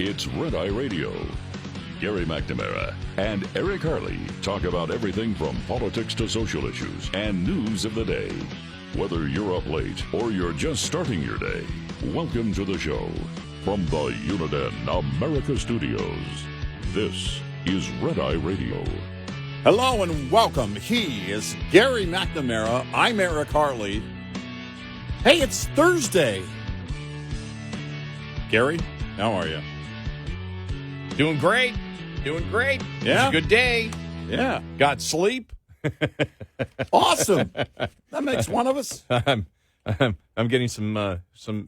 It's Red Eye Radio. Gary McNamara and Eric Harley talk about everything from politics to social issues and news of the day. Whether you're up late or you're just starting your day, welcome to the show. From the Uniden America Studios, this is Red Eye Radio. Hello and welcome. He is Gary McNamara. I'm Eric Harley. Hey, it's Thursday. Gary, how are you? Doing great. Yeah. It was a good day. Yeah. Got sleep. Awesome. That makes one of us. I'm getting some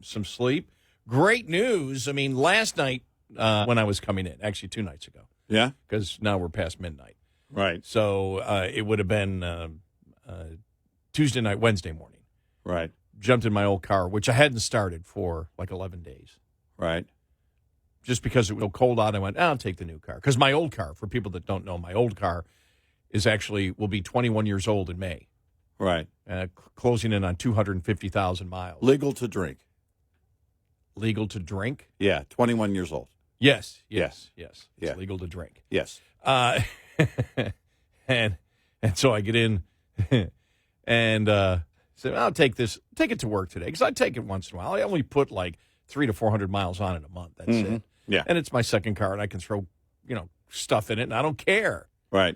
sleep. Great news. I mean, last night when I was coming in, actually 2 nights ago. Yeah. Because now we're past midnight. Right. So it would have been Tuesday night, Wednesday morning. Right. Jumped in my old car, which I hadn't started for like 11 days. Right. Just because it was cold out, I went, I'll take the new car. Because my old car, for people that don't know, my old car will be 21 years old in May. Right. Closing in on 250,000 miles. Legal to drink. Legal to drink? Yeah, 21 years old. Yes. Yeah. It's Yeah. legal to drink. Yes. And so I get in and say, I'll take it to work today. Because I take it once in a while. I only put like 300 to 400 miles on in a month. That's it. Yeah. And it's my second car, and I can throw, stuff in it, and I don't care. Right.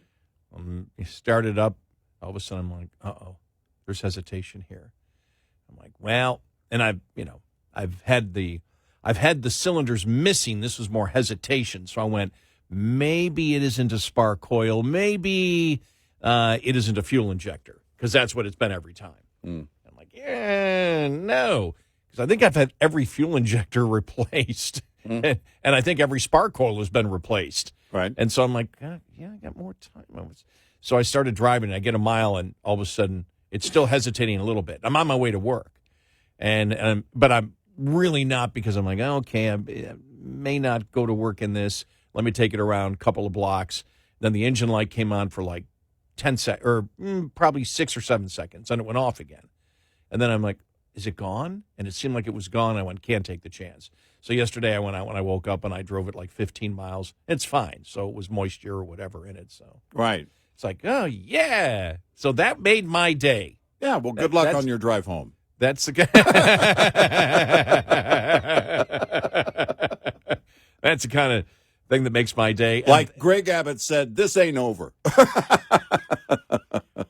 You start it up. All of a sudden, I'm like, uh-oh, there's hesitation here. I'm like, well, and I've had the cylinders missing. This was more hesitation. So I went, maybe it isn't a spark coil. Maybe it isn't a fuel injector, because that's what it's been every time. I'm like, yeah, no. Because I think I've had every fuel injector replaced. And I think every spark coil has been replaced. Right. And so I'm like, I got more time. So I started driving, and I get a mile, and all of a sudden, it's still hesitating a little bit. I'm on my way to work. But I'm really not, because I'm like, okay, I may not go to work in this. Let me take it around a couple of blocks. Then the engine light came on for like 10 seconds, or probably 6 or 7 seconds, and it went off again. And then I'm like, is it gone? And it seemed like it was gone. I went, can't take the chance. So yesterday I went out when I woke up, and I drove it like 15 miles. It's fine. So it was moisture or whatever in it. So Right. it's like, oh, yeah. So that made my day. Yeah, well, good luck on your drive home. That's the that's the kind of thing that makes my day. Like Greg Abbott said, this ain't over.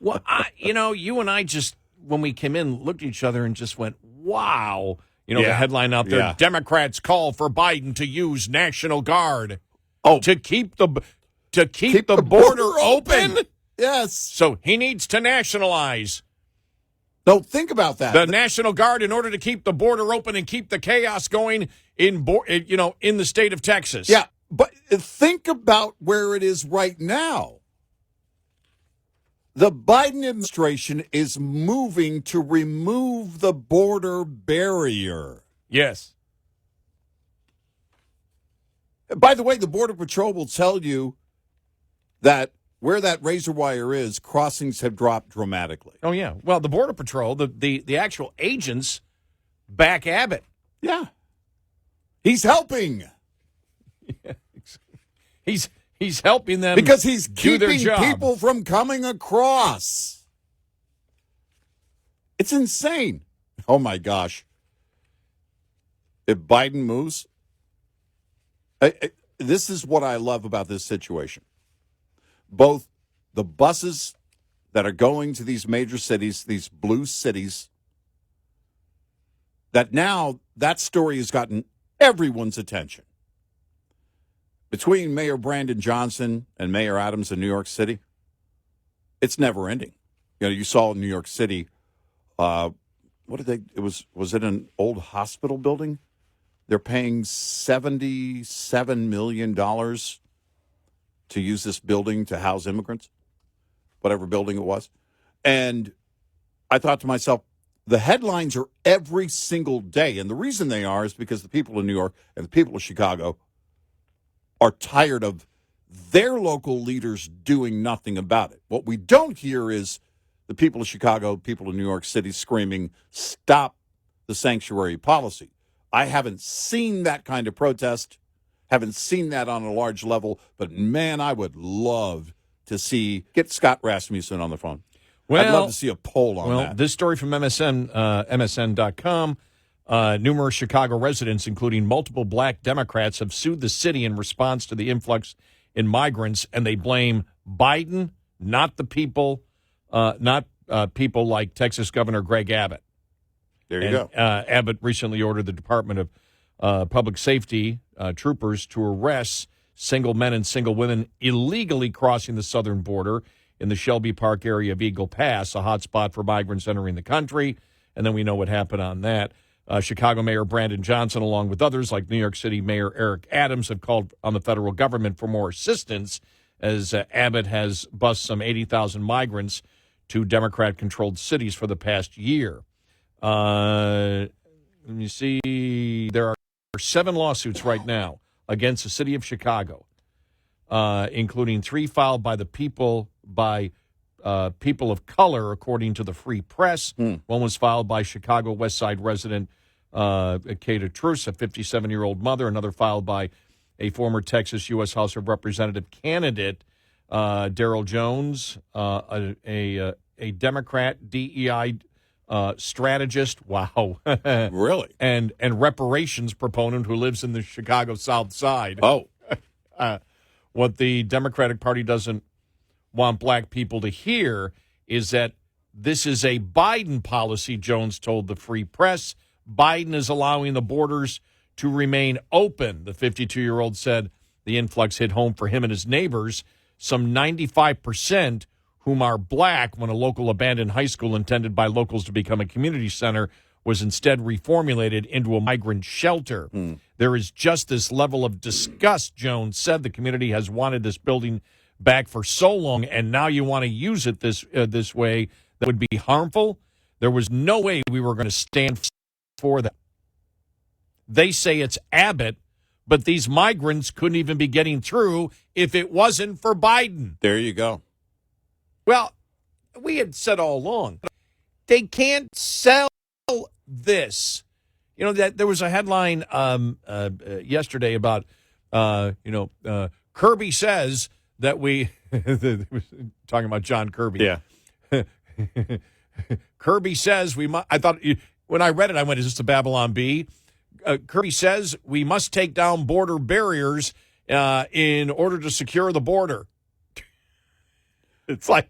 Well, you and I just, when we came in, looked at each other and just went, wow. The headline out there, Yeah. Democrats call for Biden to use National Guard Oh, to keep the border open. Yes. So he needs to nationalize No, think about that. the National Guard in order to keep the border open and keep the chaos going in the state of Texas. Yeah, but think about where it is right now. The Biden administration is moving to remove the border barrier. Yes. By the way, the Border Patrol will tell you that where that razor wire is, crossings have dropped dramatically. Oh, yeah. Well, the Border Patrol, the actual agents back Abbott. Yeah. He's helping. He's helping them Because he's do their keeping job. people from coming across. It's insane. Oh, my gosh. If Biden moves, this is what I love about this situation. Both the buses that are going to these major cities, these blue cities, that now that story has gotten everyone's attention. Between Mayor Brandon Johnson and Mayor Adams in New York City, it's never ending. You saw in New York City, was it an old hospital building? They're paying $77 million to use this building to house immigrants, whatever building it was. And I thought to myself, the headlines are every single day. And the reason they are is because the people in New York and the people of Chicago are tired of their local leaders doing nothing about it. What we don't hear is the people of Chicago, people of New York City screaming, stop the sanctuary policy. I haven't seen that kind of protest Haven't seen that on a large level, but man, I would love to get Scott Rasmussen on the phone. I'd love to see a poll on that. This story from MSN.com. Numerous Chicago residents, including multiple black Democrats, have sued the city in response to the influx in migrants, and they blame Biden, not the people, not people like Texas Governor Greg Abbott. There you go. Abbott recently ordered the Department of Public Safety troopers to arrest single men and single women illegally crossing the southern border in the Shelby Park area of Eagle Pass, a hot spot for migrants entering the country. And then we know what happened on that. Chicago Mayor Brandon Johnson, along with others like New York City Mayor Eric Adams, have called on the federal government for more assistance as Abbott has bused some 80,000 migrants to Democrat-controlled cities for the past year. Let me see. There are 7 lawsuits right now against the city of Chicago, including 3 filed by people of color, according to the Free Press. One was filed by Chicago West Side resident Kata Truss, a 57-year-old mother. Another filed by a former Texas U.S. House of Representative candidate, Daryl Jones, a Democrat DEI strategist. Wow. Really? And reparations proponent who lives in the Chicago South Side. Oh. What the Democratic Party doesn't want black people to hear is that this is a Biden policy, Jones told the Free Press. Biden is allowing the borders to remain open. The 52-year-old said the influx hit home for him and his neighbors, some 95% whom are black, when a local abandoned high school intended by locals to become a community center was instead reformulated into a migrant shelter. There is just this level of disgust, Jones said. The community has wanted this building back for so long, and now you want to use it this way that would be harmful. There was no way we were going to stand for that. They say it's Abbott, but these migrants couldn't even be getting through if it wasn't for Biden. There you go. Well, we had said all along, they can't sell this. You know, that there was a headline yesterday about, Kirby says that we, talking about John Kirby. Yeah. Kirby says we must, I thought, when I read it, I went, is this the Babylon Bee? Kirby says we must take down border barriers in order to secure the border. It's like,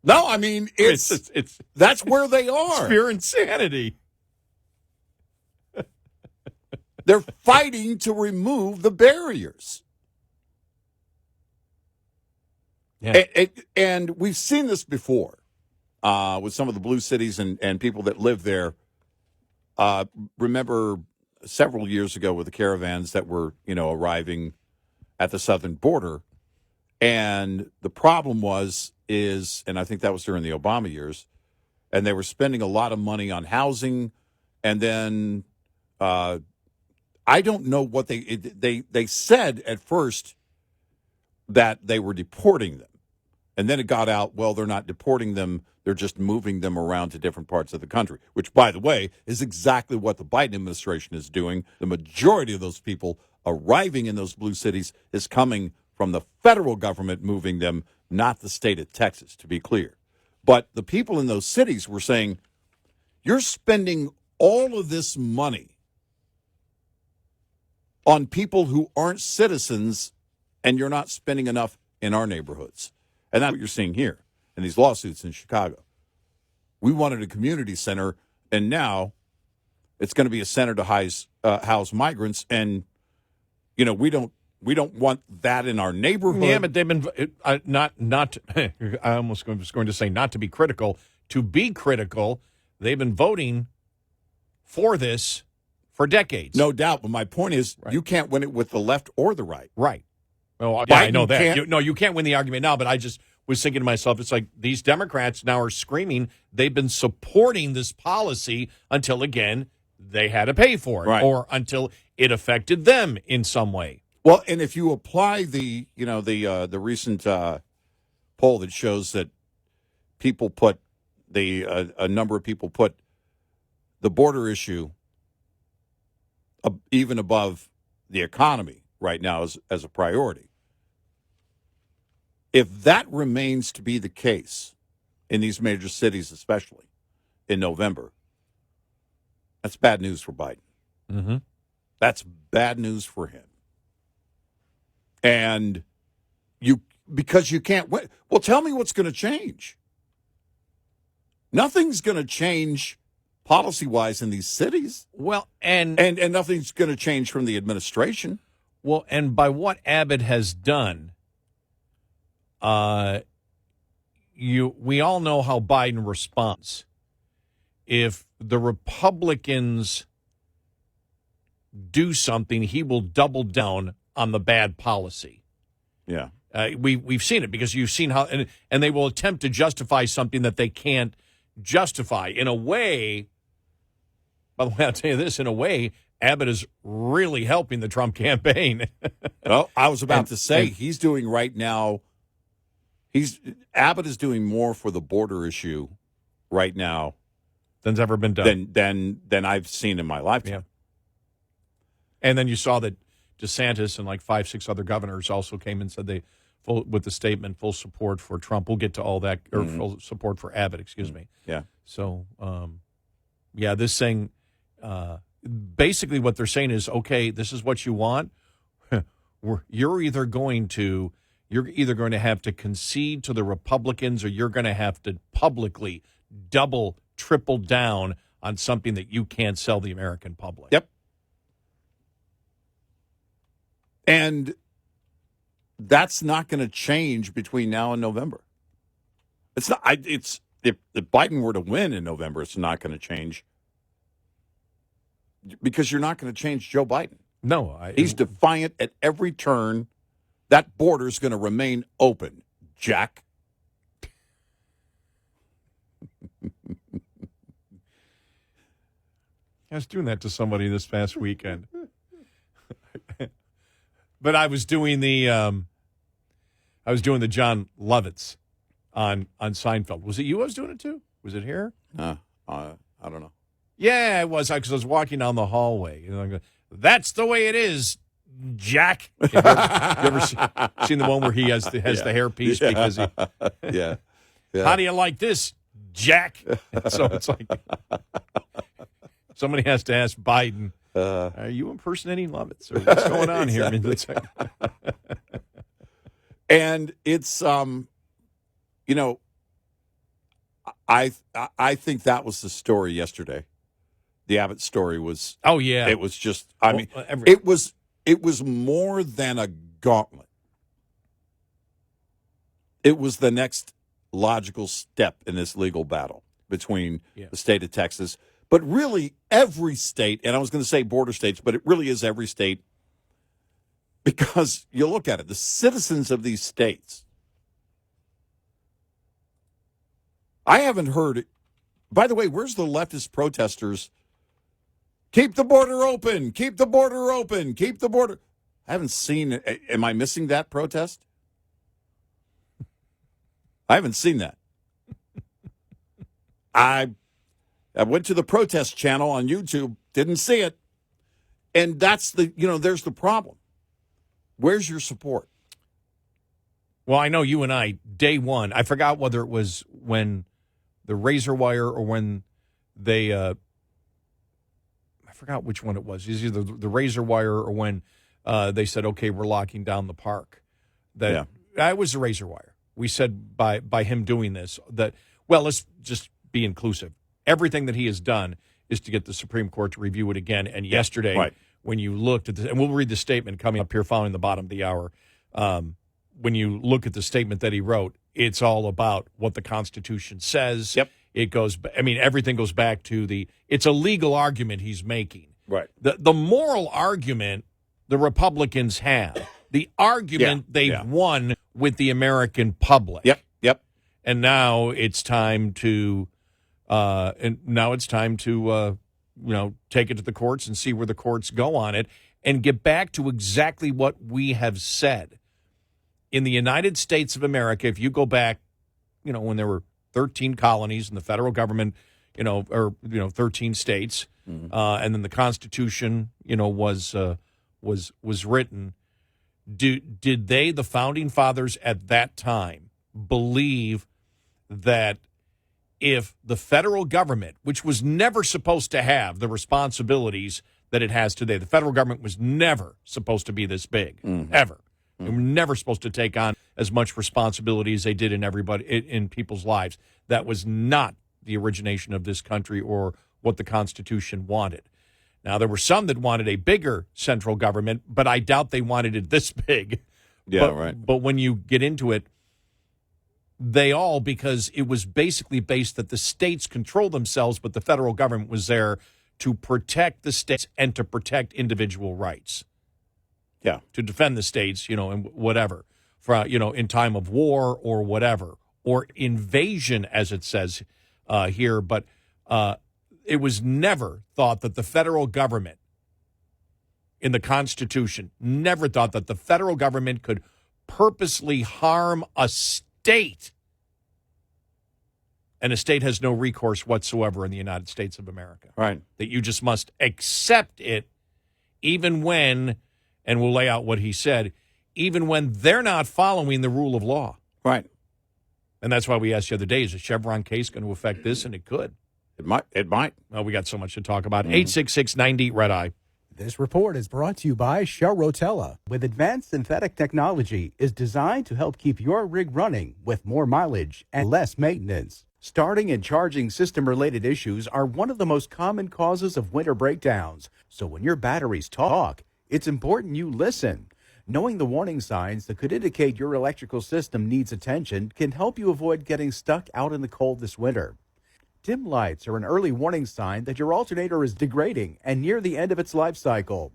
no, I mean, it's that's where they are. It's pure insanity. They're fighting to remove the barriers. Yeah. And we've seen this before with some of the blue cities and people that live there. Remember several years ago with the caravans that were, arriving at the southern border. And the problem is, and I think that was during the Obama years, and they were spending a lot of money on housing. And then I don't know what they said at first that they were deporting them. And then it got out, well, they're not deporting them. They're just moving them around to different parts of the country, which, by the way, is exactly what the Biden administration is doing. The majority of those people arriving in those blue cities is coming from the federal government moving them, not the state of Texas, to be clear. But the people in those cities were saying, you're spending all of this money on people who aren't citizens, and you're not spending enough in our neighborhoods. And that's what you're seeing here in these lawsuits in Chicago. We wanted a community center, and now it's going to be a center to house migrants. And, we don't want that in our neighborhood. Yeah, but they've been not. I almost was going to say not to be critical. To be critical, they've been voting for this for decades. No doubt. But my point is, You can't win it with the left or the right. Right. Well, yeah, I know that. You can't win the argument now, but I just was thinking to myself, it's like these Democrats now are screaming they've been supporting this policy until, again, they had to pay for it, right, or until it affected them in some way. Well, and if you apply the recent poll that shows that people put a number of people put the border issue even above the economy, right now as a priority. If that remains to be the case in these major cities, especially in November, that's bad news for Biden. Mm-hmm. That's bad news for him. And because you can't win. Well, tell me what's going to change. Nothing's going to change policy-wise in these cities. Well, and nothing's going to change from the administration. Well, and by what Abbott has done, we all know how Biden responds. If the Republicans do something, he will double down on the bad policy. Yeah. We've seen it because you've seen how, and they will attempt to justify something that they can't justify. In a way, by the way, I'll tell you this, in a way, Abbott is really helping the Trump campaign. Well, I was about to say, he's doing right now, Abbott is doing more for the border issue right now than's ever been done than I've seen in my lifetime. Yeah. And then you saw that DeSantis and like 5-6 other governors also came and said with the statement, full support for Trump. We'll get to all that, or full support for Abbott, excuse me. Yeah. So, this thing, basically what they're saying is, okay, this is what you want. You're either going to have to concede to the Republicans, or you're going to have to publicly triple down on something that you can't sell the American public. Yep. And that's not going to change between now and November. It's not. If Biden were to win in November, it's not going to change because you're not going to change Joe Biden. No, he's defiant at every turn. That border's going to remain open, Jack. I was doing that to somebody this past weekend. But I was doing the John Lovitz on Seinfeld. Was it you I was doing it to? Was it here? I don't know. Yeah, it was, because I was walking down the hallway. That's the way it is, Jack. You ever seen the one where he has the hairpiece because he... Yeah. How do you like this, Jack? So it's like somebody has to ask Biden, are you impersonating Lovitz? Or what's going on here? I mean, and it's, I think that was the story yesterday. The Abbott story was. Oh yeah, it was just. It was more than a gauntlet. It was the next logical step in this legal battle between the state of Texas, but really every state. And I was going to say border states, but it really is every state, because you look at it, the citizens of these states. I haven't heard it. By the way, where's the leftist protesters? Keep the border open. Keep the border open. Keep the border. I haven't seen it. Am I missing that protest? I haven't seen that. I went to the protest channel on YouTube, didn't see it. And that's there's the problem. Where's your support? Well, I know you and I, day one, I forgot whether it was when the razor wire or when they, I forgot which one it was. It was either the razor wire or when they said, okay, we're locking down the park. It was the razor wire. We said by him doing this that, well, let's just be inclusive. Everything that he has done is to get the Supreme Court to review it again. And yesterday, when you looked at this, and we'll read the statement coming up here following the bottom of the hour, when you look at the statement that he wrote, it's all about what the Constitution says. Yep. It goes, everything goes back to it's a legal argument he's making. Right. The moral argument the Republicans have, the argument they've won with the American public. Yep. And now it's time to, take it to the courts and see where the courts go on it and get back to exactly what we have said. In the United States of America, if you go back, when there were 13 colonies and the federal government, 13 states, and then the Constitution, was written. Did they, the founding fathers at that time, believe that if the federal government, which was never supposed to have the responsibilities that it has today, the federal government was never supposed to be this big, ever. They were never supposed to take on as much responsibility as they did in people's lives. That was not the origination of this country or what the Constitution wanted. Now, there were some that wanted a bigger central government, but I doubt they wanted it this big. Yeah, right. But when you get into it, because it was basically based that the states control themselves, but the federal government was there to protect the states and to protect individual rights. Yeah. To defend the states, and whatever, in time of war or whatever, or invasion, as it says here. But it was never thought that the federal government in the Constitution, never thought that the federal government could purposely harm a state. And a state has no recourse whatsoever in the United States of America. Right. That you just must accept it, even when, and we'll lay out what he said, even when they're not following the rule of law. Right. And that's why we asked the other day, is a Chevron case going to affect this? And it could. It might. Well, we got so much to talk about. 866-90-RED-I. This report is brought to you by Shell Rotella. With advanced synthetic technology, is designed to help keep your rig running with more mileage and less maintenance. Starting and charging system-related issues are one of the most common causes of winter breakdowns. So when your batteries talk, it's important you listen. Knowing the warning signs that could indicate your electrical system needs attention can help you avoid getting stuck out in the cold this winter. Dim lights are an early warning sign that your alternator is degrading and near the end of its life cycle.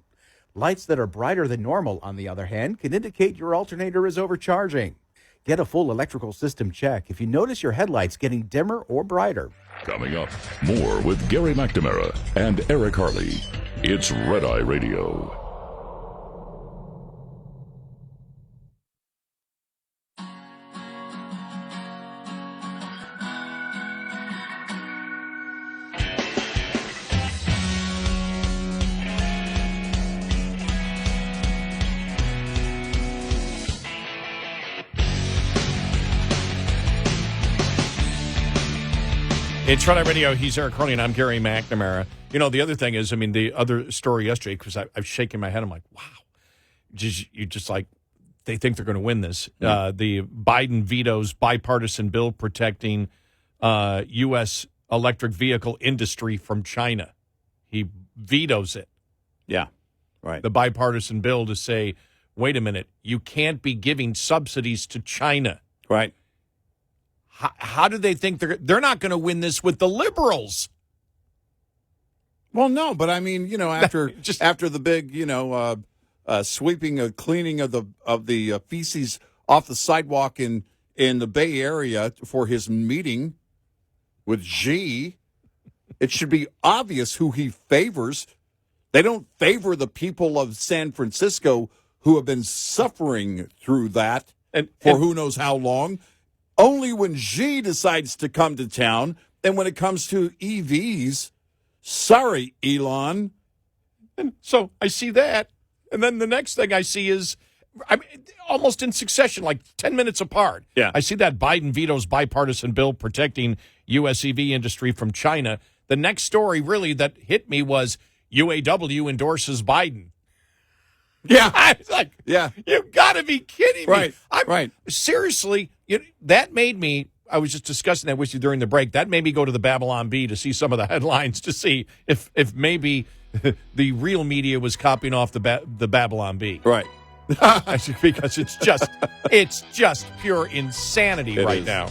Lights that are brighter than normal, on the other hand, can indicate your alternator is overcharging. Get a full electrical system check if you notice your headlights getting dimmer or brighter. Coming up, more with Gary McNamara and Eric Harley. It's Red Eye Radio. It's Red Eye Radio. He's Eric Harley, and I'm Gary McNamara. The other thing is, the other story yesterday, because I've shaken my head, I'm like, wow. You just like, they think they're going to win this. The Biden vetoes bipartisan bill protecting U.S. electric vehicle industry from China. He vetoes it. Yeah, right. The bipartisan bill to say, wait a minute, you can't be giving subsidies to China. Right. How do they think they're not going to win this with the liberals? Well, no, but after after the big, sweeping, cleaning of the feces off the sidewalk in the Bay Area for his meeting with Xi, it should be obvious who he favors. They don't favor the people of San Francisco who have been suffering through that for who knows how long. Only when Xi decides to come to town, and when it comes to EVs, sorry, Elon. And so I see that, and then the next thing I see is, almost in succession, like 10 minutes apart. Yeah. I see that Biden vetoes bipartisan bill protecting U.S. EV industry from China. The next story really that hit me was UAW endorses Biden. Yeah. I was like, yeah. You got to be kidding me. Right. Seriously, that made me, I was just discussing that with you during the break, that made me go to the Babylon Bee to see some of the headlines to see if maybe the real media was copying off the Babylon Bee. Right. Because it's just pure insanity right now.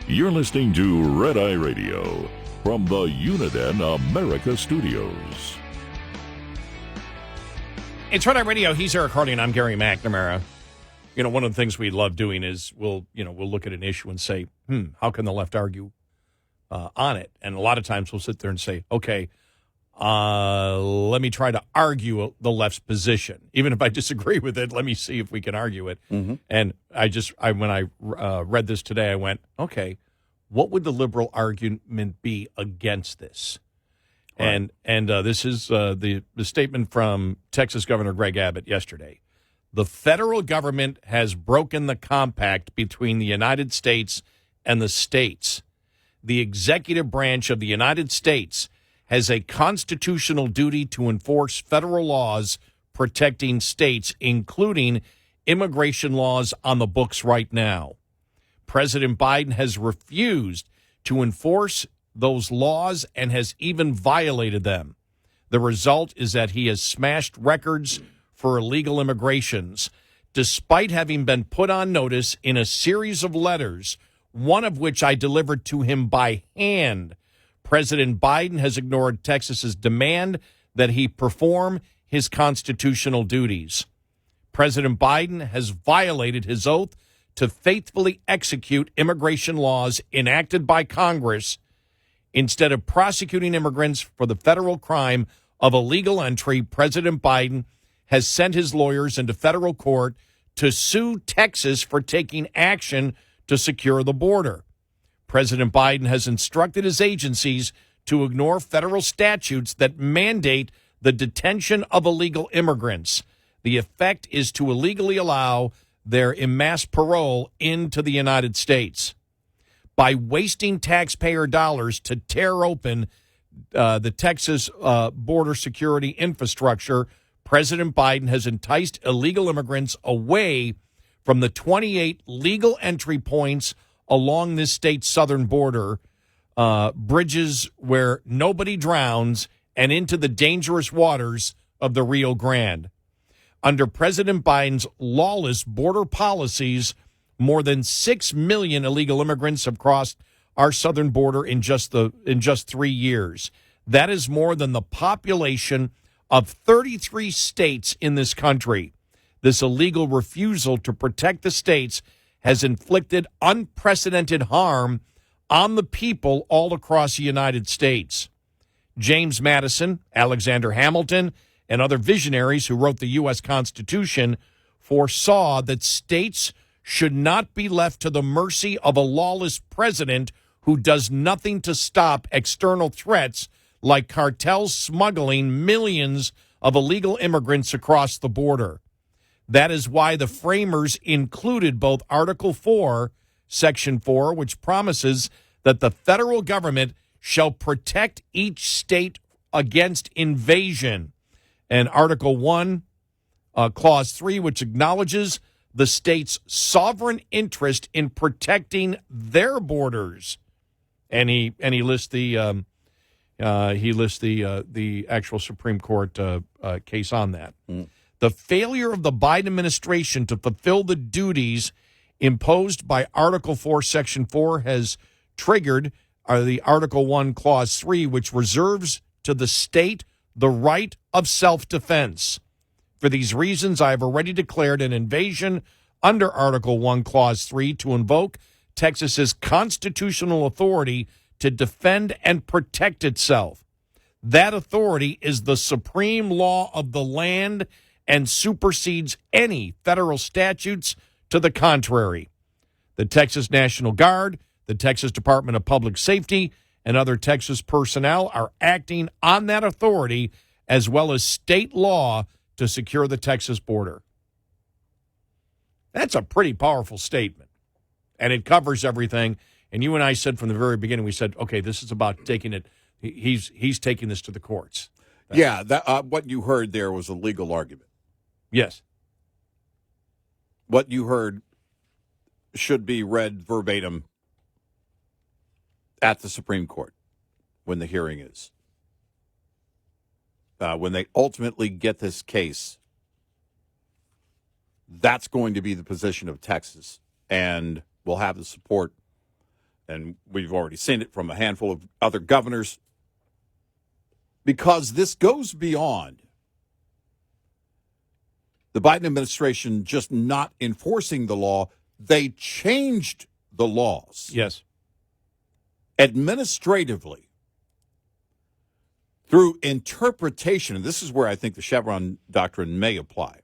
You're listening to Red Eye Radio from the Uniden America Studios. It's Red Eye Radio. He's Eric Harley, and I'm Gary McNamara. You know, one of the things we love doing is we'll look at an issue and say, how can the left argue on it? And a lot of times we'll sit there and say, okay, let me try to argue the left's position. Even if I disagree with it, let me see if we can argue it. Mm-hmm. And when I read this today, I went, okay, what would the liberal argument be against this? Right. And this is the statement from Texas Governor Greg Abbott yesterday. The federal government has broken the compact between the United States and the states. The executive branch of the United States has a constitutional duty to enforce federal laws protecting states, including immigration laws on the books right now. President Biden has refused to enforce those laws and has even violated them. The result is that he has smashed records for illegal immigrations, despite having been put on notice in a series of letters, one of which I delivered to him by hand. President Biden has ignored Texas's demand that he perform his constitutional duties. President Biden has violated his oath to faithfully execute immigration laws enacted by Congress. Instead of prosecuting immigrants for the federal crime of illegal entry, President Biden has sent his lawyers into federal court to sue Texas for taking action to secure the border. President Biden has instructed his agencies to ignore federal statutes that mandate the detention of illegal immigrants. The effect is to illegally allow their en masse parole into the United States. By wasting taxpayer dollars to tear open the Texas border security infrastructure, President Biden has enticed illegal immigrants away from the 28 legal entry points along this state's southern border, bridges where nobody drowns, and into the dangerous waters of the Rio Grande. Under President Biden's lawless border policies, more than 6 million illegal immigrants have crossed our southern border in just 3 years. That is more than the population of 33 states in this country. This illegal refusal to protect the states has inflicted unprecedented harm on the people all across the United States. James Madison, Alexander Hamilton, and other visionaries who wrote the U.S. Constitution foresaw that states should not be left to the mercy of a lawless president who does nothing to stop external threats like cartels smuggling millions of illegal immigrants across the border. That is why the framers included both Article 4, Section 4, which promises that the federal government shall protect each state against invasion, and Article 1, Clause 3, which acknowledges the state's sovereign interest in protecting their borders. And he lists the actual Supreme Court case on that. The failure of the Biden administration to fulfill the duties imposed by Article 4, Section 4 has triggered the Article 1, Clause 3, which reserves to the state the right of self-defense. For these reasons, I have already declared an invasion under Article 1, Clause 3 to invoke Texas's constitutional authority to defend and protect itself. That authority is the supreme law of the land and supersedes any federal statutes to the contrary. The Texas National Guard, the Texas Department of Public Safety, and other Texas personnel are acting on that authority as well as state law to secure the Texas border. That's a pretty powerful statement, and it covers everything. And you and I said from the very beginning, we said, okay, this is about taking it. He's taking this to the courts. Yeah, what you heard there was a legal argument. Yes. What you heard should be read verbatim at the Supreme Court when the hearing is. When they ultimately get this case, that's going to be the position of Texas. And we'll have the support, and we've already seen it from a handful of other governors, because this goes beyond the Biden administration just not enforcing the law. They changed the laws. Yes. Administratively, through interpretation. And this is where I think the Chevron doctrine may apply.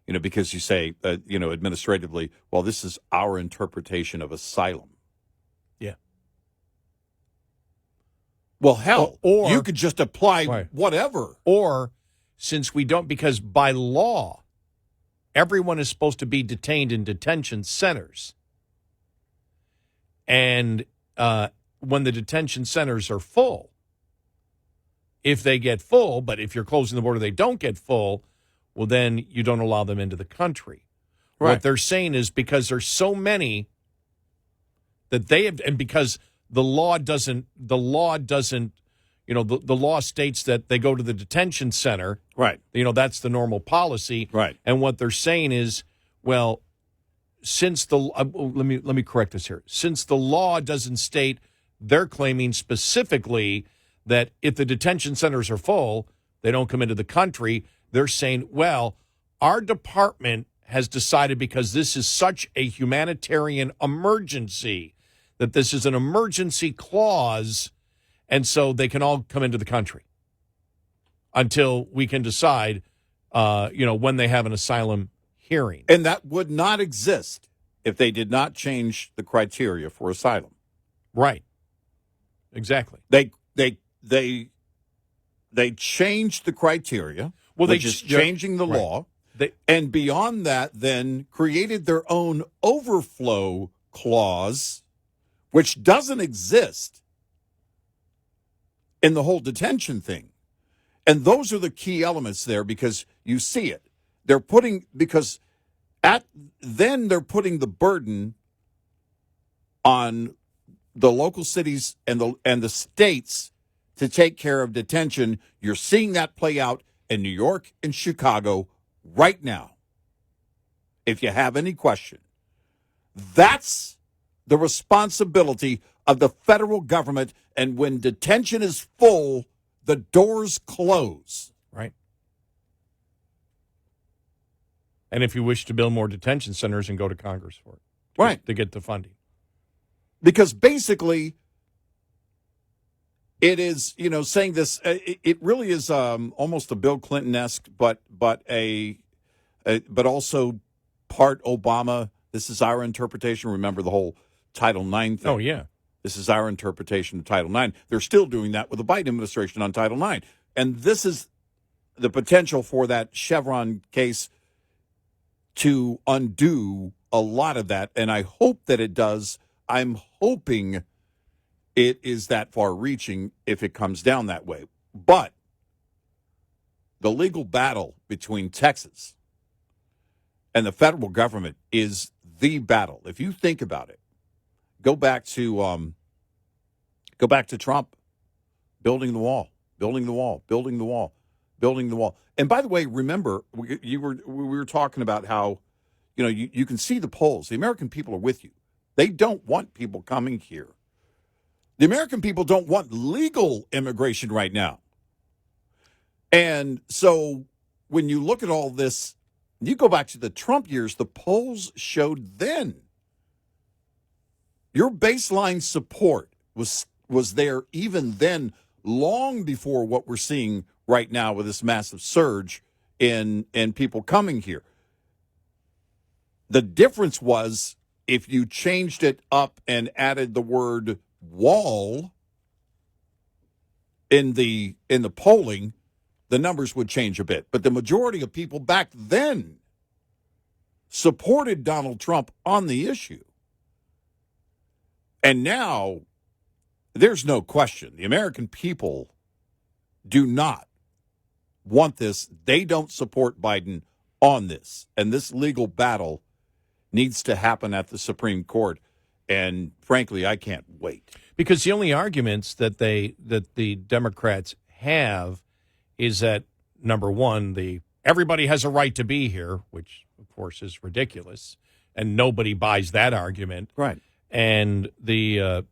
Because you say, administratively, well, this is our interpretation of asylum. Yeah. Well, hell, or you could just apply right. whatever. Or since we don't, because by law, everyone is supposed to be detained in detention centers. And when the detention centers are full, if they get full, but if you're closing the border, they don't get full, well, then you don't allow them into the country. Right. What they're saying is because there's so many that they have, and because the law doesn't, the law states that they go to the detention center. Right. That's the normal policy. Right. And what they're saying is, well, since the let me correct this here. Since the law doesn't state, they're claiming specifically that if the detention centers are full, they don't come into the country. They're saying, well, our department has decided because this is such a humanitarian emergency that this is an emergency clause, and so they can all come into the country until we can decide, when they have an asylum hearing. And that would not exist if they did not change the criteria for asylum. Right. Exactly. They changed the criteria, which is changing the law. And beyond that, then created their own overflow clause, which doesn't exist in the whole detention thing. And those are the key elements there because you see it. They're putting the burden on the local cities and the states to take care of detention. You're seeing that play out in New York and Chicago right now. If you have any question, that's the responsibility of the federal government. And when detention is full, the doors close. Right. And if you wish to build more detention centers, and go to Congress for it. Right. To get the funding. Because basically, it is, saying this, it really is almost a Bill Clinton-esque, but also part Obama. This is our interpretation. Remember the whole Title IX thing. Oh, yeah. This is our interpretation of Title IX. They're still doing that with the Biden administration on Title IX. And this is the potential for that Chevron case to undo a lot of that. And I hope that it does. I'm hoping it is that far-reaching if it comes down that way. But the legal battle between Texas and the federal government is the battle. If you think about it, go back to Trump building the wall. And by the way, remember we were talking about how you can see the polls. The American people are with you. They don't want people coming here. The American people don't want legal immigration right now. And so when you look at all this, you go back to the Trump years, the polls showed then your baseline support was there even then, long before what we're seeing right now with this massive surge in people coming here. The difference was if you changed it up and added the word wall in the polling, the numbers would change a bit. But the majority of people back then supported Donald Trump on the issue. And now there's no question. The American people do not want this. They don't support Biden on this. And this legal battle needs to happen at the Supreme Court. And frankly, I can't wait. Because the only arguments that the Democrats have is that, number one, everybody has a right to be here, which, of course, is ridiculous. And nobody buys that argument. Right. And the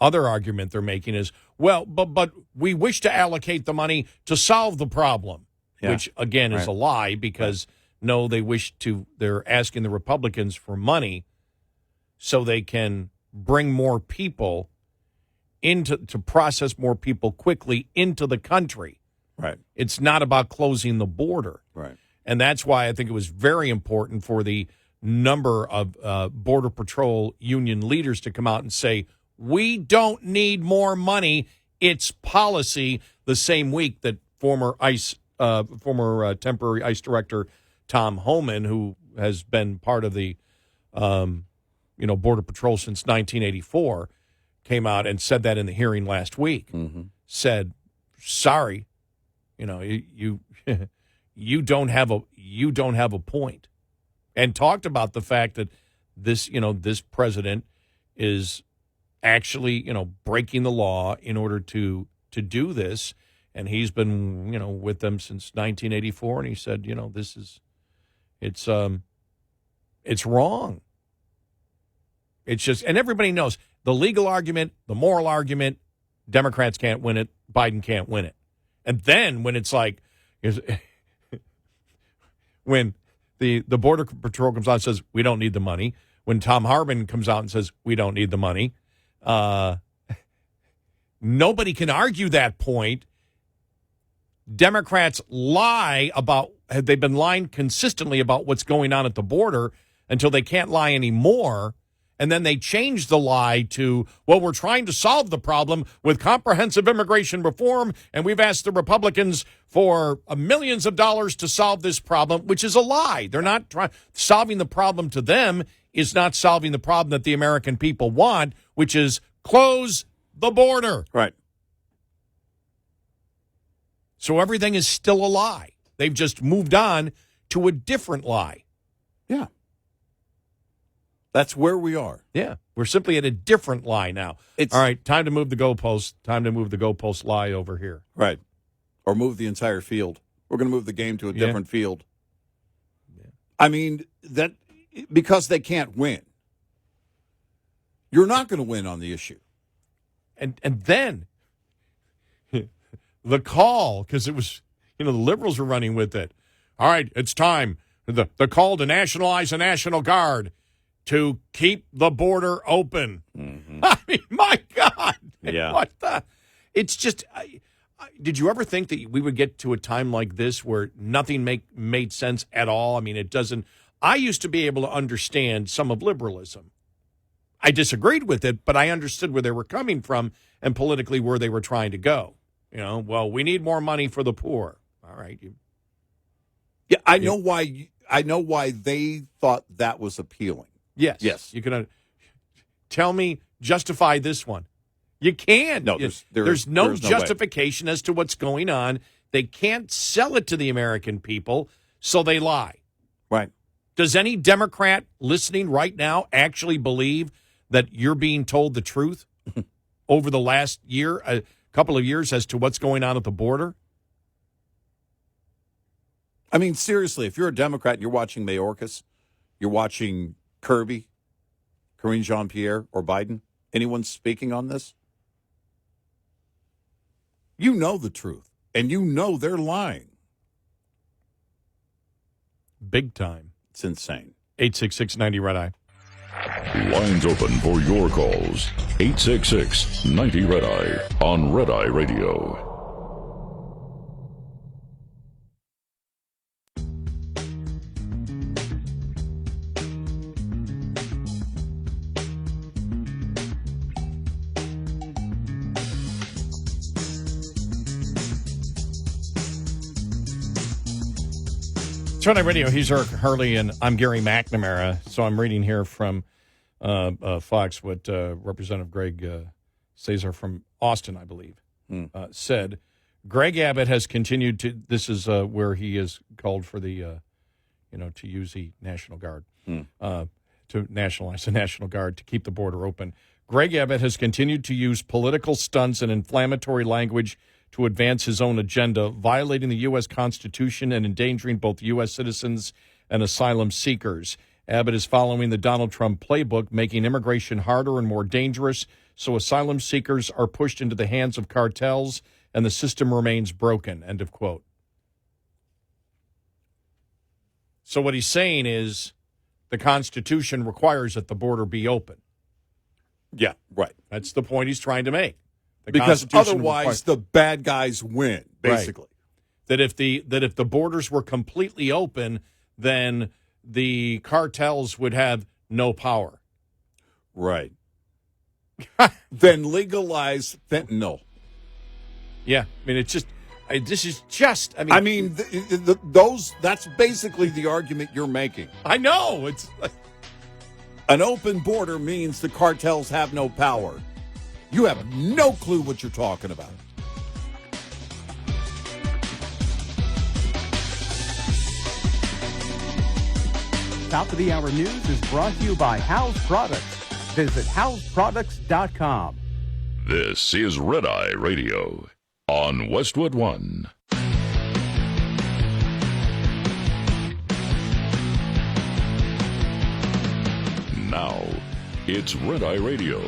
other argument they're making is, well, but we wish to allocate the money to solve the problem. Yeah. which, again, is Right. a lie because, no, they're asking the Republicans for money so they can bring more people to process more people quickly into the country. Right. It's not about closing the border. Right. And that's why I think it was very important for the number of Border Patrol union leaders to come out and say, we don't need more money. It's policy. The same week that former temporary ICE director Tom Homan, who has been part of the Border Patrol since 1984, came out and said that in the hearing last week. Mm-hmm. Said, sorry, you don't have a point, and talked about the fact that this president is actually breaking the law in order to do this, and he's been with them since 1984, and he said it's wrong. It's just, and everybody knows the legal argument, the moral argument, Democrats can't win it, Biden can't win it. And then when it's like, when the Border Patrol comes out and says, we don't need the money, when Tom Harmon comes out and says, we don't need the money, nobody can argue that point. Democrats they've been lying consistently about what's going on at the border until they can't lie anymore. And then they change the lie to, well, we're trying to solve the problem with comprehensive immigration reform, and we've asked the Republicans for millions of dollars to solve this problem, which is a lie. They're not solving the problem to them is not solving the problem that the American people want, which is close the border. right. So everything is still a lie. They've just moved on to a different lie. Yeah. That's where we are. Yeah, we're simply at a different lie now. All right, time to move the goalpost. Time to move the goalpost lie over here. Right. Or move the entire field. We're going to move the game to a different field. Yeah. I mean, that because they can't win. You're not going to win on the issue. And then the call, because it was, the liberals were running with it. All right, it's time. The call to nationalize the National Guard to keep the border open. Mm-hmm. I mean, my God. Yeah. What the? It's just, did you ever think that we would get to a time like this where nothing made sense at all? I mean, it doesn't. I used to be able to understand some of liberalism. I disagreed with it, but I understood where they were coming from and politically where they were trying to go. Well, we need more money for the poor. All right. Yeah, I know why they thought that was appealing. Yes. You can tell me, justify this one. You can't. No, there's no justification as to what's going on. They can't sell it to the American people, so they lie. Right. Does any Democrat listening right now actually believe that you're being told the truth over the last year, a couple of years, as to what's going on at the border? I mean, seriously, if you're a Democrat and you're watching Mayorkas, you're watching Kirby, Karine Jean-Pierre, or Biden, anyone speaking on this, you know the truth, and you know they're lying. Big time. It's insane. 866-90-RED-I. Lines open for your calls. 866-90-RED-I on Red Eye Radio. It's Red Eye Radio. He's Eric Harley, and I'm Gary McNamara. So I'm reading here from Fox what Representative Greg Cesar from Austin, I believe, said. Greg Abbott has continued to. This is where he is called for the, to use the National Guard, to nationalize the National Guard to keep the border open. Greg Abbott has continued to use political stunts and inflammatory language to advance his own agenda, violating the U.S. Constitution and endangering both U.S. citizens and asylum seekers. Abbott is following the Donald Trump playbook, making immigration harder and more dangerous, so asylum seekers are pushed into the hands of cartels and the system remains broken, end of quote. So what he's saying is the Constitution requires that the border be open. Yeah, right. That's the point he's trying to make. The Because Constitution otherwise the bad guys win, basically. That if the borders were completely open, then the cartels would have no power. Right. Then legalize fentanyl. Yeah, I mean, it's just this is just. I mean, that's basically the argument you're making. I know it's An open border means the cartels have no power. You have no clue what you're talking about. Top of the Hour News is brought to you by House Products. Visit houseproducts.com. This is Red Eye Radio on Westwood One. Now, it's Red Eye Radio.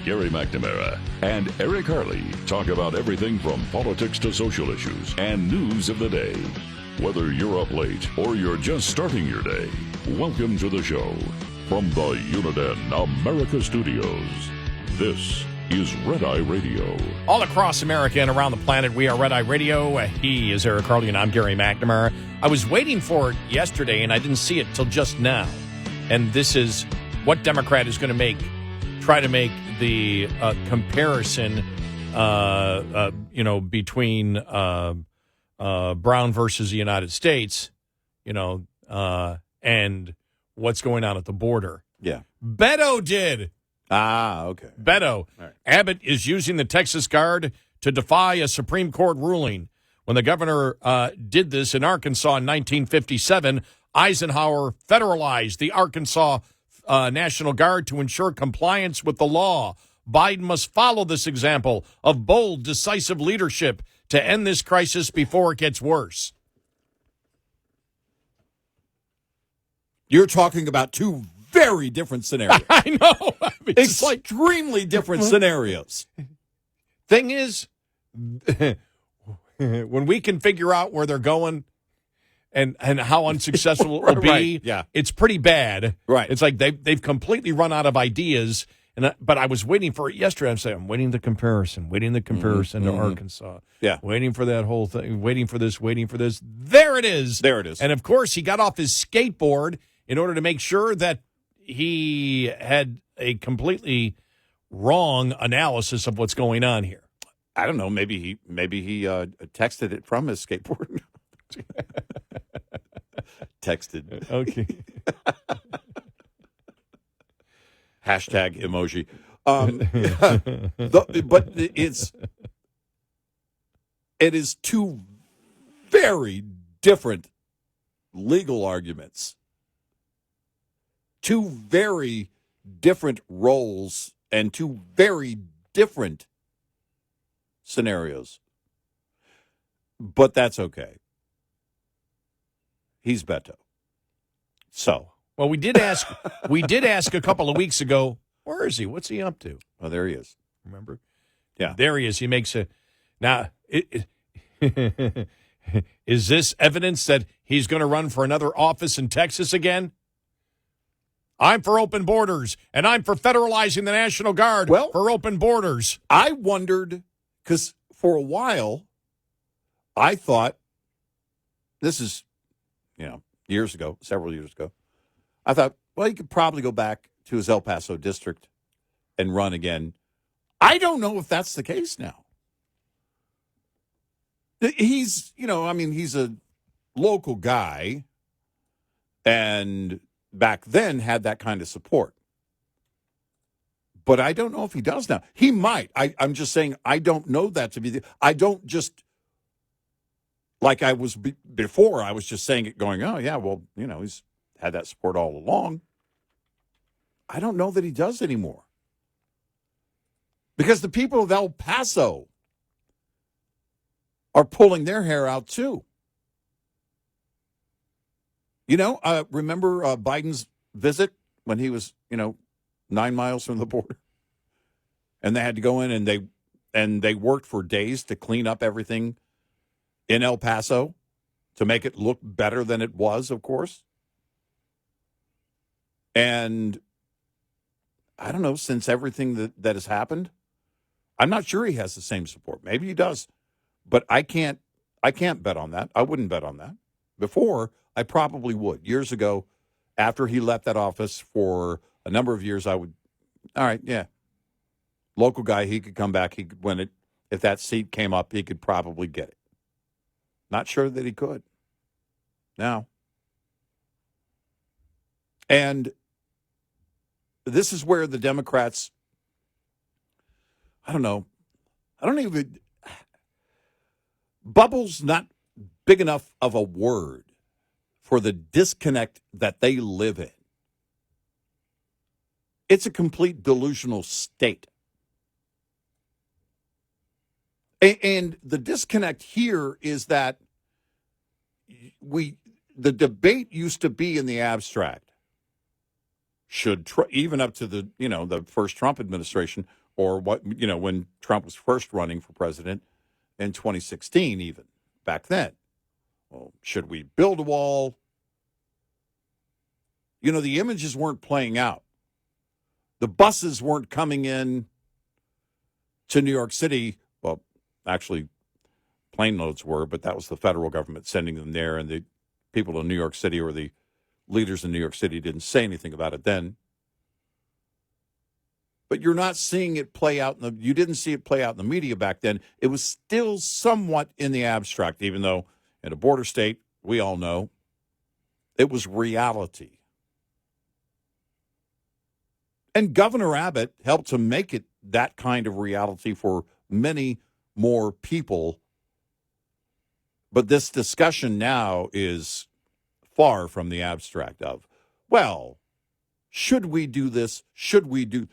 Gary McNamara and Eric Harley talk about everything from politics to social issues and news of the day. Whether you're up late or you're just starting your day, welcome to the show. From the Uniden America Studios, this is Red Eye Radio. all across America and around the planet. We are Red Eye Radio. He is Eric Harley, and I'm Gary McNamara. I was waiting for it yesterday, and I didn't see it till just now. And this is what Democrat is going to try to make the comparison, between Brown versus the United States, and what's going on at the border. Yeah. Betto did. Okay. Betto. Right. Abbott is using the Texas Guard to defy a Supreme Court ruling. When the governor did this in Arkansas in 1957, Eisenhower federalized the Arkansas National Guard to ensure compliance with the law. Biden must follow this example of bold, decisive leadership to end this crisis before it gets worse. You're talking about two very different scenarios. I know. I mean, it's like, Extremely different scenarios. thing is, when we can figure out where they're going and how unsuccessful it will be, Right, yeah. it's pretty bad. Right. It's like they've completely run out of ideas. But I was waiting for it yesterday. I'm saying, I'm waiting the comparison to Arkansas. Yeah. Waiting for that whole thing, waiting for this. There it is. There it is. And, of course, he got off his skateboard in order to make sure that he had a completely wrong analysis of what's going on here. I don't know. Maybe he texted it from his skateboard. Texted. Okay. Hashtag emoji. But it is two very different legal arguments. Two very different roles and two very different scenarios. But that's okay. He's Betto. So. Well, we did ask a couple of weeks ago, where is he? What's he up to? Oh, there he is. Remember? Yeah. There he is. He makes a... Now, is this evidence that he's going to run for another office in Texas again? I'm for open borders, and I'm for federalizing the National Guard for open borders. I wondered, because for a while, I thought, this is, years ago, several years ago, I thought, well, he could probably go back to his El Paso district and run again. I don't know if that's the case now. He's, he's a local guy, and back then had that kind of support. But I don't know if he does now. He might. I'm just saying I don't know that to be I don't just, like I was before, I was just saying it going, oh, yeah, well, he's had that support all along. I don't know that he does anymore. Because the people of El Paso are pulling their hair out too. Remember Biden's visit when he was, 9 miles from the border? And they had to go in and they worked for days to clean up everything in El Paso to make it look better than it was, of course. And I don't know, since everything that has happened, I'm not sure he has the same support. Maybe he does, but I can't bet on that. I wouldn't bet on that. Before, I probably would. Years ago, after he left that office for a number of years, I would, all right, yeah. Local guy, he could come back. He could win it. If that seat came up, he could probably get it. Not sure that he could now. And this is where the Democrats, I don't know. I don't even, bubble's not big enough of a word for the disconnect that they live in. It's a complete delusional state. And the disconnect here is that the debate used to be in the abstract. Should even up to the first Trump administration, or when Trump was first running for president in 2016, even back then. Well, should we build a wall? The images weren't playing out. The buses weren't coming in to New York City. Well, actually, plane loads were, but that was the federal government sending them there, and the people in New York City, or the leaders in New York City, didn't say anything about it then. But you're not seeing it play out. You didn't see it play out in the media back then. It was still somewhat in the abstract, even though in a border state, we all know, it was reality. And Governor Abbott helped to make it that kind of reality for many more people. But this discussion now is far from the abstract of, well, should we do this? Should we do?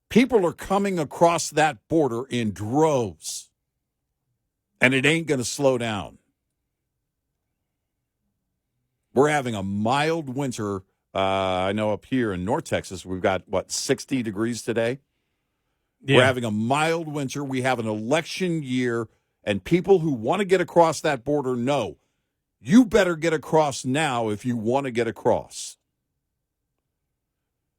People are coming across that border in droves, and it ain't going to slow down. We're having a mild winter. I know up here in North Texas, we've got, 60 degrees today? Yeah. We're having a mild winter. We have an election year, and people who want to get across that border know, you better get across now if you want to get across.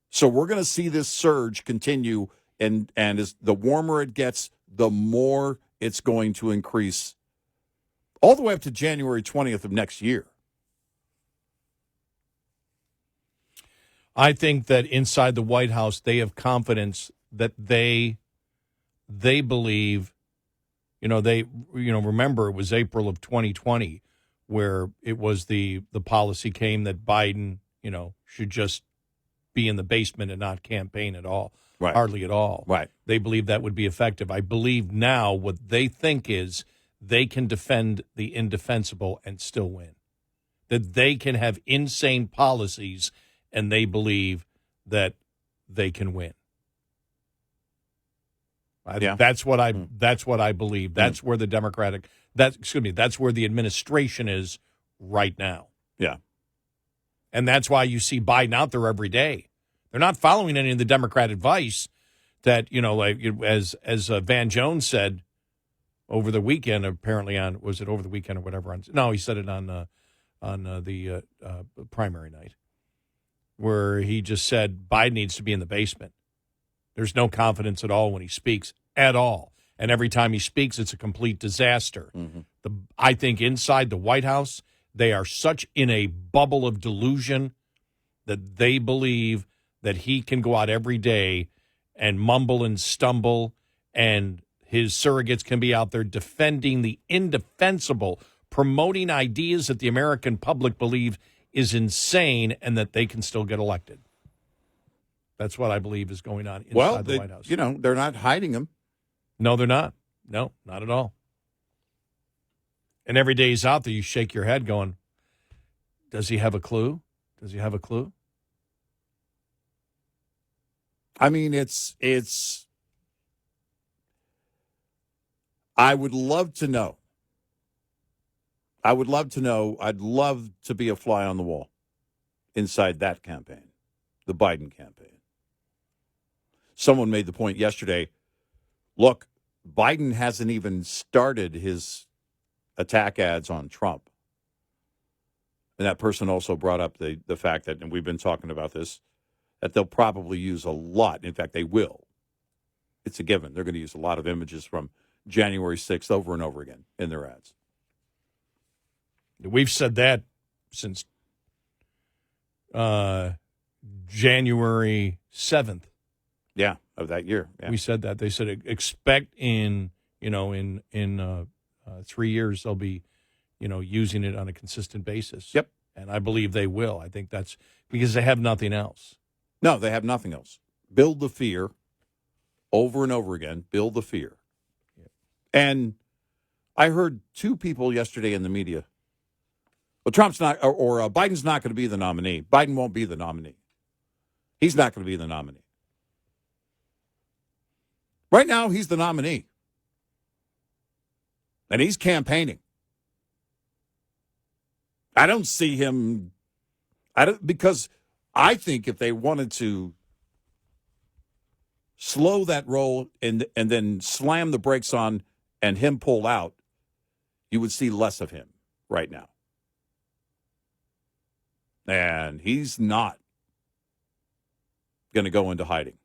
So we're going to see this surge continue, and as the warmer it gets, the more it's going to increase all the way up to January 20th of next year. I think that inside the White House, they have confidence that they believe, remember it was April of 2020 where it was the policy came that Biden, should just be in the basement and not campaign at all, right. Hardly at all. Right. They believe that would be effective. I believe now what they think is they can defend the indefensible and still win, that they can have insane policies and they believe that they can win. That's what I believe. That's where the that's where the administration is right now. Yeah. And that's why you see Biden out there every day. They're not following any of the Democrat advice that, as Van Jones said over the weekend, apparently was it over the weekend or whatever? No, he said it on the primary night, where he just said Biden needs to be in the basement. There's no confidence at all when he speaks at all. And every time he speaks, it's a complete disaster. Mm-hmm. I think inside the White House, they are such in a bubble of delusion that they believe that he can go out every day and mumble and stumble, and his surrogates can be out there defending the indefensible, promoting ideas that the American public believe is insane, and that they can still get elected. That's what I believe is going on inside the White House. They're not hiding them. No, they're not. No, not at all. And every day he's out there, you shake your head going, does he have a clue? Does he have a clue? I mean, I would love to know. I'd love to be a fly on the wall inside that campaign, the Biden campaign. Someone made the point yesterday, look, Biden hasn't even started his attack ads on Trump. And that person also brought up the fact that, and we've been talking about this, that they'll probably use a lot. In fact, they will. It's a given. They're going to use a lot of images from January 6th over and over again in their ads. We've said that since January 7th. Yeah, of that year. Yeah. We said that. They said expect in 3 years they'll be, using it on a consistent basis. Yep. And I believe they will. I think that's because they have nothing else. No, they have nothing else. Build the fear over and over again. Build the fear. Yep. And I heard two people yesterday in the media. Well, Trump's not, or Biden's not going to be the nominee. Biden won't be the nominee. He's not going to be the nominee. Right now, he's the nominee. And he's campaigning. I don't see him, because I think if they wanted to slow that roll and then slam the brakes on and him pull out, you would see less of him right now. And he's not going to go into hiding.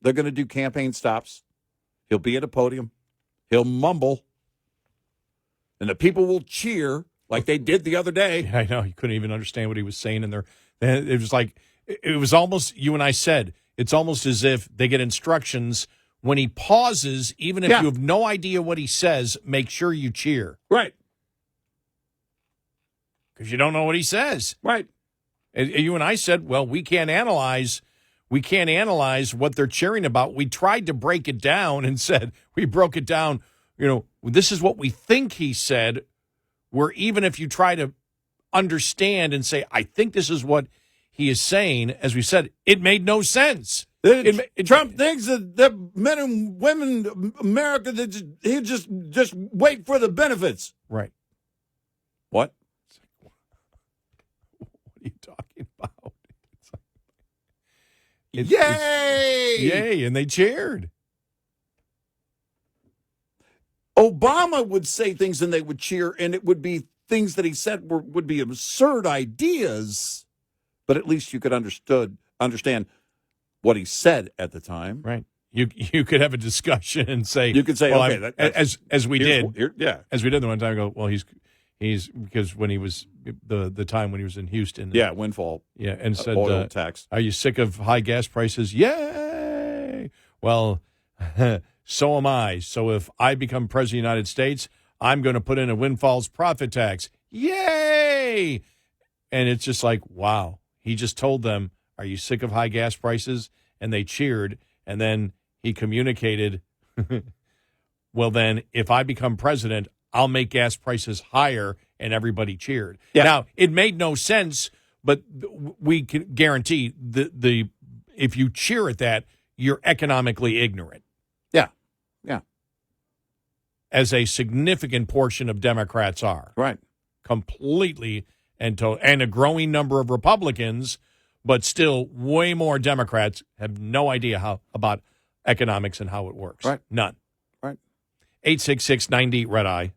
They're going to do campaign stops. He'll be at a podium. He'll mumble. And the people will cheer like they did the other day. Yeah, I know. You couldn't even understand what he was saying in there. It was like, it was almost, you and I said, it's almost as if they get instructions when he pauses, even if you have no idea what he says, make sure you cheer. Right. Because you don't know what he says. Right. And you and I said, well, we can't analyze what they're cheering about. We tried to break it down and said, we broke it down, this is what we think he said, where even if you try to understand and say, I think this is what he is saying, as we said, it made no sense. Trump thinks that men and women, America, he just wait for the benefits. Right. What? What are you talking about? Yay! Yay, and they cheered. Obama would say things and they would cheer, and it would be things that he said would be absurd ideas, but at least you could understand what he said at the time. Right. You could have a discussion and say, you could say, well, okay, as we did, as we did the one time ago. Well, he's because when he was the time when he was in Houston, windfall, and said, oil tax. Are you sick of high gas prices? Yay! Well, so am I. So if I become president of the United States, I'm going to put in a windfalls profit tax. Yay! And it's just like, wow. He just told them, are you sick of high gas prices? And they cheered. And then he communicated, well, then if I become president, I'll make gas prices higher, and everybody cheered. Yeah. Now, it made no sense, but we can guarantee the if you cheer at that, you're economically ignorant. Yeah. As a significant portion of Democrats are. Right. Completely, and a growing number of Republicans, but still way more Democrats have no idea about economics and how it works. Right. None. Right. 866-90 Red Eye.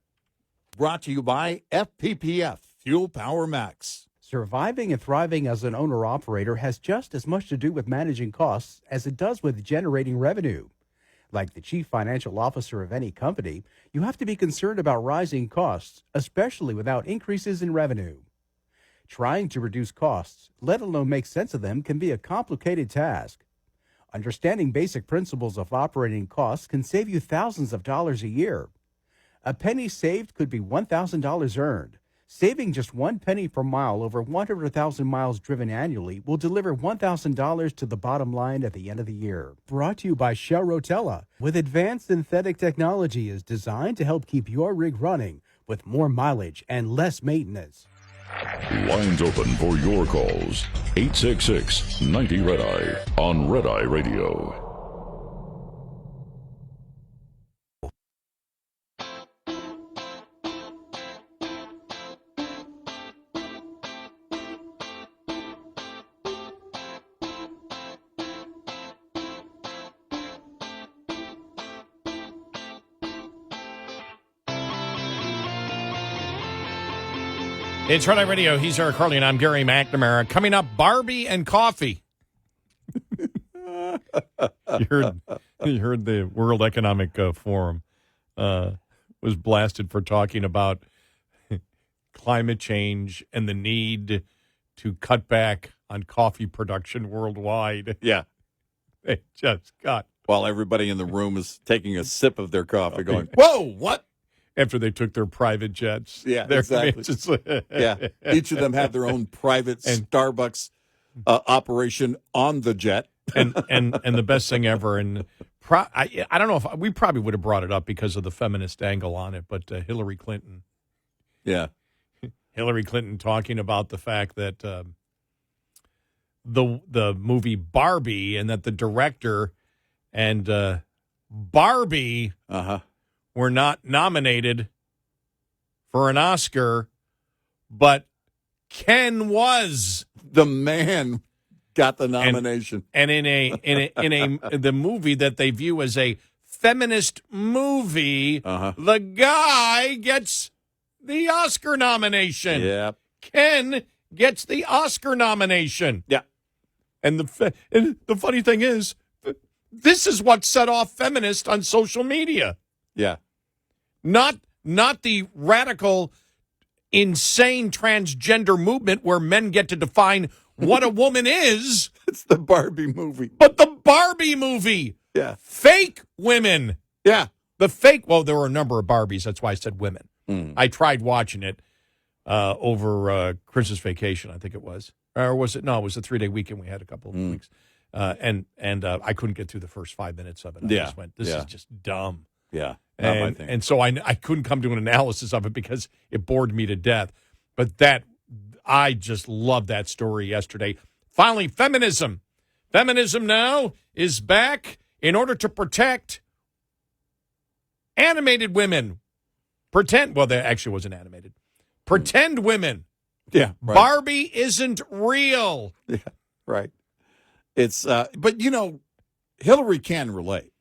Brought to you by FPPF, Fuel Power Max. Surviving and thriving as an owner-operator has just as much to do with managing costs as it does with generating revenue. Like the chief financial officer of any company, you have to be concerned about rising costs, especially without increases in revenue. Trying to reduce costs, let alone make sense of them, can be a complicated task. Understanding basic principles of operating costs can save you thousands of dollars a year. A penny saved could be $1,000 earned. Saving just 1 penny per mile over 100,000 miles driven annually will deliver $1,000 to the bottom line at the end of the year. Brought to you by Shell Rotella, with advanced synthetic technology is designed to help keep your rig running with more mileage and less maintenance. Lines open for your calls. 866-90 Red Eye on Red Eye Radio. It's Friday Radio. He's Eric Carly, and I'm Gary McNamara. Coming up, Barbie and Coffee. You heard the World Economic Forum was blasted for talking about climate change and the need to cut back on coffee production worldwide. Yeah. They just got... While everybody in the room is taking a sip of their coffee going, whoa, what? After they took their private jets. Yeah, Their exactly. just- Yeah. Each of them have their own private Starbucks operation on the jet. and the best thing ever. And I don't know if we probably would have brought it up because of the feminist angle on it, but Hillary Clinton talking about the fact that the movie Barbie and that the director and Barbie were not nominated for an Oscar, but Ken was. The man got the nomination. And in the movie that they view as a feminist movie, the guy gets the Oscar nomination. Yeah. Ken gets the Oscar nomination. Yeah. And the funny thing is, this is what set off feminists on social media. Yeah. Not the radical, insane transgender movement where men get to define what a woman is. It's the Barbie movie. But the Barbie movie. Yeah. Fake women. Yeah. Well, there were a number of Barbies. That's why I said women. I tried watching it over Christmas vacation, I think it was. Or was it? No, it was a 3-day weekend. We had a couple of weeks. And I couldn't get through the first 5 minutes of it. I just went, this is just dumb. Yeah. Not my thing. And so I couldn't come to an analysis of it because it bored me to death. But I just loved that story yesterday. Finally, feminism. Feminism now is back in order to protect animated women. Well, they actually wasn't animated. Pretend women. Yeah. Right. Barbie isn't real. Yeah. Right. It's, but Hillary can relate.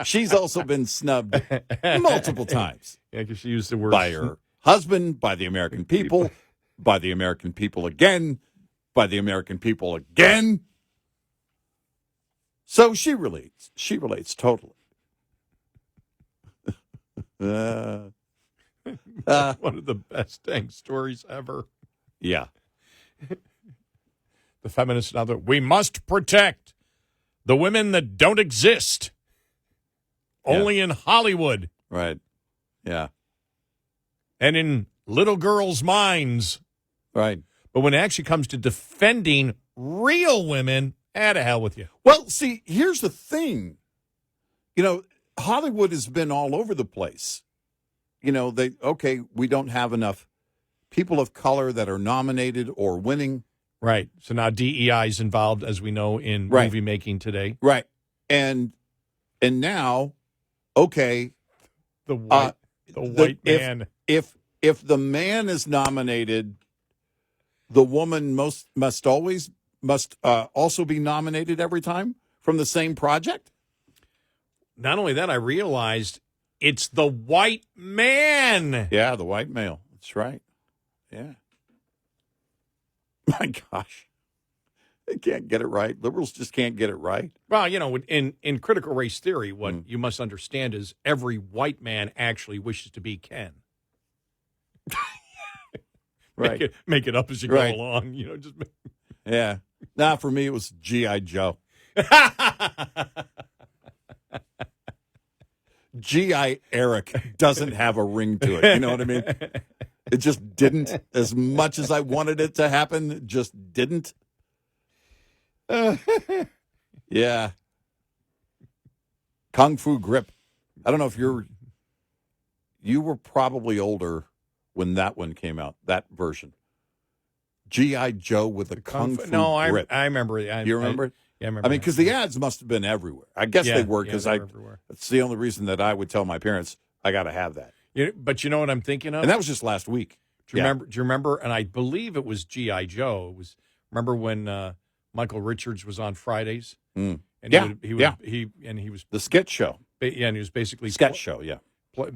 She's also been snubbed multiple times. Yeah, because she used the word by her husband, by the American people, by the American people again, by the American people again. So she relates. She relates totally. One of the best dang stories ever. Yeah. The feminists now that we must protect the women that don't exist. Only in Hollywood. Right. Yeah. And in little girls' minds. Right. But when it actually comes to defending real women, to hell with you. Well, see, here's the thing. Hollywood has been all over the place. We don't have enough people of color that are nominated or winning. Right. So now DEI is involved, as we know, in movie making today. Right. And now, the white man. If the man is nominated, the woman must also be nominated every time from the same project. Not only that, I realized it's the white man. Yeah, the white male. That's right. Yeah. My gosh. They can't get it right. Liberals just can't get it right. Well, in critical race theory, what you must understand is every white man actually wishes to be Ken. Right. Make it up as you go along. Yeah. Nah, for me, it was G.I. Joe. G.I. Eric doesn't have a ring to it. You know what I mean? It just didn't. As much as I wanted it to happen, it just didn't. Yeah. Kung Fu Grip. I don't know if you were probably older when that one came out, that version. G.I. Joe with a Kung Fu Grip. I remember. You remember it? Yeah, I remember. I mean, because the ads must have been everywhere. I guess they were, because everywhere. That's the only reason that I would tell my parents, I got to have that. But you know what I'm thinking of? And that was just last week. Do you remember? And I believe it was G.I. Joe. Remember when Michael Richards was on Fridays? Mm. And he was the sketch show. Yeah, and he was basically Sketch show, yeah.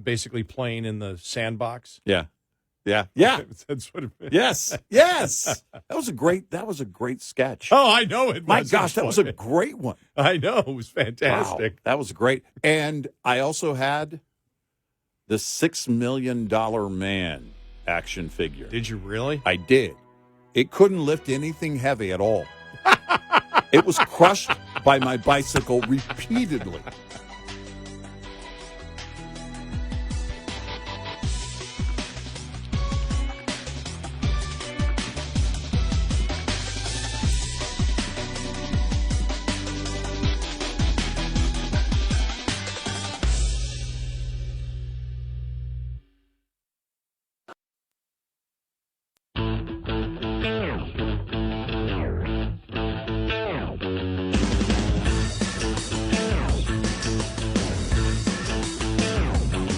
basically playing in the sandbox. Yeah. Yeah. That's what it is. Yes. That was a great sketch. Oh, I know it was. My gosh, that was a great one. I know. It was fantastic. Wow, that was great. And I also had the $6 Million Man action figure. Did you really? I did. It couldn't lift anything heavy at all. It was crushed by my bicycle repeatedly.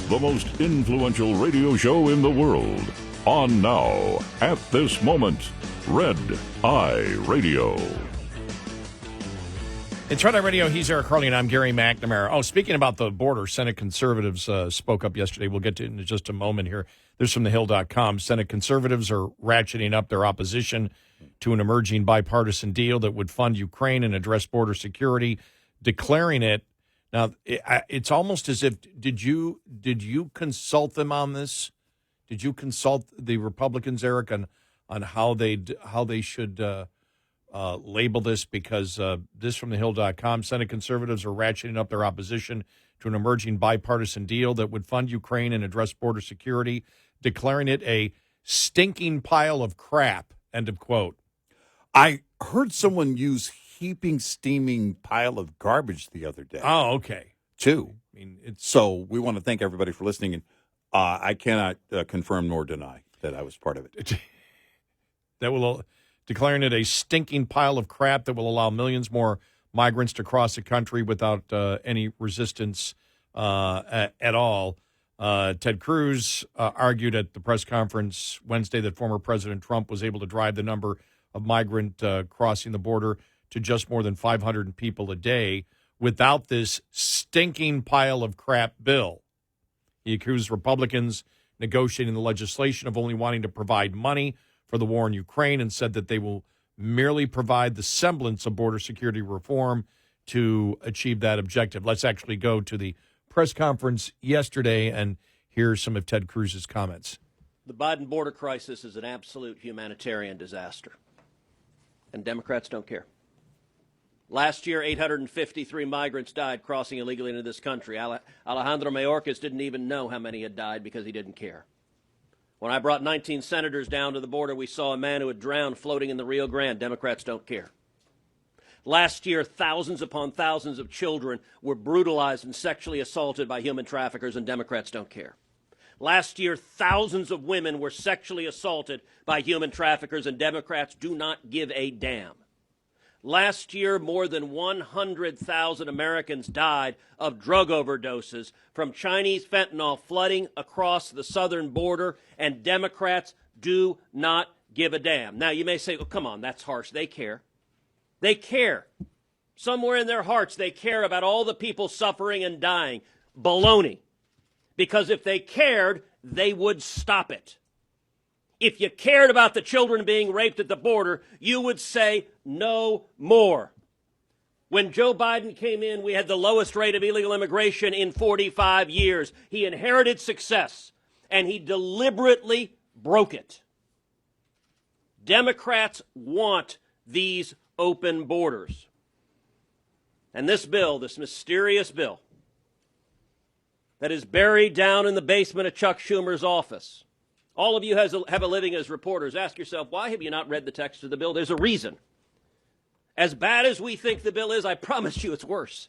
The most influential radio show in the world. On now, at this moment, Red Eye Radio. It's Red Eye Radio. He's Eric Harley, and I'm Gary McNamara. Oh, speaking about the border, Senate conservatives spoke up yesterday. We'll get to it in just a moment here. This is from thehill.com. Senate conservatives are ratcheting up their opposition to an emerging bipartisan deal that would fund Ukraine and address border security, declaring it. Now, it's almost as if, did you consult them on this? Did you consult the Republicans, Eric, on how they should label this? Because this from thehill.com, Senate conservatives are ratcheting up their opposition to an emerging bipartisan deal that would fund Ukraine and address border security, declaring it a stinking pile of crap, end of quote. I heard someone use heaping, steaming pile of garbage the other day. Oh, okay. Too. I mean, So we want to thank everybody for listening, and I cannot confirm nor deny that I was part of it. Declaring it a stinking pile of crap that will allow millions more migrants to cross the country without any resistance at all. Ted Cruz argued at the press conference Wednesday that former President Trump was able to drive the number of migrant crossing the border to just more than 500 people a day without this stinking pile of crap bill. He accused Republicans negotiating the legislation of only wanting to provide money for the war in Ukraine and said that they will merely provide the semblance of border security reform to achieve that objective. Let's actually go to the press conference yesterday and hear some of Ted Cruz's comments. The Biden border crisis is an absolute humanitarian disaster, and Democrats don't care. Last year, 853 migrants died crossing illegally into this country. Alejandro Mayorkas didn't even know how many had died because he didn't care. When I brought 19 senators down to the border, we saw a man who had drowned floating in the Rio Grande. Democrats don't care. Last year, thousands upon thousands of children were brutalized and sexually assaulted by human traffickers, and Democrats don't care. Last year, thousands of women were sexually assaulted by human traffickers, and Democrats do not give a damn. Last year, more than 100,000 Americans died of drug overdoses from Chinese fentanyl flooding across the southern border, and Democrats do not give a damn. Now, you may say, oh, come on, that's harsh. They care. They care. Somewhere in their hearts, they care about all the people suffering and dying. Baloney. Because if they cared, they would stop it. If you cared about the children being raped at the border, you would say no more. When Joe Biden came in, we had the lowest rate of illegal immigration in 45 years. He inherited success, and he deliberately broke it. Democrats want these open borders. And this bill, this mysterious bill, that is buried down in the basement of Chuck Schumer's office. All of you have a living as reporters. Ask yourself, why have you not read the text of the bill? There's a reason. As bad as we think the bill is, I promise you it's worse.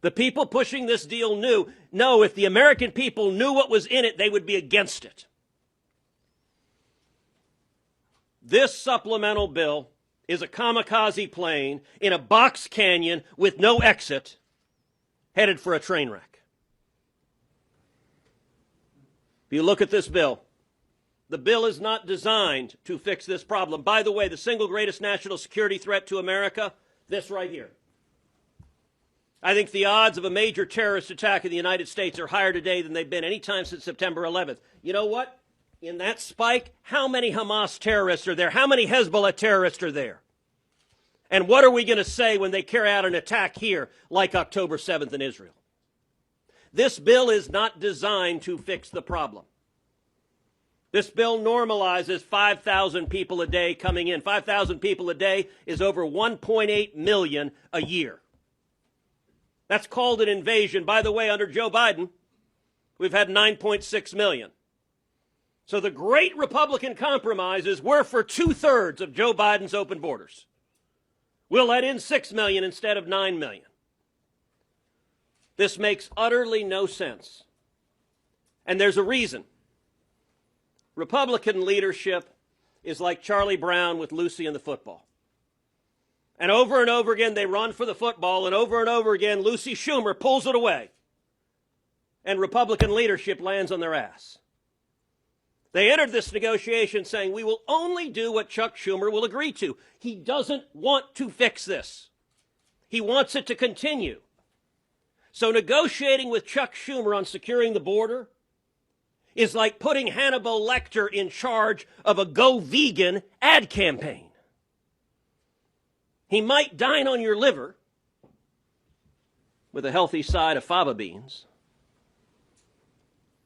The people pushing this deal knew, no, if the American people knew what was in it, they would be against it. This supplemental bill is a kamikaze plane in a box canyon with no exit, headed for a train wreck. If you look at this bill, the bill is not designed to fix this problem. By the way, the single greatest national security threat to America, this right here. I think the odds of a major terrorist attack in the United States are higher today than they've been any time since September 11th. You know what? In that spike, how many Hamas terrorists are there? How many Hezbollah terrorists are there? And what are we going to say when they carry out an attack here like October 7th in Israel? This bill is not designed to fix the problem. This bill normalizes 5,000 people a day coming in. 5,000 people a day is over 1.8 million a year. That's called an invasion. By the way, under Joe Biden, we've had 9.6 million. So the great Republican compromise is we're for 2/3 of Joe Biden's open borders. We'll let in 6 million instead of 9 million. This makes utterly no sense. And there's a reason. Republican leadership is like Charlie Brown with Lucy and the football. And over again, they run for the football, and over again, Lucy Schumer pulls it away. And Republican leadership lands on their ass. They entered this negotiation saying, we will only do what Chuck Schumer will agree to. He doesn't want to fix this. He wants it to continue. So negotiating with Chuck Schumer on securing the border is like putting Hannibal Lecter in charge of a Go Vegan ad campaign. He might dine on your liver with a healthy side of fava beans,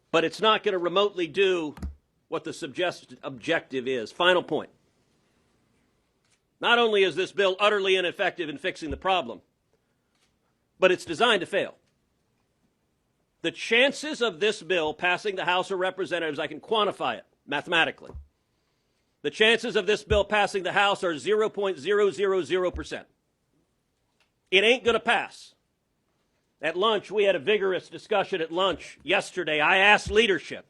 but it's not going to remotely do what the suggested objective is. Final point. Not only is this bill utterly ineffective in fixing the problem, but it's designed to fail. The chances of this bill passing the House of Representatives, I can quantify it mathematically. The chances of this bill passing the House are 0.000%. It ain't going to pass. At lunch, we had a vigorous discussion at lunch yesterday. I asked leadership,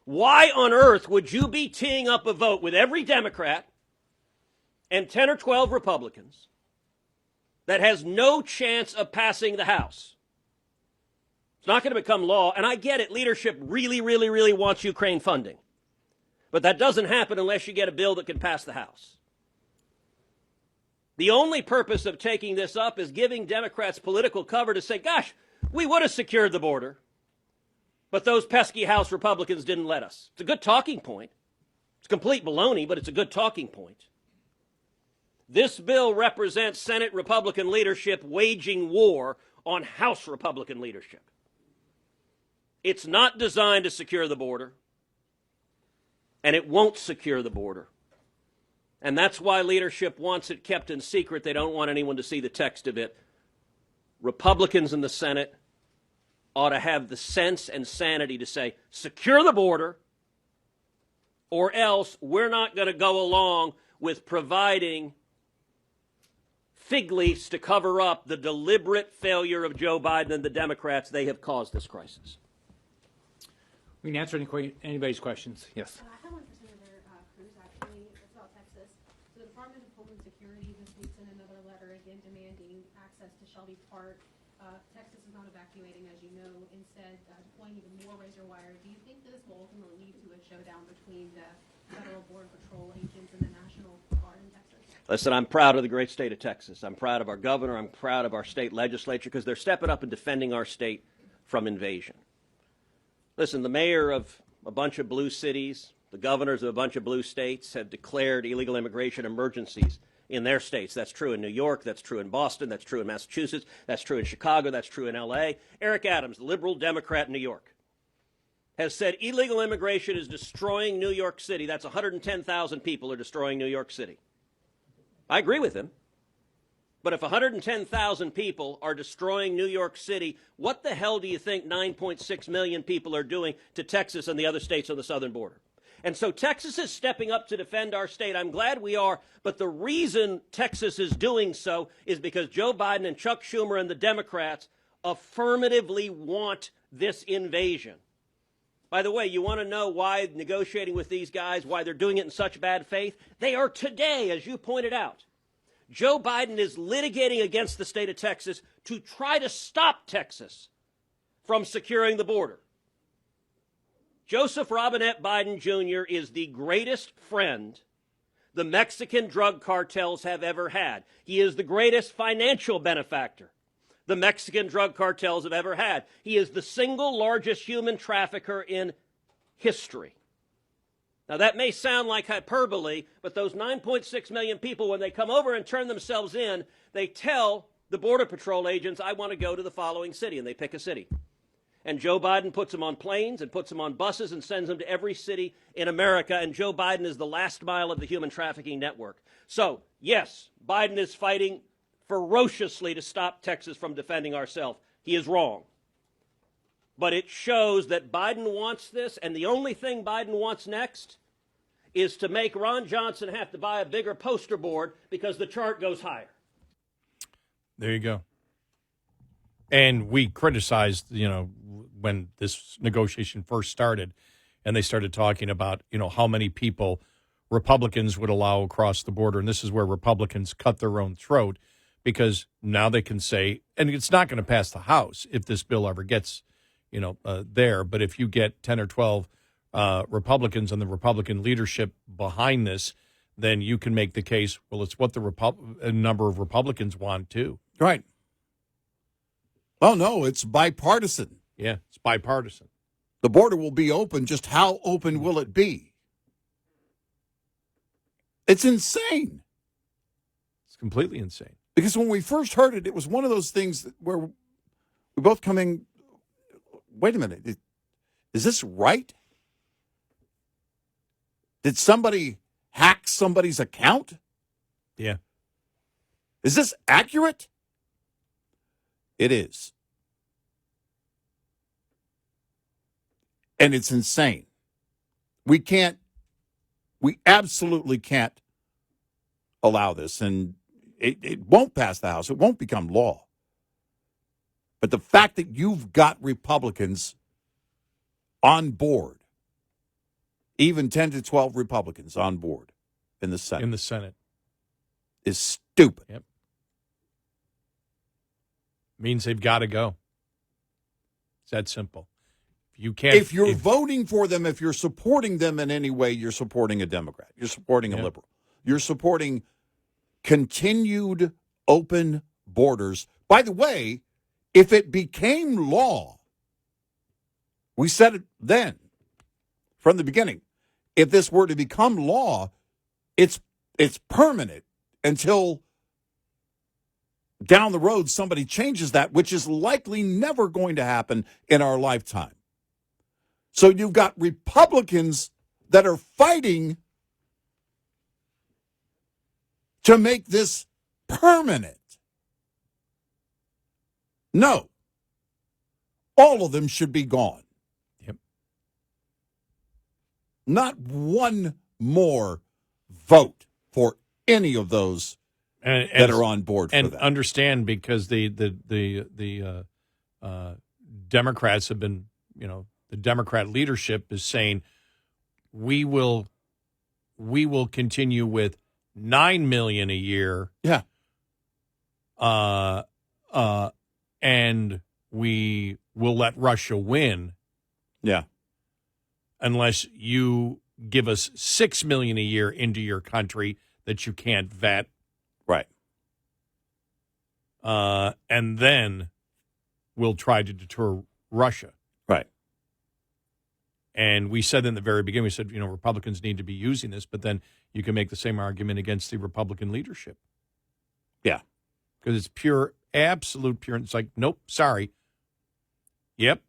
why on earth would you be teeing up a vote with every Democrat and 10 or 12 Republicans that has no chance of passing the House? It's not going to become law, and I get it. Leadership really wants Ukraine funding. But that doesn't happen unless you get a bill that can pass the House. The only purpose of taking this up is giving Democrats political cover to say, gosh, we would have secured the border, but those pesky House Republicans didn't let us. It's a good talking point. It's complete baloney, but it's a good talking point. This bill represents Senate Republican leadership waging war on House Republican leadership. It's not designed to secure the border, and it won't secure the border. And that's why leadership wants it kept in secret. They don't want anyone to see the text of it. Republicans in the Senate ought to have the sense and sanity to say, secure the border, or else we're not going to go along with providing fig leaves to cover up the deliberate failure of Joe Biden and the Democrats. They have caused this crisis. We can answer anybody's questions. Yes. I have one for Senator Cruz, actually. It's about Texas. So the Department of Homeland Security this week sent another letter again demanding access to Shelby Park. Texas is not evacuating, as you know, instead deploying even more razor wire. Do you think this will ultimately lead to a showdown between the federal border patrol agents and the National Guard in Texas? Listen, I'm proud of the great state of Texas. I'm proud of our governor. I'm proud of our state legislature because they're stepping up and defending our state from invasion. Listen, the mayor of a bunch of blue cities, the governors of a bunch of blue states have declared illegal immigration emergencies in their states. That's true in New York. That's true in Boston. That's true in Massachusetts. That's true in Chicago. That's true in L.A. Eric Adams, the liberal Democrat in New York, has said illegal immigration is destroying New York City. That's 110,000 people are destroying New York City. I agree with him. But if 110,000 people are destroying New York City, what the hell do you think 9.6 million people are doing to Texas and the other states on the southern border? And so Texas is stepping up to defend our state. I'm glad we are. But the reason Texas is doing so is because Joe Biden and Chuck Schumer and the Democrats affirmatively want this invasion. By the way, you want to know why negotiating with these guys, why they're doing it in such bad faith? They are today, as you pointed out. Joe Biden is litigating against the state of Texas to try to stop Texas from securing the border. Joseph Robinette Biden Jr. is the greatest friend the Mexican drug cartels have ever had. He is the greatest financial benefactor the Mexican drug cartels have ever had. He is the single largest human trafficker in history. Now, that may sound like hyperbole, but those 9.6 million people, when they come over and turn themselves in, they tell the Border Patrol agents, I want to go to the following city, and they pick a city. And Joe Biden puts them on planes and puts them on buses and sends them to every city in America, and Joe Biden is the last mile of the human trafficking network. So, yes, Biden is fighting ferociously to stop Texas from defending ourselves. He is wrong. But it shows that Biden wants this, and the only thing Biden wants next is to make Ron Johnson have to buy a bigger poster board because the chart goes higher. There you go. And we criticized, when this negotiation first started, and they started talking about, how many people Republicans would allow across the border. And this is where Republicans cut their own throat, because now they can say, and it's not going to pass the House if this bill ever gets there. But if you get 10 or 12 Republicans and the Republican leadership behind this, then you can make the case, well, it's what a number of Republicans want too. Right. Oh, no, it's bipartisan. Yeah, it's bipartisan. The border will be open. Just how open will it be? It's insane. It's completely insane. Because when we first heard it, it was one of those things where we both come in, wait a minute, is this right? Did somebody hack somebody's account? Yeah. Is this accurate? It is. And it's insane. We absolutely can't allow this. And it won't pass the House. It won't become law. But the fact that you've got Republicans on board, even 10 to 12 Republicans on board in the Senate, is stupid. Yep. Means they've got to go. It's that simple. If you're voting for them, if you're supporting them in any way, you're supporting a Democrat. You're supporting a liberal. You're supporting continued open borders. By the way, if it became law, we said it then, from the beginning, if this were to become law, it's permanent until down the road somebody changes that, which is likely never going to happen in our lifetime. So you've got Republicans that are fighting to make this permanent. No. All of them should be gone. Yep. Not one more vote for any of those that are on board for that. And understand, because the Democrats have been, the Democrat leadership is saying we will continue with 9 million a year. Yeah. And we will let Russia win. Yeah. Unless you give us 6 million a year into your country that you can't vet. Right. And then we'll try to deter Russia. Right. And we said in the very beginning, we said, Republicans need to be using this, but then you can make the same argument against the Republican leadership. Yeah. Because it's pure, absolute pure. It's like, nope, sorry. Yep.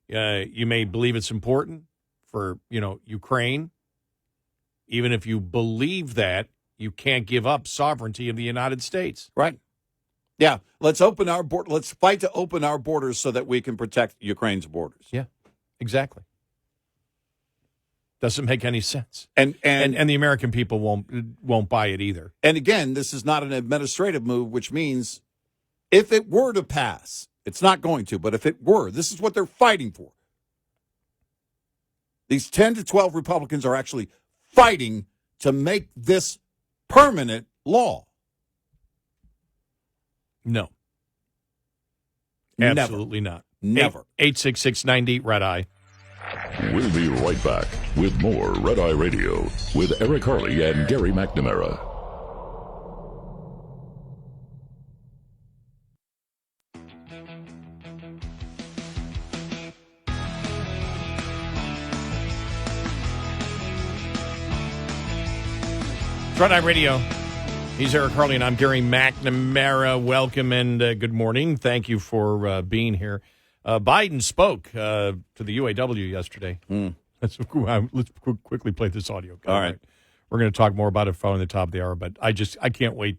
You may believe it's important for, Ukraine. Even if you believe that, you can't give up sovereignty of the United States. Right. Yeah. Let's open our border. Let's fight to open our borders so that we can protect Ukraine's borders. Yeah, exactly. Doesn't make any sense. And the American people won't buy it either. And again, this is not an administrative move, which means if it were to pass, it's not going to, but if it were, this is what they're fighting for. These 10 to 12 Republicans are actually fighting to make this permanent law. No. Never. Absolutely not. Never. 866-90 Red Eye. We'll be right back with more Red Eye Radio with Eric Harley and Gary McNamara. Red Eye Radio. He's Eric Harley, and I'm Gary McNamara. Welcome and good morning. Thank you for being here. Biden spoke to the UAW yesterday. Let's quickly play this audio. All right. We're going to talk more about it following the top of the hour, but I can't wait.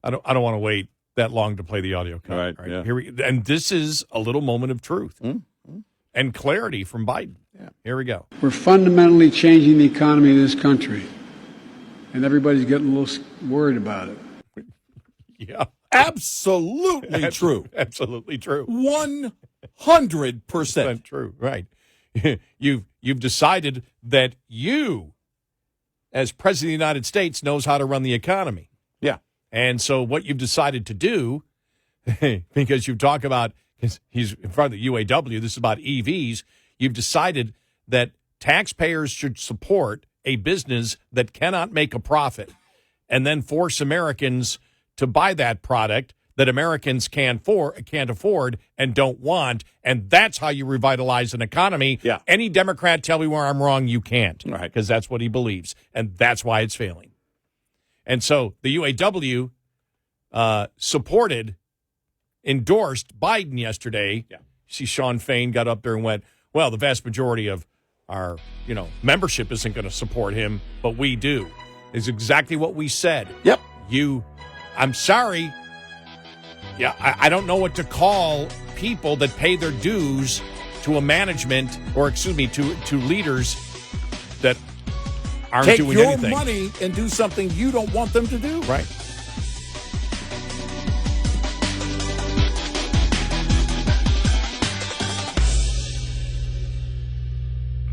I don't want to wait that long to play the audio. All right. Yeah. And this is a little moment of truth and clarity from Biden. Yeah. Here we go. We're fundamentally changing the economy of this country, and everybody's getting a little worried about it. Yeah. Absolutely true. Absolutely true. 100% true. Right. You've decided that you, as President of the United States, knows how to run the economy. Yeah. And so what you've decided to do, because you talk about, he's in front of the UAW, this is about EVs, you've decided that taxpayers should support a business that cannot make a profit and then force Americans to buy that product that Americans can't afford and don't want. And that's how you revitalize an economy. Yeah. Any Democrat tell me where I'm wrong, you can't. Right. Because that's what he believes. And that's why it's failing. And so the UAW endorsed Biden yesterday. Yeah. See, Sean Fain got up there and went, well, the vast majority of our, membership isn't going to support him, but we do. Is exactly what we said. Yep. I'm sorry. Yeah, I don't know what to call people that pay their dues to a management, or to leaders that aren't Take doing your anything. money and do something you don't want them to do. Right.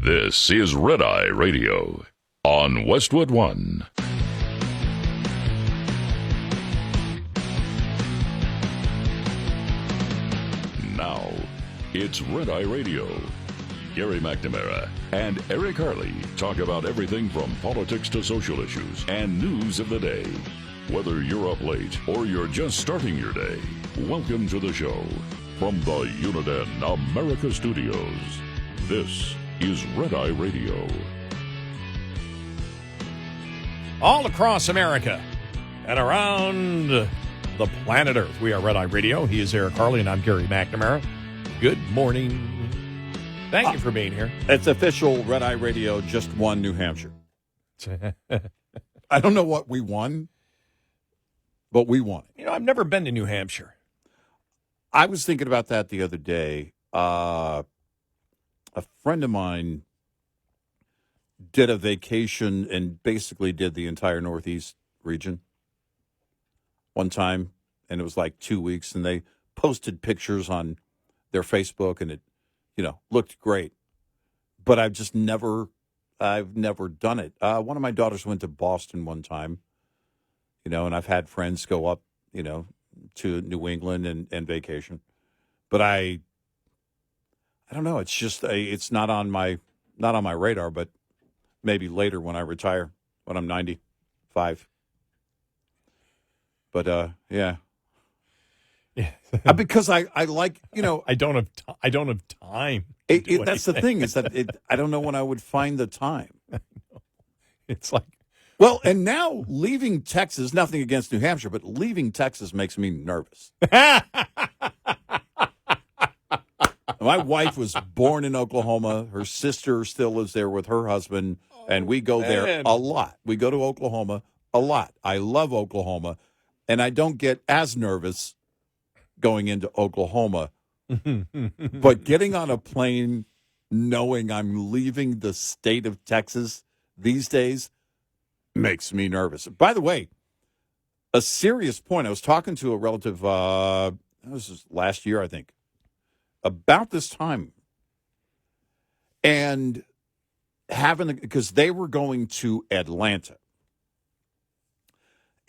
This is Red Eye Radio on Westwood One. Now, it's Red Eye Radio. Gary McNamara and Eric Harley talk about everything from politics to social issues and news of the day. Whether you're up late or you're just starting your day, welcome to the show. From the Uniden America Studios, this is Red Eye Radio. All across America and around the planet Earth, we are Red Eye Radio. He is Eric Harley, and I'm Gary McNamara. Good morning. Thank you for being here. It's official. Red Eye Radio just won New Hampshire. I don't know what we won, but we won it. I've never been to New Hampshire. I was thinking about that the other day. A friend of mine did a vacation and basically did the entire Northeast region one time, and it was like 2 weeks, and they posted pictures on their Facebook, and it, looked great. But I've never done it. One of my daughters went to Boston one time, and I've had friends go up, to New England and vacation. But I don't know. It's just it's not on my radar. But maybe later when I retire, when I'm 95. But yeah. Because I like I don't have time. That's the thing is that I don't know when I would find the time. It's like, well, and now leaving Texas, nothing against New Hampshire, but leaving Texas makes me nervous. My wife was born in Oklahoma. Her sister still lives there with her husband, and we go there a lot. We go to Oklahoma a lot. I love Oklahoma, and I don't get as nervous going into Oklahoma. But getting on a plane knowing I'm leaving the state of Texas these days makes me nervous. By the way, a serious point. I was talking to a relative, this was last year, I think, about this time. And because they were going to Atlanta.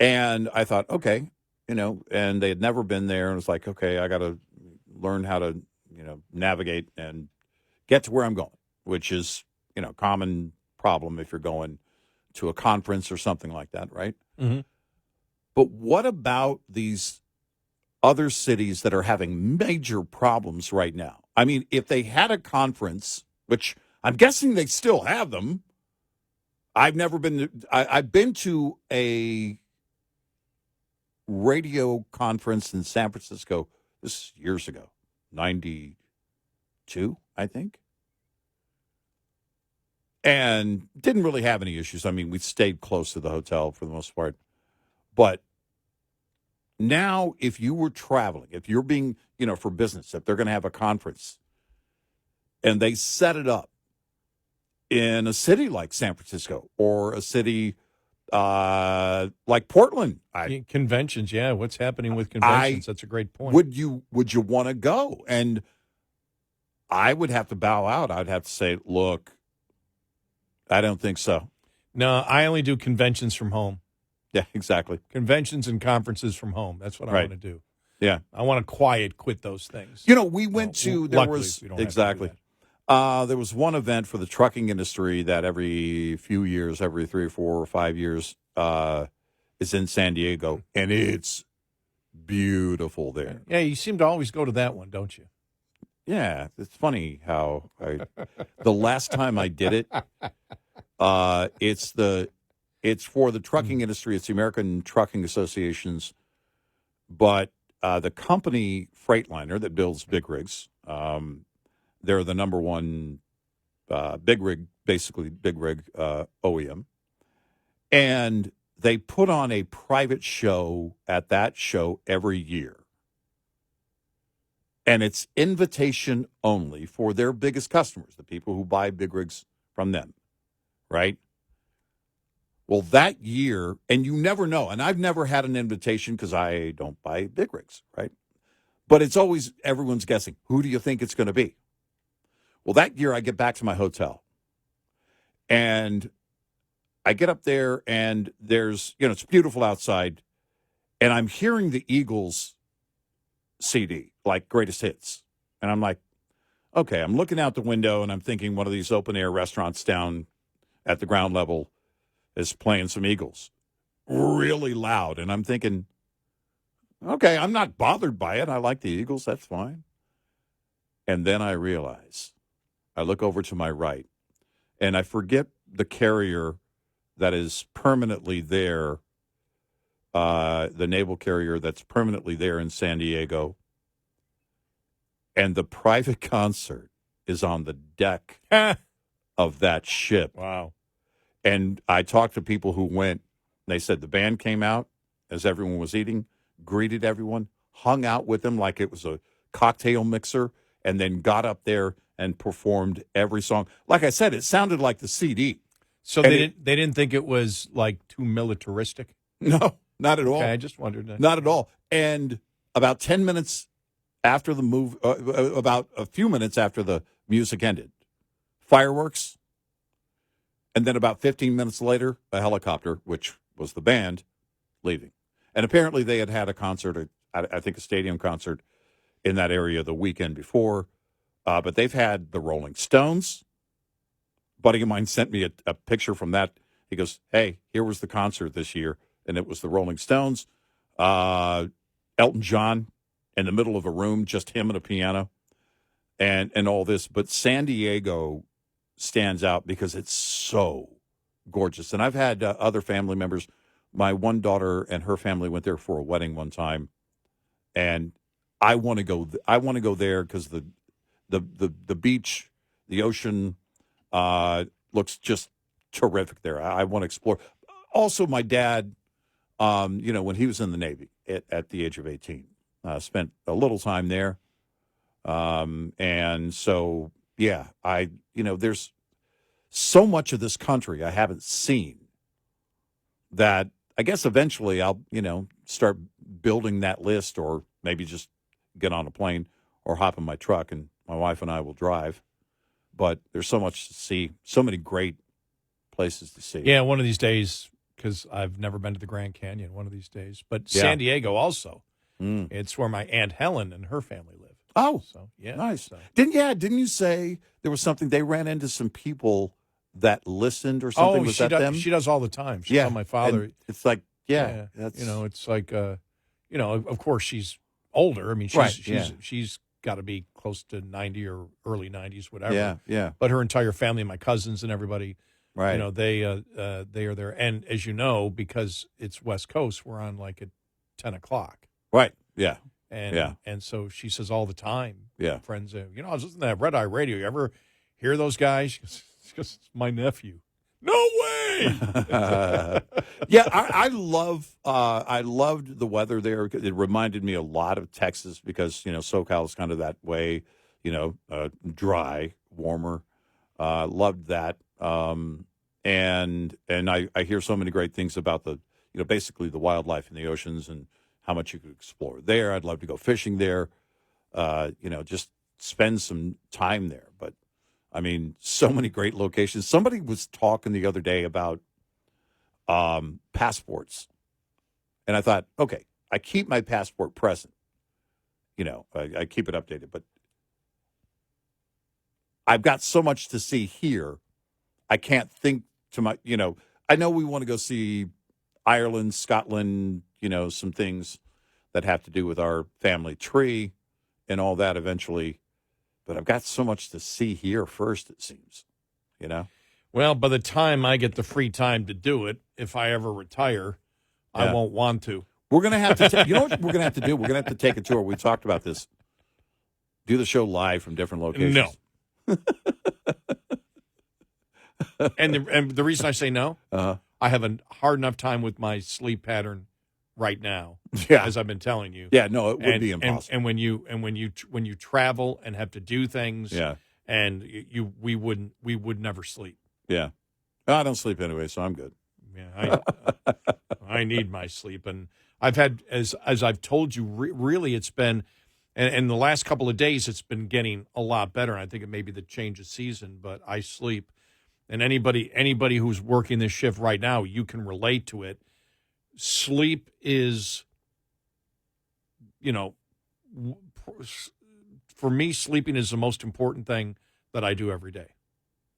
And I thought, okay, and they had never been there. And it was like, okay, I got to learn how to, navigate and get to where I'm going, which is, common problem if you're going to a conference or something like that, right? Mm-hmm. But what about these other cities that are having major problems right now? I mean, if they had a conference, which I'm guessing they still have them, I've never been to, I've been to a radio conference in San Francisco. This is years ago, 92, I think. And didn't really have any issues. I mean, we stayed close to the hotel for the most part. But now, if you were traveling, if you're being, for business, if they're going to have a conference and they set it up in a city like San Francisco or a city like Portland. Conventions, yeah. What's happening with conventions? That's a great point. Would you want to go? And I would have to bow out. I'd have to say, look, I don't think so. No, I only do conventions from home. Yeah, exactly. Conventions and conferences from home. That's what I want to do. Yeah. I want to quit those things. We went to, there luckily, was, we don't have to do exactly. There was one event for the trucking industry that every few years, every 3 or 4 or 5 years, is in San Diego, and it's beautiful there. Yeah, you seem to always go to that one, don't you? Yeah, it's funny how the last time I did it, it's for the trucking industry. It's the American Trucking Associations, but the company Freightliner that builds big rigs. They're the number one big rig OEM. And they put on a private show at that show every year. And it's invitation only for their biggest customers, the people who buy big rigs from them, right? Well, that year, and you never know, and I've never had an invitation because I don't buy big rigs, right? But it's always, everyone's guessing, who do you think it's going to be? Well, that year I get back to my hotel, and I get up there, and there's, it's beautiful outside, and I'm hearing the Eagles CD, like Greatest Hits. And I'm like, okay, I'm looking out the window, and I'm thinking one of these open-air restaurants down at the ground level is playing some Eagles really loud. And I'm thinking, okay, I'm not bothered by it. I like the Eagles. That's fine. And then I realize, I look over to my right, and I forget the carrier that is permanently there, the naval carrier that's permanently there in San Diego. And the private concert is on the deck of that ship. Wow. And I talked to people who went. They said the band came out as everyone was eating, greeted everyone, hung out with them like it was a cocktail mixer, and then got up there and performed every song. Like I said, it sounded like the CD. So they didn't think it was like too militaristic? No, not at all. Okay, I just wondered that. Not at all. And about 10 minutes after the about a few minutes after the music ended, fireworks. And then about 15 minutes later, a helicopter, which was the band, leaving. And apparently they had a concert, I think a stadium concert, in that area the weekend before. But they've had the Rolling Stones. A buddy of mine sent me a picture from that. He goes, hey, here was the concert this year. And it was the Rolling Stones, Elton John in the middle of a room, just him and a piano, and all this. But San Diego stands out because it's so gorgeous. And I've had other family members. My one daughter and her family went there for a wedding one time, and I want to go. I want to go there because the beach, the ocean, looks just terrific there. I want to explore. Also, my dad, when he was in the Navy at the age of 18, spent a little time there, and so. Yeah, there's so much of this country I haven't seen that I guess eventually I'll, start building that list, or maybe just get on a plane or hop in my truck and my wife and I will drive. But there's so much to see, so many great places to see. Yeah, one of these days, because I've never been to the Grand Canyon, one of these days. But San Diego also. It's where my Aunt Helen and her family live. Oh, so yeah, nice. So. Didn't you say there was something they ran into some people that listened or something? Was that them? She does all the time. She saw my father. And it's like, that's... it's like, of course she's older. I mean, she's got to be close to 90 or early 90s, whatever. Yeah. But her entire family, my cousins and everybody, Right. You know, they are there, and as you know, because it's West Coast, we're on like at 10 o'clock. Right. Yeah. And so she says all the time. Yeah. Friends, you know, I was listening to that Red Eye Radio. You ever hear those guys? She goes, it's my nephew. No way. Yeah, I loved the weather there. It reminded me a lot of Texas because, you know, SoCal is kind of that way, you know, dry, warmer. Loved that. And I hear so many great things about the, you know, basically the wildlife in the oceans and how much you could explore there. I'd love to go fishing there, you know, just spend some time there. But, I mean, so many great locations. Somebody was talking the other day about passports. And I thought, okay, I keep my passport present. You know, I keep it updated. But I've got so much to see here. I can't think to my, you know, I know we want to go see Ireland, Scotland, you know, some things that have to do with our family tree and all that eventually. But I've got so much to see here first, it seems, you know? Well, by the time I get the free time to do it, if I ever retire, I won't want to. We're going to have to, you know what we're going to have to do? We're going to have to take a tour. We talked about this. Do the show live from different locations. No. and the reason I say no, I have a hard enough time with my sleep pattern right now, as I've been telling you. Yeah, no, it would be impossible. And when you travel and have to do things, and we would never sleep. Yeah, I don't sleep anyway, so I'm good. Yeah, I need my sleep, and I've had as I've told you, really, it's been, and the last couple of days, it's been getting a lot better. And I think it may be the change of season, but I sleep, and anybody who's working this shift right now, you can relate to it. Sleep is, you know, for me, sleeping is the most important thing that I do every day.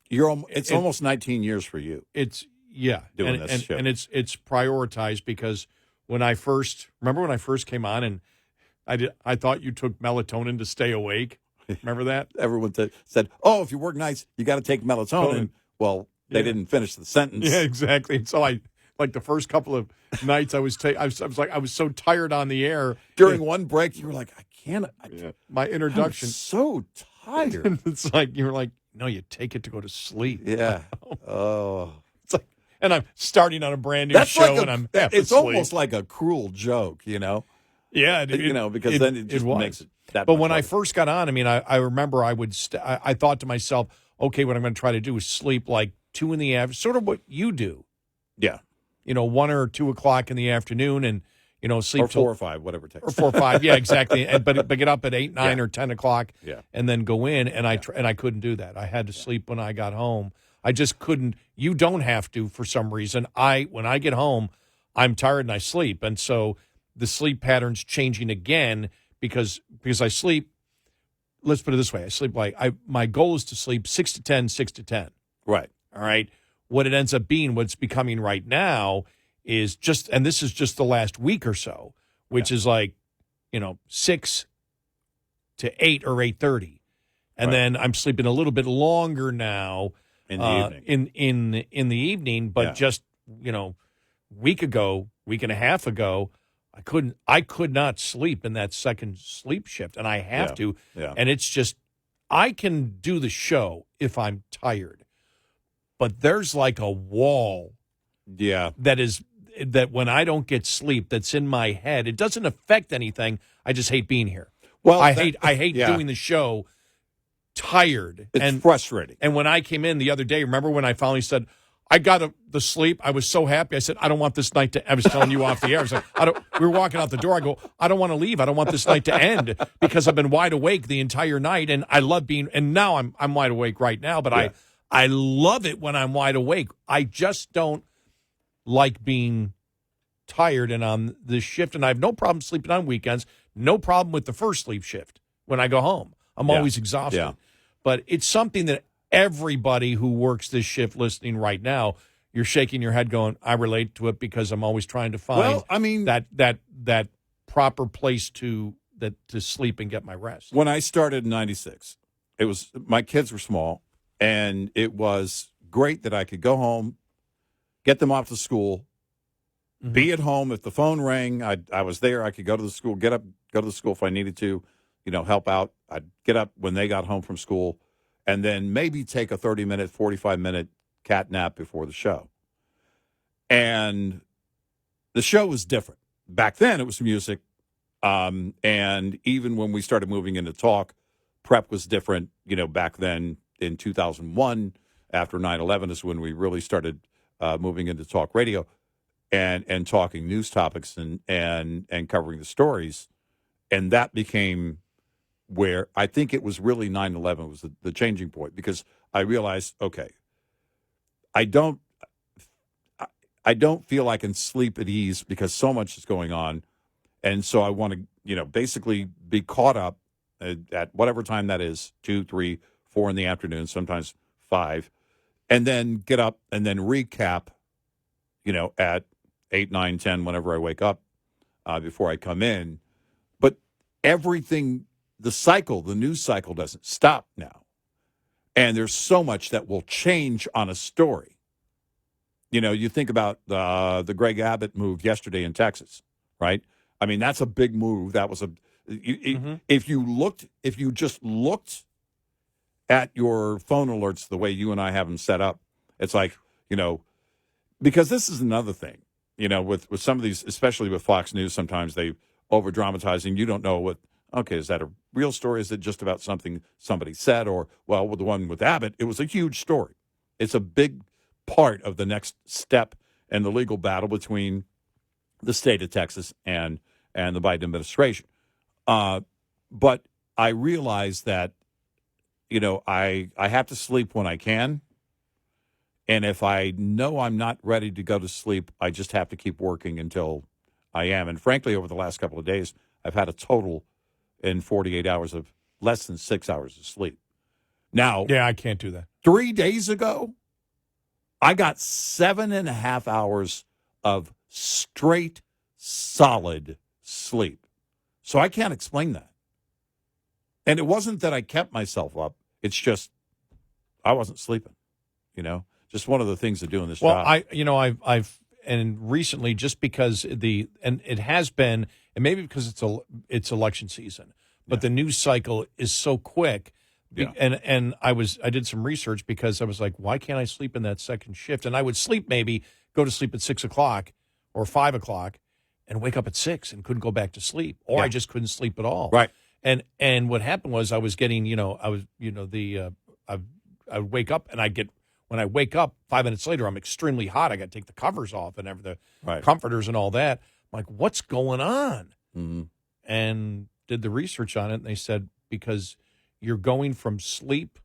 It's almost 19 years for you. It's doing this shift. and it's prioritized because when I first came on and I thought you took melatonin to stay awake. Remember that? Everyone said, "Oh, if you work nights, you got to take melatonin." Well, they didn't finish the sentence. Yeah, exactly. And so I, like the first couple of nights, I was so tired on the air. During one break, you were like, "I can't." My introduction. I'm so tired. It's like you were like, "No, you take it to go to sleep." Yeah. Oh. It's like, and I'm starting on a brand new show, and I'm half It's asleep. almost like a cruel joke, you know. Yeah, you know, because then it just makes it that. But much when I harder. first got on, I mean, I remember I thought to myself, okay, what I'm going to try to do is sleep like 2 in the afternoon, sort of what you do. Yeah. You know, 1 or 2 o'clock in the afternoon, and you know, sleep or 4 or 5, whatever it takes. or 4 or 5, yeah, exactly. But get up at 8, 9, or 10 o'clock, and then go in. And I couldn't do that. I had to sleep when I got home. I just couldn't. You don't have to for some reason. When I get home, I'm tired and I sleep, and so the sleep pattern's changing again because I sleep. Let's put it this way: I sleep my goal is to sleep 6 to 10, 6 to 10. Right. All right. What it ends up being, what it's becoming right now, is just, and this is just the last week or so, which is like, you know, 6 to 8 or 8:30, and then I'm sleeping a little bit longer now in the evening. In the evening, but just, you know, week and a half ago, I could not sleep in that second sleep shift, and I have to. Yeah. And it's just, I can do the show if I'm tired, but there's like a wall. Yeah. That when I don't get sleep, that's in my head. It doesn't affect anything. I just hate being here. Well, I hate doing the show tired. It's frustrating. And when I came in the other day, remember when I finally said, I got the sleep. I was so happy. I said, I don't want this night to. I was telling you off the air. I was like, we were walking out the door. I go, I don't want to leave. I don't want this night to end because I've been wide awake the entire night, and I love being. And now I'm wide awake right now, but I love it when I'm wide awake. I just don't like being tired and on this shift, and I have no problem sleeping on weekends. No problem with the first sleep shift when I go home. I'm always exhausted. Yeah. But it's something that everybody who works this shift listening right now, you're shaking your head going, I relate to it because I'm always trying to find that proper place to sleep and get my rest. When I started in 96, it was my kids were small, and it was great that I could go home, get them off to school, be at home. If the phone rang, I was there. I could go to the school, get up, go to the school if I needed to, help out. I'd get up when they got home from school, and then maybe take a 30-minute, 45-minute cat nap before the show. And the show was different. Back then, it was music. And even when we started moving into talk, prep was different. Back then in 2001, after 9/11 is when we really started moving into talk radio and talking news topics and covering the stories. And that became where I think it was really 9/11 was the changing point, because I realized, okay, I don't feel I can sleep at ease because so much is going on. And so I want to, basically be caught up at whatever time that is, 2, 3, 4 in the afternoon, sometimes 5, and then get up and then recap, at 8, 9, 10, whenever I wake up before I come in. But everything, the news cycle doesn't stop now. And there's so much that will change on a story. You think about the Greg Abbott move yesterday in Texas, right? I mean, that's a big move. That was if you just looked at your phone alerts the way you and I have them set up, it's like, because this is another thing, with some of these, especially with Fox News, sometimes they over dramatizing. You don't know is that a real story? Is it just about something somebody said? Or, well, with the one with Abbott, it was a huge story. It's a big part of the next step in the legal battle between the state of Texas and the Biden administration. But I realize that, I have to sleep when I can. And if I know I'm not ready to go to sleep, I just have to keep working until I am. And frankly, over the last couple of days, I've had a total in 48 hours of less than 6 hours of sleep. Now, Yeah, I can't do that. 3 days ago, I got 7.5 hours of straight, solid sleep. So I can't explain that. And it wasn't that I kept myself up. It's just I wasn't sleeping, Just one of the things to do in this job. I've recently, just because it has been, and maybe because it's election season, but the news cycle is so quick. Yeah. And I did some research because I was like, why can't I sleep in that second shift? And I would go to sleep at 6 o'clock or 5 o'clock and wake up at 6 and couldn't go back to sleep, or I just couldn't sleep at all. Right. And what happened was I was getting, I would wake up and when I wake up 5 minutes later, I'm extremely hot. I got to take the covers off and the comforters and all that. I'm like, what's going on? Mm-hmm. And did the research on it. And they said, because you're going from sleep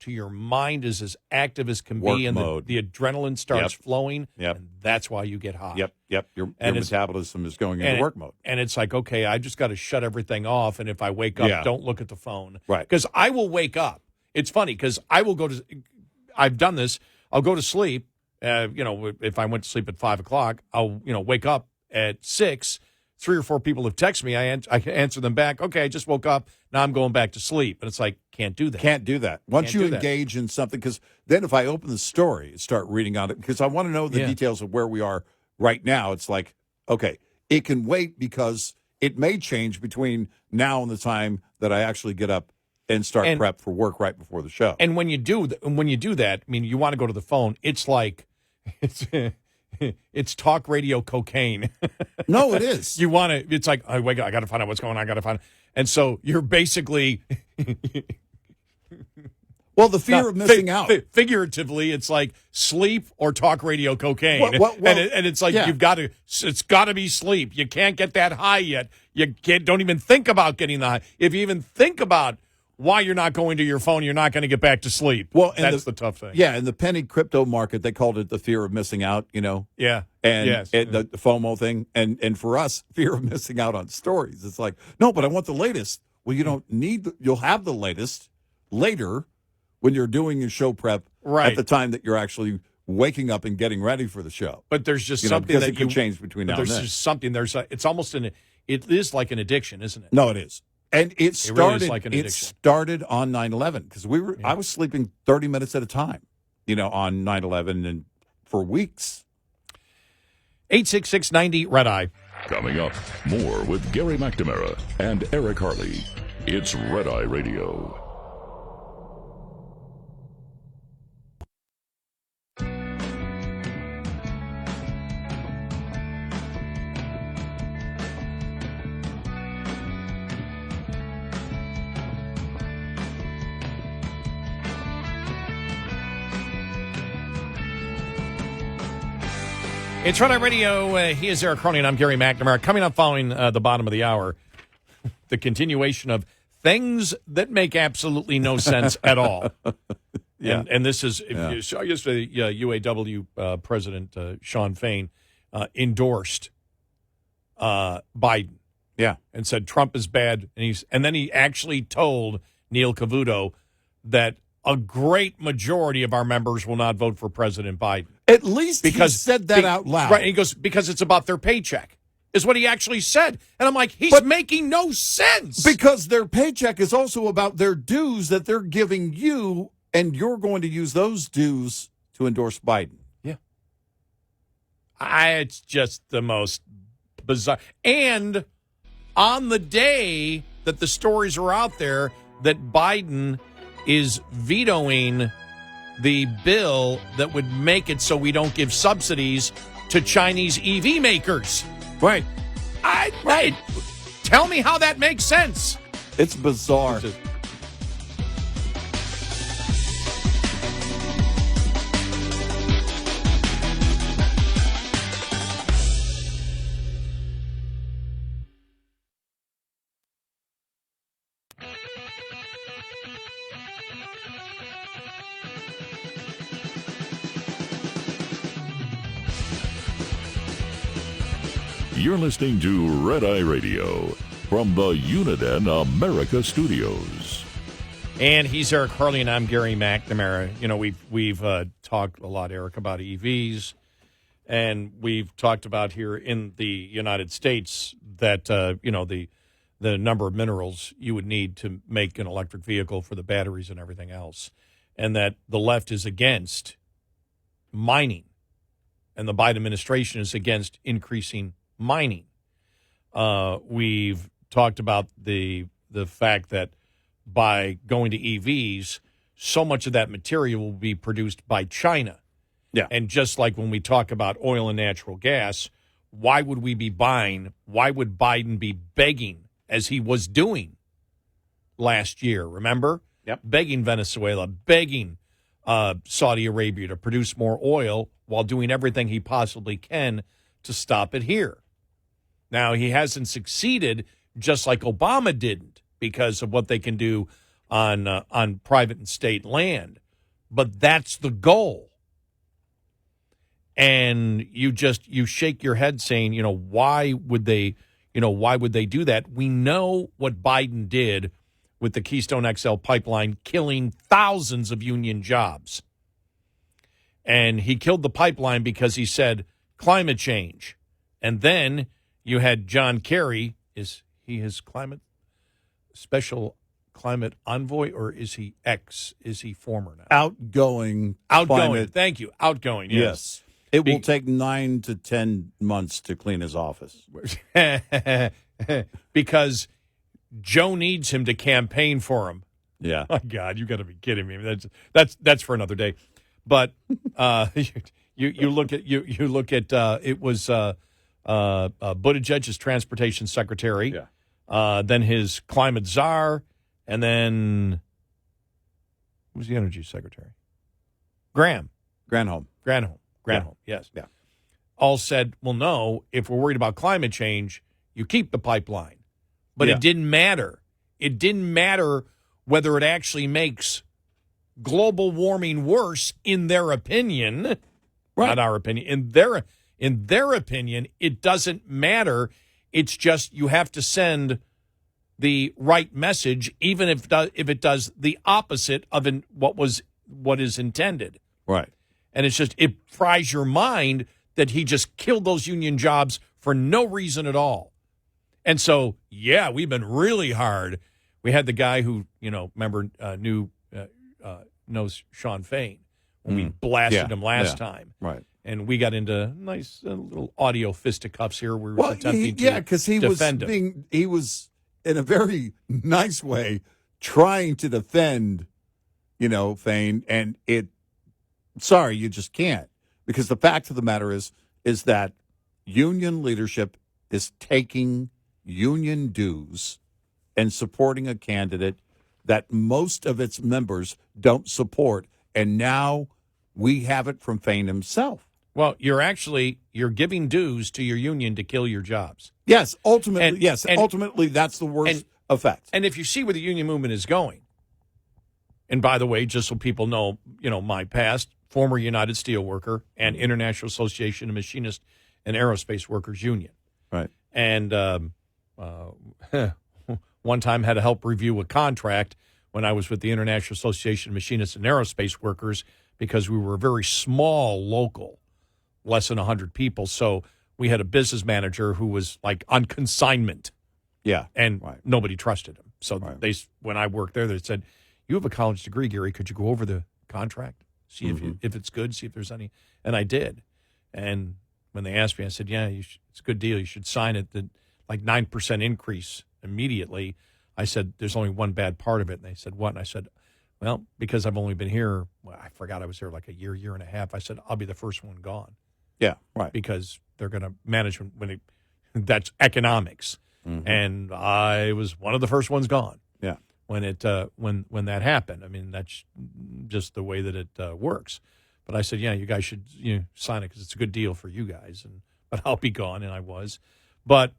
to your mind is as active as can Work be, and mode. the adrenaline starts flowing, Yep. and that's why you get hot. Yep. Your metabolism is going into work mode. And it's like, okay, I just got to shut everything off, and if I wake up, don't look at the phone. Right. Because I will wake up. It's funny, because I've done this, I'll go to sleep, if I went to sleep at 5 o'clock, I'll, wake up at 6. 3 or 4 people have texted me. I answer them back. Okay, I just woke up. Now I'm going back to sleep. And it's like, can't do that. Can't do that. Once you engage in something, because then if I open the story and start reading on it, because I want to know the details of where we are right now, it's like, okay, it can wait because it may change between now and the time that I actually get up and start prep for work right before the show. And when you do that, I mean, you want to go to the phone. It's like it's talk radio cocaine. No, it is. You want to. It's like, I wake up. I got to find out what's going on. I got to find. And so you're basically. Well, the fear of missing out. Figuratively, it's like sleep or talk radio cocaine. Well, and it's like you've got to. It's got to be sleep. You can't get that high yet. You don't even think about getting the high. If you even think about why you're not going to your phone, you're not going to get back to sleep. Well, and that's the tough thing. Yeah, in the penny crypto market, they called it the fear of missing out, Yeah. And the FOMO thing. And for us, fear of missing out on stories. It's like, no, but I want the latest. Well, you don't need, you'll have the latest later when you're doing your show prep at the time that you're actually waking up and getting ready for the show. But there's just something that it can change between now and then. There's just something, it's almost it is like an addiction, isn't it? No, it is. And it started, really is like an addiction. It started on 9/11 because I was sleeping 30 minutes at a time. on 9/11 and for weeks. 866-90 Red Eye. Coming up, more with Gary McNamara and Eric Harley. It's Red Eye Radio. It's Red Eye Radio. He is Eric Harley, and I'm Gary McNamara. Coming up following the bottom of the hour, the continuation of things that make absolutely no sense at all. Yeah. And this is, if you saw yesterday, UAW President Sean Fain endorsed Biden. Yeah. And said Trump is bad. And then he actually told Neil Cavuto that a great majority of our members will not vote for President Biden. At least he said that out loud. Right, and he goes, because it's about their paycheck, is what he actually said. And I'm like, he's making no sense. Because their paycheck is also about their dues that they're giving you, and you're going to use those dues to endorse Biden. Yeah. It's just the most bizarre. And on the day that the stories are out there that Biden is vetoing the bill that would make it so we don't give subsidies to Chinese EV makers. Right. Tell me how that makes sense. It's bizarre. You're listening to Red Eye Radio from the Uniden America Studios. And he's Eric Harley, and I'm Gary McNamara. You know, we've talked a lot, Eric, about EVs, and we've talked about here in the United States that the number of minerals you would need to make an electric vehicle for the batteries and everything else, and that the left is against mining, and the Biden administration is against increasing mining. We've talked about the fact that by going to EVs, so much of that material will be produced by China. Yeah. And just like when we talk about oil and natural gas, why would we be buying? Why would Biden be begging, as he was doing last year? Remember? Yep. Begging Venezuela, begging Saudi Arabia to produce more oil while doing everything he possibly can to stop it here. Now, he hasn't succeeded, just like Obama didn't, because of what they can do on private and state land. But that's the goal. And you shake your head saying, why would they do that? We know what Biden did with the Keystone XL pipeline, killing thousands of union jobs. And he killed the pipeline because he said climate change. And then you had John Kerry. Is he his special climate envoy, or is he Is he former now? Outgoing. Thank you. Outgoing. Yes. It will take 9 to 10 months to clean his office. Because Joe needs him to campaign for him. Yeah. Oh, God, you got to be kidding me. That's for another day. But you look at it was Buttigieg's transportation secretary, then his climate czar, and then who was the energy secretary? Granholm, yes. Yeah. All said, well, no, if we're worried about climate change, you keep the pipeline. But it didn't matter. It didn't matter whether it actually makes global warming worse, in their opinion. Right. Not our opinion. In their opinion, it doesn't matter. It's just you have to send the right message, even if it does the opposite of what is intended. Right. And it's just, it fries your mind that he just killed those union jobs for no reason at all. And so, we've been really hard. We had the guy who, remember, knows Sean Fain. when we blasted Yeah, him last yeah. time. Right. And we got into nice little audio fisticuffs here. We were attempting to because he defend him. he was in a very nice way trying to defend, Thane, and sorry, you just can't, because the fact of the matter is that union leadership is taking union dues and supporting a candidate that most of its members don't support, and now we have it from Thane himself. Well, you're giving dues to your union to kill your jobs. Yes, ultimately, And- ultimately that's the worst effect. And if you see where the union movement is going, and by the way, just so people know, my past, former United Steelworker and International Association of Machinists and Aerospace Workers Union. Right. And one time had to help review a contract when I was with the International Association of Machinists and Aerospace Workers, because we were a very small local, less than 100 people. So we had a business manager who was like on consignment. Yeah. And right. nobody trusted him. So Right. when I worked there, they said, "You have a college degree, Gary. Could you go over the contract, see if it's good, see if there's any?" And I did. And when they asked me, I said, "Yeah, it's a good deal. You should sign it." The 9% increase immediately. I said, "There's only one bad part of it." And they said, "What?" And I said, "Well, because I've only been here, I forgot I was there like a year and a half. I said, I'll be the first one gone." Yeah, right. Because they're going to management that's economics. Mm-hmm. And I was one of the first ones gone. Yeah. When when that happened. I mean, that's just the way that it works. But I said, "Yeah, you guys should sign it because it's a good deal for you guys." But I'll be gone, and I was. But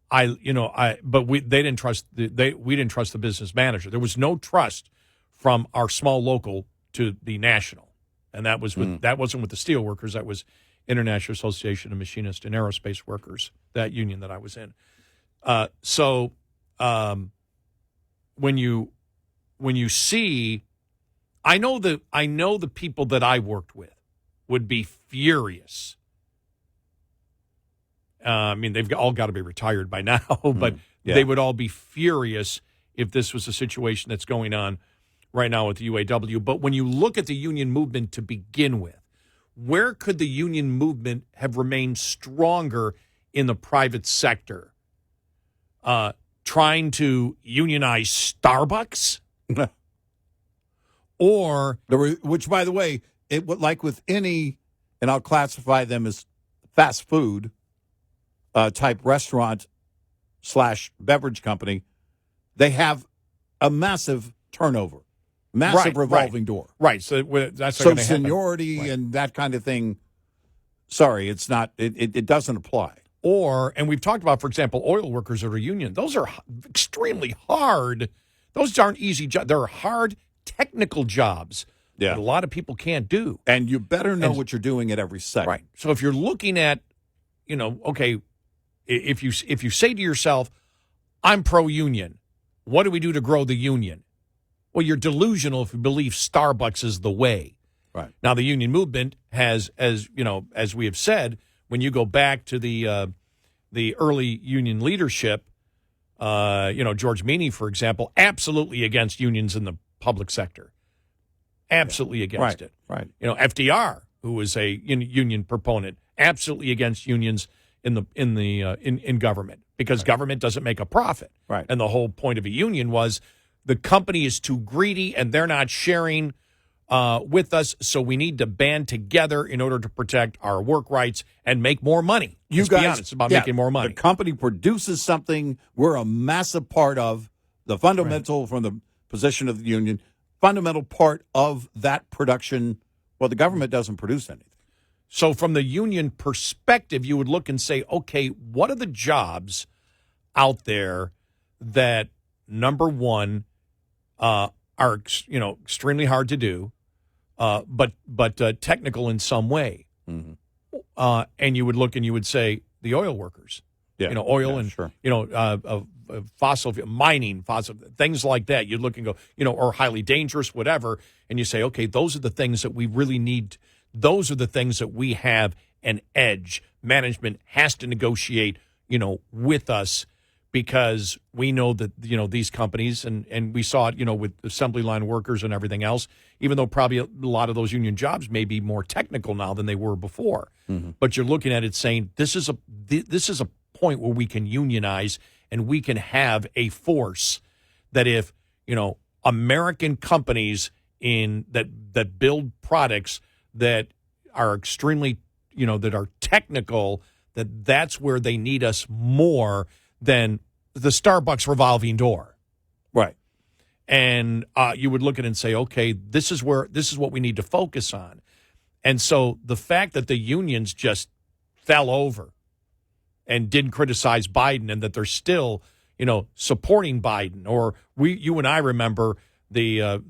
we didn't trust we didn't trust the business manager. There was no trust from our small local to the national, and that was that wasn't with the steel workers. That was International Association of Machinists and Aerospace Workers, that union that I was in. So when you see, I know the people that I worked with would be furious. I mean, they've all got to be retired by now, but they would all be furious if this was a situation that's going on right now with the UAW. But when you look at the union movement to begin with, where could the union movement have remained stronger in the private sector? Trying to unionize Starbucks? Or which, by the way, it would, like with any, and I'll classify them as fast food type restaurant / beverage company, they have a massive turnover, massive revolving door. Right. So that's so seniority and that kind of thing. Sorry, it's not. It doesn't apply. And we've talked about, for example, oil workers that are union. Those are extremely hard. Those aren't easy jobs. They're hard technical jobs that a lot of people can't do. And you better know what you're doing at every second. Right. So if you're looking at, okay, if you say to yourself, "I'm pro-union, what do we do to grow the union?" Well, you're delusional if you believe Starbucks is the way. Right. Now, the union movement has, as we have said, when you go back to the early union leadership, George Meany, for example, absolutely against unions in the public sector, absolutely against it. Right. FDR, who was a union proponent, absolutely against unions in government, because government doesn't make a profit. Right. And the whole point of a union was the company is too greedy and they're not sharing with us, so we need to band together in order to protect our work rights and make more money. Let's be honest, it's about making more money. The company produces something we're a massive part of, the fundamental from the position of the union, fundamental part of that production. Well, the government doesn't produce anything. So from the union perspective, you would look and say, okay, what are the jobs out there that, number one, are extremely hard to do, but technical in some way. Mm-hmm. And you would look and you would say the oil workers, oil and sure. fossil mining, things like that. You'd look and go, or highly dangerous, whatever, and you say, okay, those are the things that we really need. Those are the things that we have an edge. Management has to negotiate, with us, because we know that, these companies, and we saw it, with assembly line workers and everything else, even though probably a lot of those union jobs may be more technical now than they were before. Mm-hmm. But you're looking at it saying this is a point where we can unionize and we can have a force that if, American companies that build products that are extremely, that are technical, that's where they need us more than the Starbucks revolving door. Right. And you would look at it and say, okay, this is what we need to focus on. And so the fact that the unions just fell over and didn't criticize Biden, and that they're still, supporting Biden, or you and I remember the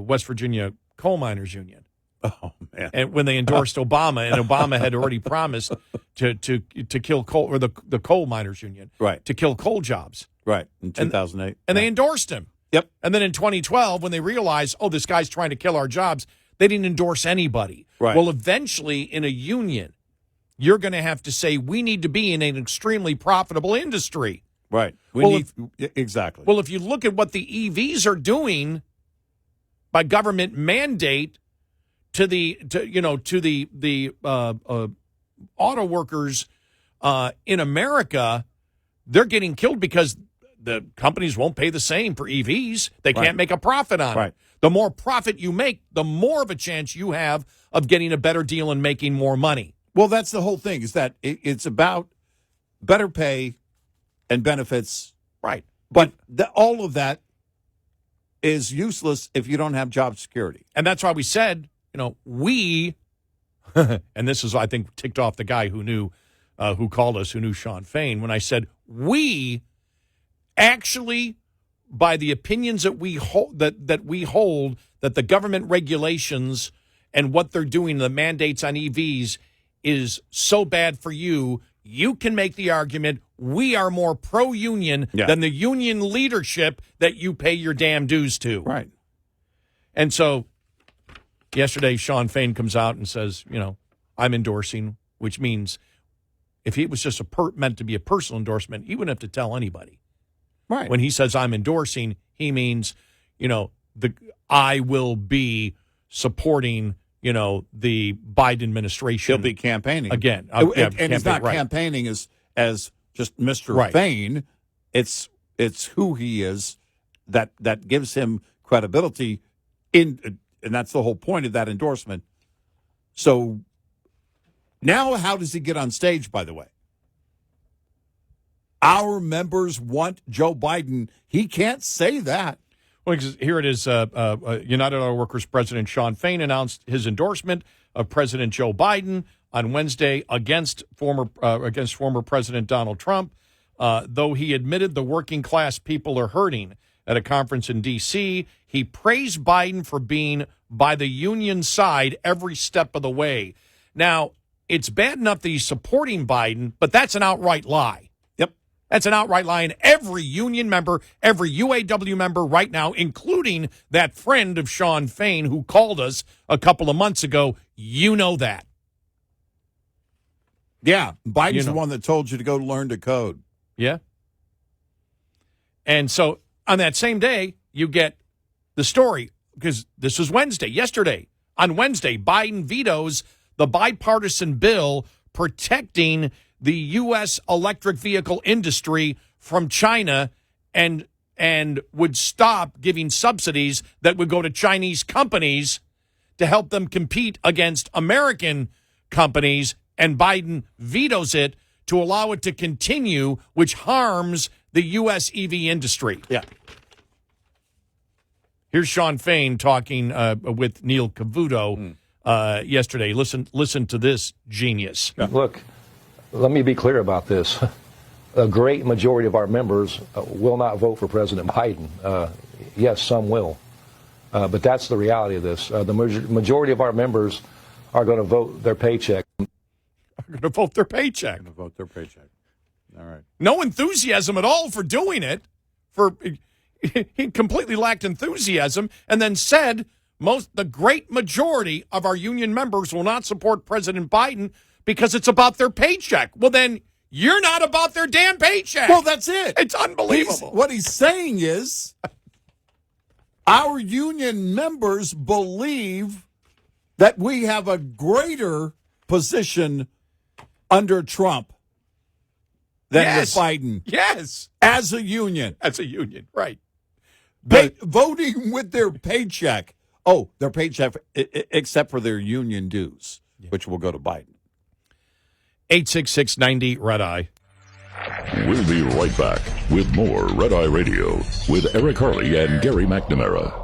West Virginia Coal Miners Union. Oh man! And when they endorsed Obama, and Obama had already promised to kill coal, or the Coal Miners Union, right, to kill coal jobs, right, in 2008, and they endorsed him. Yep. And then in 2012, when they realized, this guy's trying to kill our jobs, they didn't endorse anybody. Right. Well, eventually, in a union, you're going to have to say we need to be in an extremely profitable industry. Right. Exactly. Well, if you look at what the EVs are doing by government mandate to the auto workers in America, they're getting killed because the companies won't pay the same for EVs. They can't make a profit on it. The more profit you make, the more of a chance you have of getting a better deal and making more money. Well, that's the whole thing, is that it's about better pay and benefits. Right. But all of that is useless if you don't have job security. And that's why we said, we, and this is, I think, ticked off the guy who knew, who called us, who knew Sean Fain, when I said, we actually, by the opinions that we hold, that the government regulations and what they're doing, the mandates on EVs, is so bad for you, you can make the argument we are more pro-union than the union leadership that you pay your damn dues to. Right. And so yesterday, Sean Fain comes out and says, I'm endorsing, which means if it was just meant to be a personal endorsement, he wouldn't have to tell anybody. Right. When he says I'm endorsing, he means, I will be supporting, the Biden administration. He'll be campaigning again. And he's not campaigning as just Mr. Fain. It's who he is that gives him credibility and that's the whole point of that endorsement. So now how does he get on stage, by the way? Our members want Joe Biden. He can't say that. Well, here it is. United Auto Workers President Sean Fain announced his endorsement of President Joe Biden on Wednesday against former President Donald Trump, though he admitted the working class people are hurting. At a conference in D.C., he praised Biden for being by the union side every step of the way. Now, it's bad enough that he's supporting Biden, but that's an outright lie. Yep. That's an outright lie. And every union member, every UAW member right now, including that friend of Sean Fain who called us a couple of months ago, that. Yeah, Biden's the one that told you to go learn to code. Yeah. And so on that same day, you get the story, because this was Wednesday, yesterday. On Wednesday, Biden vetoes the bipartisan bill protecting the U.S. electric vehicle industry from China and would stop giving subsidies that would go to Chinese companies to help them compete against American companies. And Biden vetoes it to allow it to continue, which harms the U.S. EV industry. Yeah. Here's Sean Fain talking with Neil Cavuto yesterday. Listen to this genius. Yeah. Look, let me be clear about this. A great majority of our members will not vote for President Biden. Yes, some will. But that's the reality of this. The majority of our members are going to vote their paycheck. Are going to vote their paycheck. All right. No enthusiasm at all for doing it. He completely lacked enthusiasm, and then said the great majority of our union members will not support President Biden because it's about their paycheck. Well, then You're not about their damn paycheck. Well, that's it. It's unbelievable. What he's saying is our union members believe that we have a greater position under Trump than with Biden. Yes. As a union. As a union, right. Voting with their paycheck. Oh, their paycheck, except for their union dues, which will go to Biden. 866-90 Red Eye. We'll be right back with more Red Eye Radio with Eric Harley and Gary McNamara.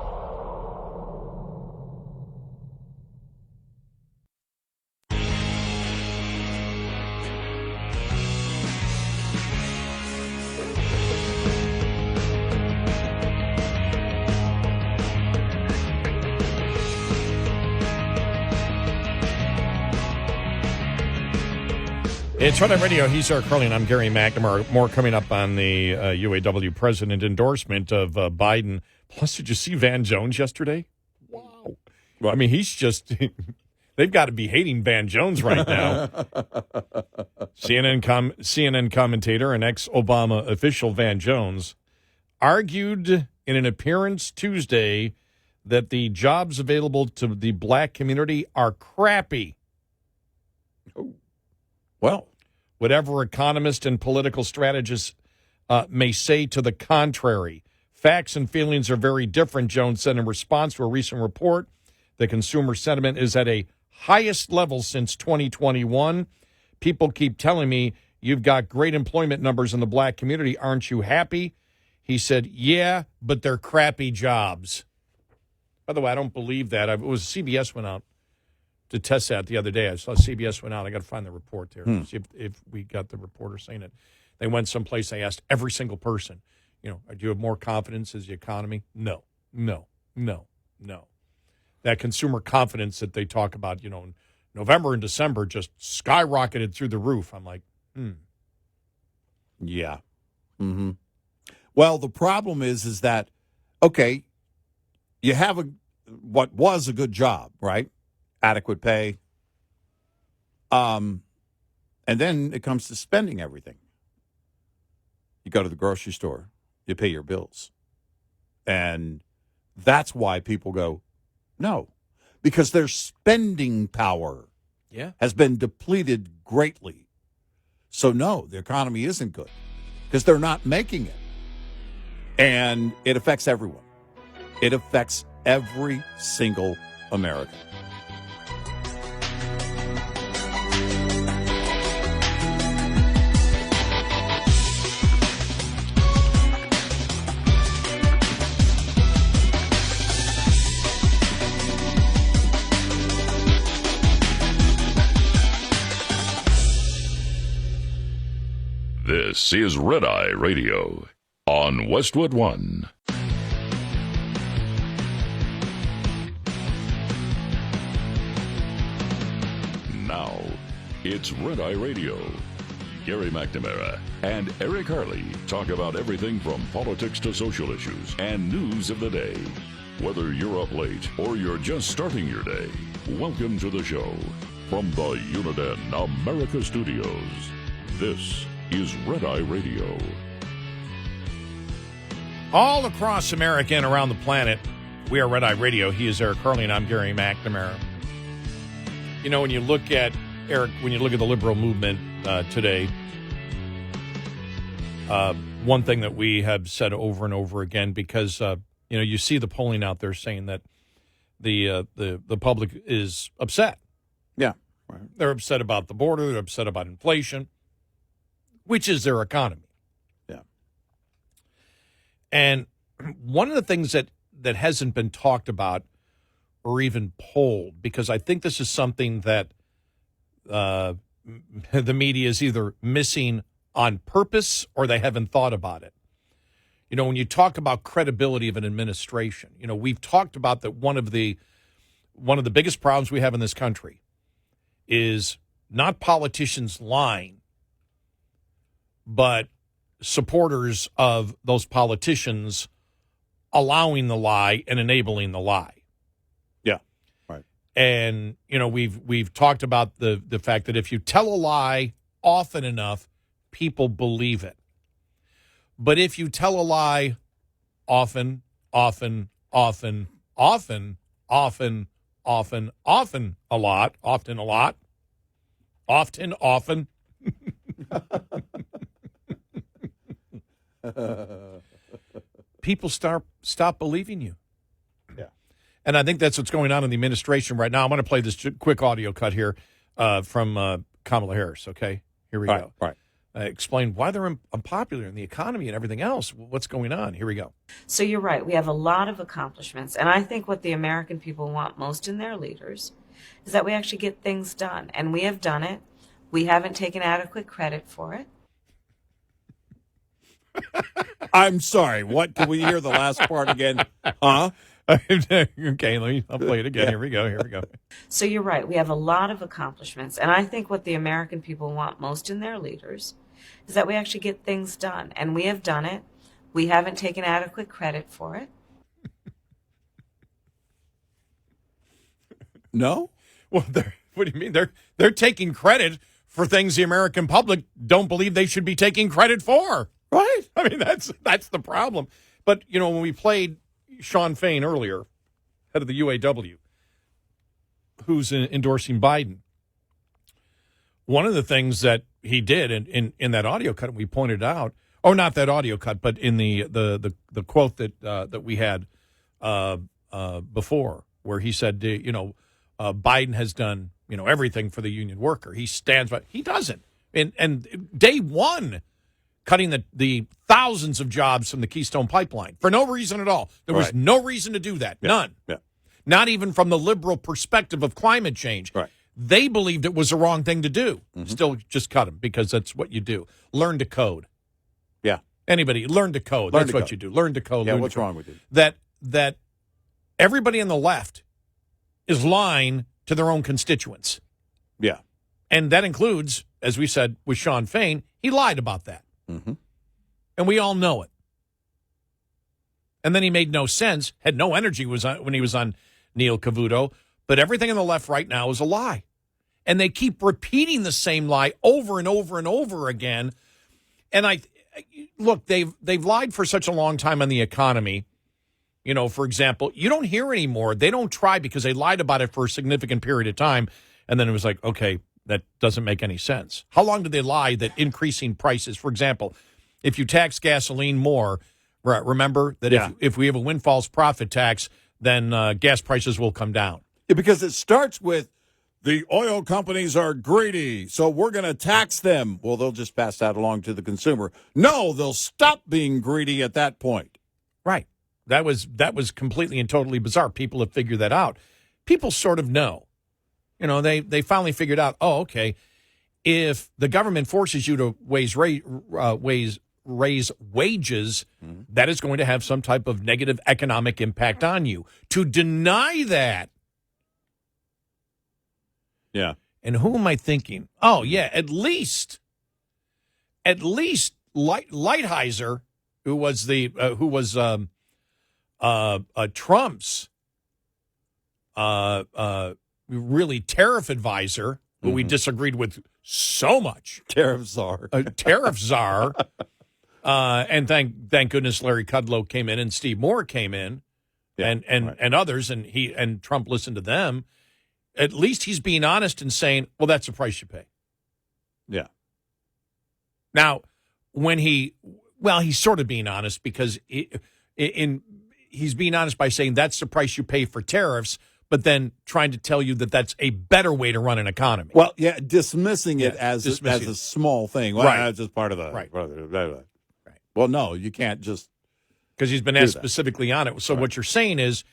It's Red Eye Radio. He's Eric Harley, and I'm Gary McNamara. More coming up on the UAW president endorsement of Biden. Plus, did you see Van Jones yesterday? Wow. Well, I mean, he's just, they've got to be hating Van Jones right now. CNN commentator and ex-Obama official Van Jones argued in an appearance Tuesday that the jobs available to the black community are crappy. Well, whatever economist and political strategists may say to the contrary. Facts and feelings are very different, Jones said in response to a recent report. The consumer sentiment is at a highest level since 2021. People keep telling me, you've got great employment numbers in the black community. Aren't you happy? He said, yeah, but they're crappy jobs. By the way, I don't believe that. It was CBS went out to test that the other day. I saw CBS went out. I got to find the report there. See if we got the reporter saying it. They went someplace. They asked every single person, do you have more confidence as the economy? No. That consumer confidence that they talk about, in November and December just skyrocketed through the roof. I'm like, Yeah. Mm-hmm. Well, the problem is that, okay, you have what was a good job, right? Adequate pay. And then it comes to spending everything. You go to the grocery store, you pay your bills. And that's why people go, no, because their spending power has been depleted greatly. So, no, the economy isn't good because they're not making it. And it affects everyone. It affects every single American. This is Red Eye Radio on Westwood One. Now, it's Red Eye Radio. Gary McNamara and Eric Harley talk about everything from politics to social issues and news of the day. Whether you're up late or you're just starting your day, welcome to the show. From the Uniden America Studios, this is Red Eye Radio. All across America and around the planet, we are Red Eye Radio. He is Eric Harley, and I'm Gary McNamara. When you look at, Eric, when you look at the liberal movement today, one thing that we have said over and over again, because, you see the polling out there saying that the public is upset. Yeah. Right. They're upset about the border. They're upset about inflation, which is their economy. Yeah. And one of the things that hasn't been talked about or even polled, because I think this is something that the media is either missing on purpose or they haven't thought about it. When you talk about credibility of an administration, we've talked about that one of the biggest problems we have in this country is not politicians lying, but supporters of those politicians allowing the lie and enabling the lie. Yeah, right. And we've talked about the fact that if you tell a lie often enough, people believe it. But if you tell a lie often, often, often, often, often, often, often, a lot, often, a lot, often, often, people stop believing you. Yeah. And I think that's what's going on in the administration right now. I'm going to play this quick audio cut here from Kamala Harris, okay? Here we go. Right. Explain why they're unpopular in the economy and everything else. What's going on? Here we go. So you're right. We have a lot of accomplishments. And I think what the American people want most in their leaders is that we actually get things done. And we have done it. We haven't taken adequate credit for it. I'm sorry. What? Can we hear the last part again? Huh? Okay, I'll play it again. Yeah. Here we go. So you're right. We have a lot of accomplishments. And I think what the American people want most in their leaders is that we actually get things done. And we have done it. We haven't taken adequate credit for it. No? Well, what do you mean? They're taking credit for things the American public don't believe they should be taking credit for. Right. I mean, that's the problem. But, when we played Sean Fain earlier, head of the UAW, who's endorsing Biden, one of the things that he did in that audio cut, we pointed out, or not that audio cut, but in the quote that we had before, where he said, Biden has done, everything for the union worker. He stands by. He doesn't. And day one, cutting the thousands of jobs from the Keystone Pipeline for no reason at all. There was no reason to do that. Yeah. None. Yeah. Not even from the liberal perspective of climate change. Right. They believed it was the wrong thing to do. Mm-hmm. Still just cut them because that's what you do. Learn to code. Yeah. Anybody, learn to code. That's what you do. Learn to code. Yeah, learn what's to code. wrong with you? That everybody on the left is lying to their own constituents. Yeah. And that includes, as we said with Sean Fain, he lied about that. Mm-hmm. And we all know it. And then he made no sense, had no energy when he was on Neil Cavuto. But everything on the left right now is a lie. And they keep repeating the same lie over and over and over again. And look, they've lied for such a long time on the economy. For example, you don't hear anymore. They don't try because they lied about it for a significant period of time. And then it was like, okay, that doesn't make any sense. How long did they lie that increasing prices, for example, if you tax gasoline more, remember that if we have a windfalls profit tax, then gas prices will come down. Yeah, because it starts with the oil companies are greedy, so we're going to tax them. Well, they'll just pass that along to the consumer. No, they'll stop being greedy at that point. Right. That was completely and totally bizarre. People have figured that out. People sort of know. They finally figured out, okay, if the government forces you to raise wages, that is going to have some type of negative economic impact on you. To deny that. Yeah. And who am I thinking? Oh, yeah, at least Lighthizer, who was Trump's really tariff advisor, who we disagreed with so much. Tariff czar. Tariff czar. And thank goodness Larry Kudlow came in and Steve Moore came in, and others, and Trump listened to them. At least he's being honest and saying, well, that's the price you pay. Yeah. Now, he's sort of being honest because he's being honest by saying that's the price you pay for tariffs, but then trying to tell you that that's a better way to run an economy. Well, yeah, dismissing it as a small thing. Well, Right. That's just part of the Right. Right. Well, no, you can't just because he's been asked specifically on it. So what you're saying is,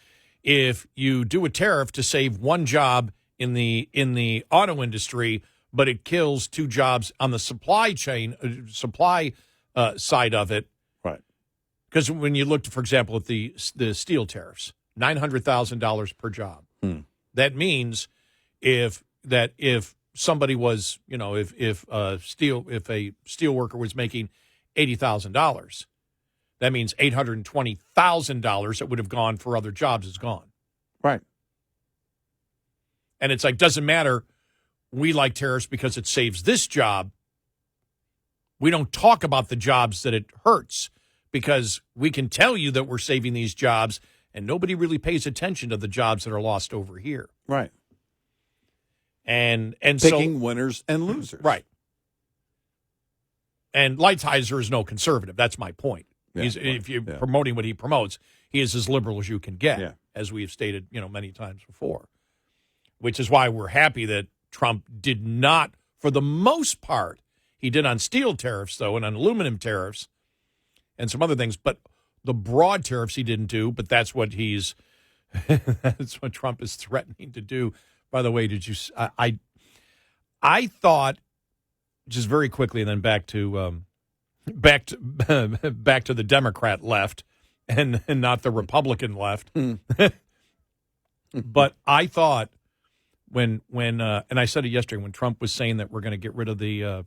if you do a tariff to save one job in the auto industry, but it kills two jobs on the supply chain, side of it, right? Because when you looked, for example, at the steel tariffs, $900,000 per job. That means if somebody was, if a steel worker was making $80,000, that means $820,000 that would have gone for other jobs is gone. Right. And it's like, doesn't matter. We like tariffs because it saves this job. We don't talk about the jobs that it hurts because we can tell you that we're saving these jobs, and nobody really pays attention to the jobs that are lost over here. Right. And picking winners and losers. Right. And Lighthizer is no conservative. That's my point. Yeah, If you're promoting what he promotes, he is as liberal as you can get, as we have stated, many times before. Which is why we're happy that Trump did not, for the most part, he did on steel tariffs, though, and on aluminum tariffs and some other things. But the broad tariffs he didn't do, but that's what that's what Trump is threatening to do. By the way, I thought, just very quickly, and then back to the Democrat left and not the Republican left. But I thought when and I said it yesterday, when Trump was saying that we're going to get rid of the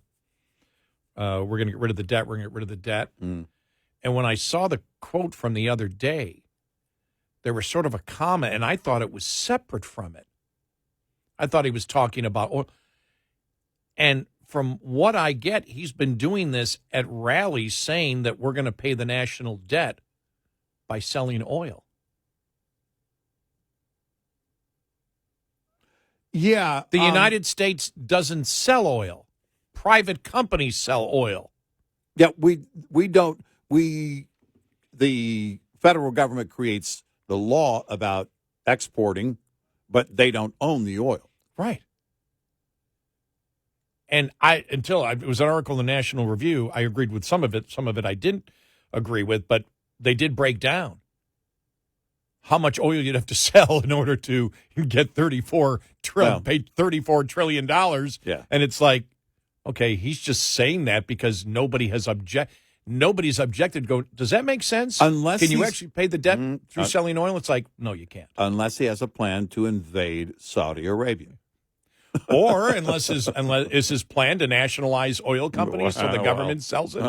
debt, and when I saw the quote from the other day, there was sort of a comma, and I thought it was separate from it. I thought he was talking about oil. And from what I get, he's been doing this at rallies saying that we're going to pay the national debt by selling oil. Yeah. The United States doesn't sell oil. Private companies sell oil. Yeah, we don't. The federal government creates the law about exporting, but they don't own the oil. Right. And it was an article in the National Review, I agreed with some of it. Some of it I didn't agree with, but they did break down how much oil you'd have to sell in order to get pay $34 trillion. Yeah. And it's like, okay, he's just saying that because nobody's objected. Go, does that make sense? Can you actually pay the debt through selling oil? It's like, no, you can't. Unless he has a plan to invade Saudi Arabia. Or unless his plan to nationalize oil companies so the government sells it.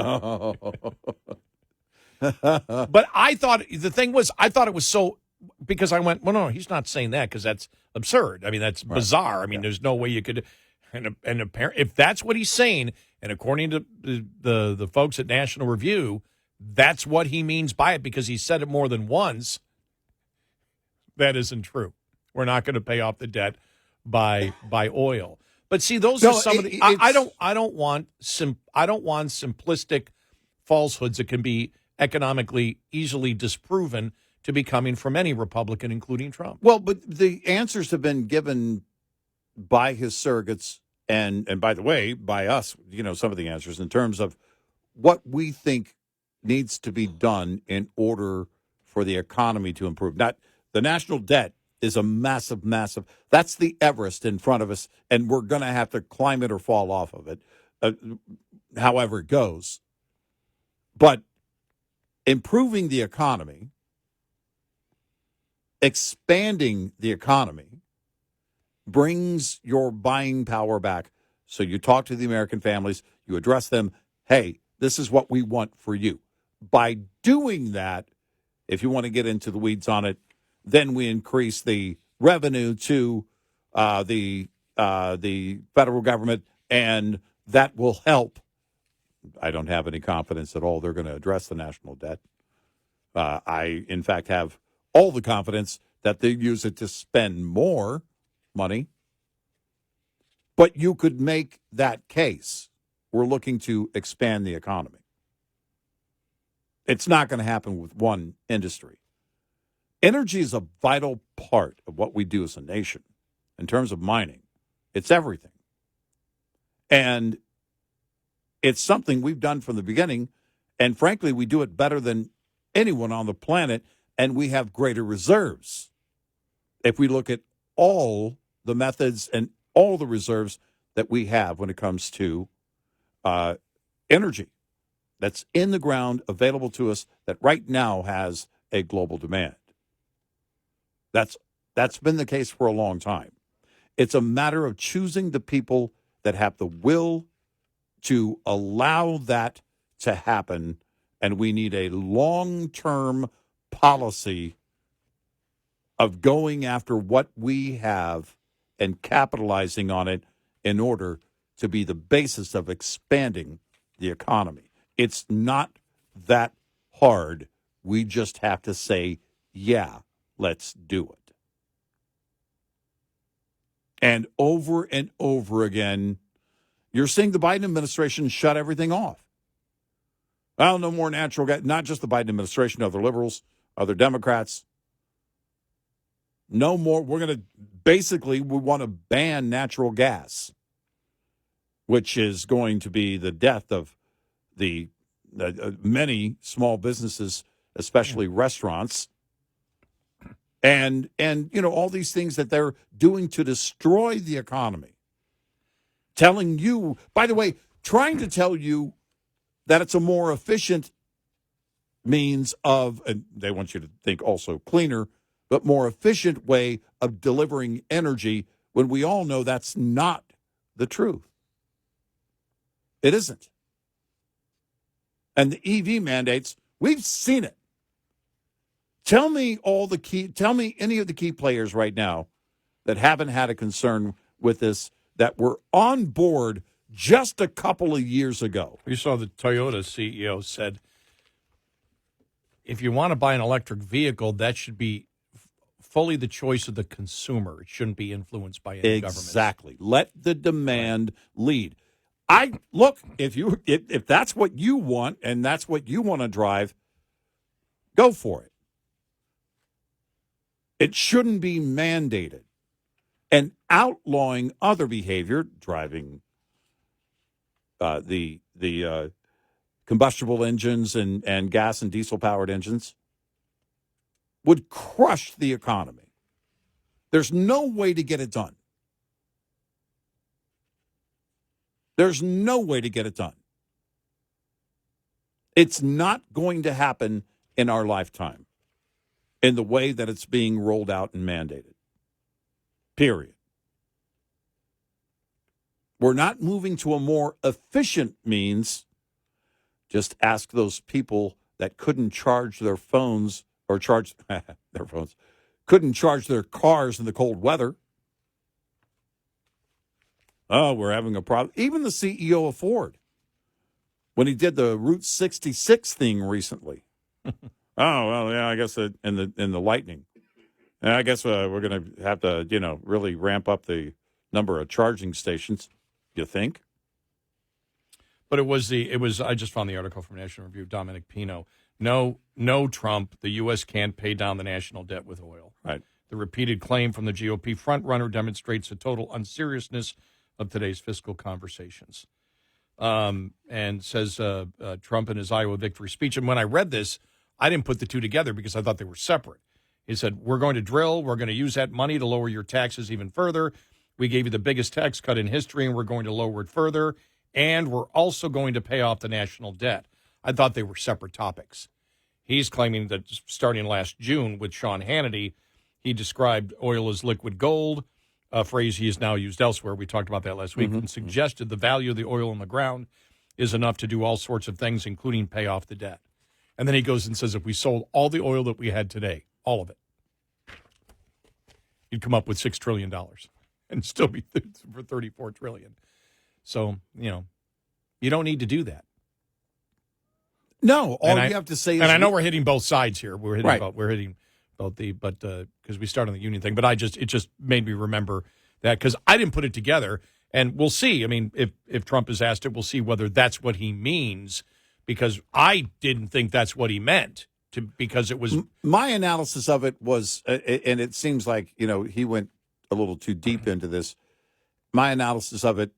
But I thought it was so, because I went, well, no, he's not saying that because that's absurd. I mean, that's bizarre. I mean, there's no way you could, and if that's what he's saying, and according to the folks at National Review, that's what he means by it, because he said it more than once. That isn't true. We're not going to pay off the debt by oil. But see, those are some of the. I don't want simplistic falsehoods that can be economically easily disproven to be coming from any Republican, including Trump. Well, but the answers have been given by his surrogates, and by the way, by us. Some of the answers in terms of what we think needs to be done in order for the economy to improve. Not the national debt is a massive, massive. That's the Everest in front of us, and we're going to have to climb it or fall off of it, however it goes. But improving the economy, expanding the economy, brings your buying power back. So you talk to the American families, you address them, hey, this is what we want for you. By doing that, if you want to get into the weeds on it, then we increase the revenue to the federal government, and that will help. I don't have any confidence at all they're going to address the national debt. I, in fact, have all the confidence that they use it to spend more money. But you could make that case. We're looking to expand the economy. It's not going to happen with one industry. Energy is a vital part of what we do as a nation in terms of mining. It's everything. And it's something we've done from the beginning. And frankly, we do it better than anyone on the planet. And we have greater reserves. If we look at all the methods and all the reserves that we have when it comes to energy that's in the ground, available to us, that right now has a global demand. That's been the case for a long time. It's a matter of choosing the people that have the will to allow that to happen, and we need a long-term policy of going after what we have and capitalizing on it in order to be the basis of expanding the economy. It's not that hard. We just have to say, yeah, let's do it. And over again, you're seeing the Biden administration shut everything off. Well, no more natural gas, not just the Biden administration, other liberals, other Democrats. No more. We want to ban natural gas, which is going to be the death of the many small businesses, especially restaurants. And all these things that they're doing to destroy the economy. Telling you, by the way, trying to tell you that it's a more efficient means of, and they want you to think also cleaner, but more efficient way of delivering energy when we all know that's not the truth. It isn't. And the EV mandates, we've seen it. Tell me any of the key players right now that haven't had a concern with this, that were on board just a couple of years ago. You saw the Toyota CEO said, if you want to buy an electric vehicle, that should be fully the choice of the consumer. It shouldn't be influenced by any government. Exactly. Let the demand lead. If that's what you want and that's what you want to drive, go for it. It shouldn't be mandated. And outlawing other behavior, driving the combustible engines and gas and diesel-powered engines, would crush the economy. There's no way to get it done. There's no way to get it done. It's not going to happen in our lifetime in the way that it's being rolled out and mandated. Period. We're not moving to a more efficient means. Just ask those people that couldn't charge their phones or charge their phones, couldn't charge their cars in the cold weather. Oh, we're having a problem. Even the CEO of Ford, when he did the Route 66 thing recently. Oh, well, yeah, I guess in the Lightning. I guess we're going to have to, really ramp up the number of charging stations, you think? But it was I just found the article from National Review, Dominic Pino. No, Trump, the U.S. can't pay down the national debt with oil. Right. The repeated claim from the GOP frontrunner demonstrates the total unseriousness of today's fiscal conversations. And says Trump in his Iowa victory speech. And when I read this, I didn't put the two together because I thought they were separate. He said, we're going to drill. We're going to use that money to lower your taxes even further. We gave you the biggest tax cut in history, and we're going to lower it further. And we're also going to pay off the national debt. I thought they were separate topics. He's claiming that starting last June with Sean Hannity, he described oil as liquid gold, a phrase he has now used elsewhere. We talked about that last week, and suggested the value of the oil in the ground is enough to do all sorts of things, including pay off the debt. And then he goes and says, if we sold all the oil that we had today, all of it, you'd come up with $6 trillion and still be for $34 trillion. So, you don't need to do that. No, all you have to say is... And I know we're hitting both sides here. We're hitting both because we started on the union thing. But it just made me remember that because I didn't put it together. And we'll see. I mean, if Trump is asked it, we'll see whether that's what he means, because I didn't think that's what he meant. Because it was... My analysis of it was, and it seems like, he went a little too deep into this. My analysis of it,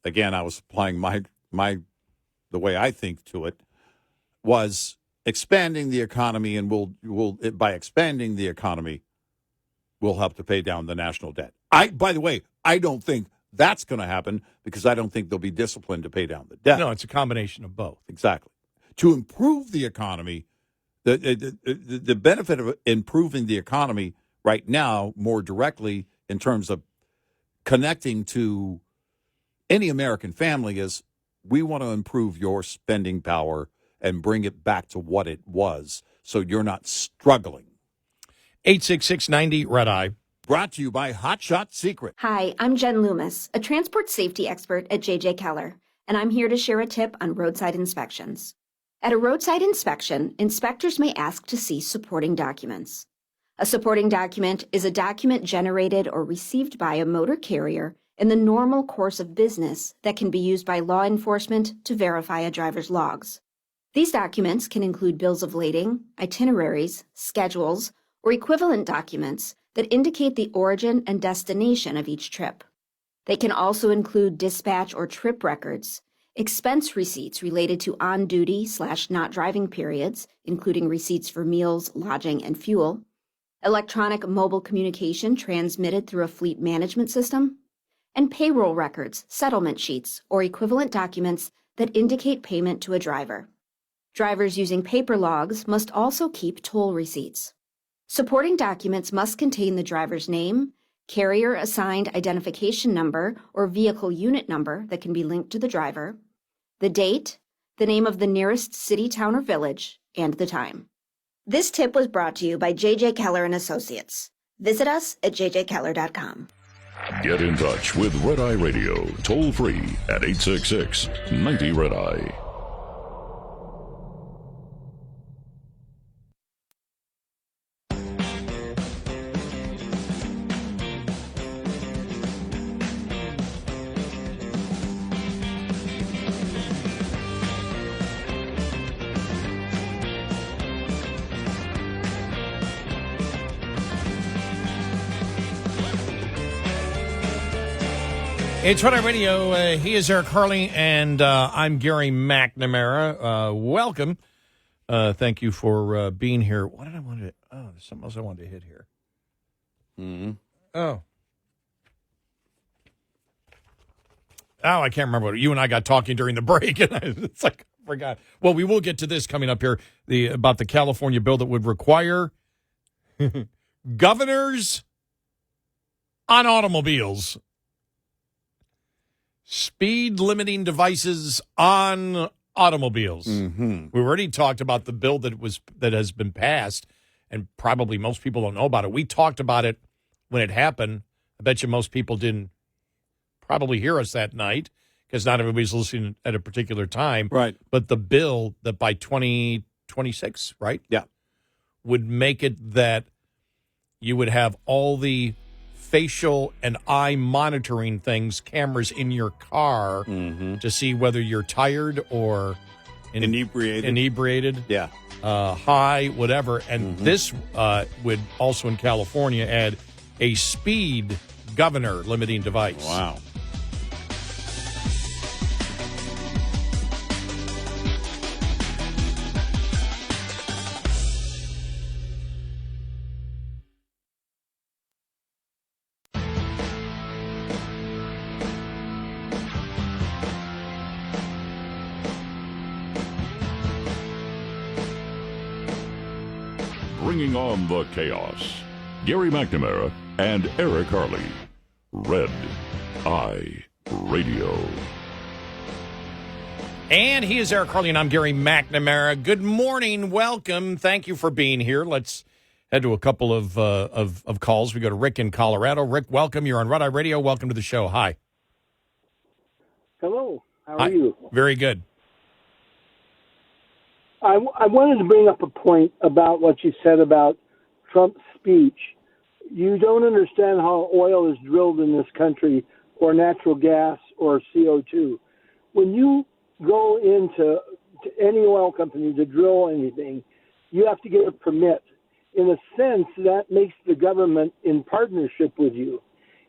again, I was applying the way I think to it, was expanding the economy, and by expanding the economy, we'll help to pay down the national debt. By the way, I don't think that's going to happen because I don't think they'll be disciplined to pay down the debt. No, it's a combination of both. Exactly. To improve the economy, the benefit of improving the economy right now more directly in terms of connecting to any American family is we want to improve your spending power and bring it back to what it was so you're not struggling. 866-90-RED-EYE. Brought to you by Hot Shot Secret. Hi, I'm Jen Loomis, a transport safety expert at J.J. Keller. and I'm here to share a tip on roadside inspections. At a roadside inspection, inspectors may ask to see supporting documents. A supporting document is a document generated or received by a motor carrier in the normal course of business that can be used by law enforcement to verify a driver's logs. These documents can include bills of lading, itineraries, schedules, or equivalent documents that indicate the origin and destination of each trip. They can also include dispatch or trip records, expense receipts related to on-duty/not driving periods, including receipts for meals, lodging, and fuel, electronic mobile communication transmitted through a fleet management system, and payroll records, settlement sheets, or equivalent documents that indicate payment to a driver. Drivers using paper logs must also keep toll receipts. Supporting documents must contain the driver's name, carrier-assigned identification number or vehicle unit number that can be linked to the driver, the date, the name of the nearest city, town, or village, and the time. This tip was brought to you by J.J. Keller & Associates. Visit us at jjkeller.com. Get in touch with Red Eye Radio, toll free at 866-90-RED-EYE. It's Red Eye Radio. He is Eric Harley, and I'm Gary McNamara. Welcome. Thank you for being here. What did I want to... Oh, there's something else I wanted to hit here. Mm-hmm. Oh, I can't remember what... You and I got talking during the break, and it's like, I forgot. Well, we will get to this coming up here, about the California bill that would require governors on automobiles. Speed limiting devices on automobiles. Mm-hmm. We already talked about the bill that has been passed, and probably most people don't know about it. We talked about it when it happened. I bet you most people didn't probably hear us that night because not everybody's listening at a particular time. Right. But the bill that by 2026, right? Yeah. Would make it that you would have all the facial and eye monitoring cameras in your car to see whether you're tired or inebriated, yeah, high, whatever. And this would also in California add a speed governor limiting device. Wow. Bringing on the chaos. Gary McNamara and Eric Harley. Red Eye Radio. And he is Eric Harley, and I'm Gary McNamara. Good morning. Welcome. Thank you for being here. Let's head to a couple of calls. We go to Rick in Colorado. Rick, welcome. You're on Red Eye Radio. Welcome to the show. Hi. Hello. How are you? Very good. I wanted to bring up a point about what you said about Trump's speech. You don't understand how oil is drilled in this country, or natural gas, or CO2. When you go into any oil company to drill anything, you have to get a permit. In a sense, that makes the government in partnership with you.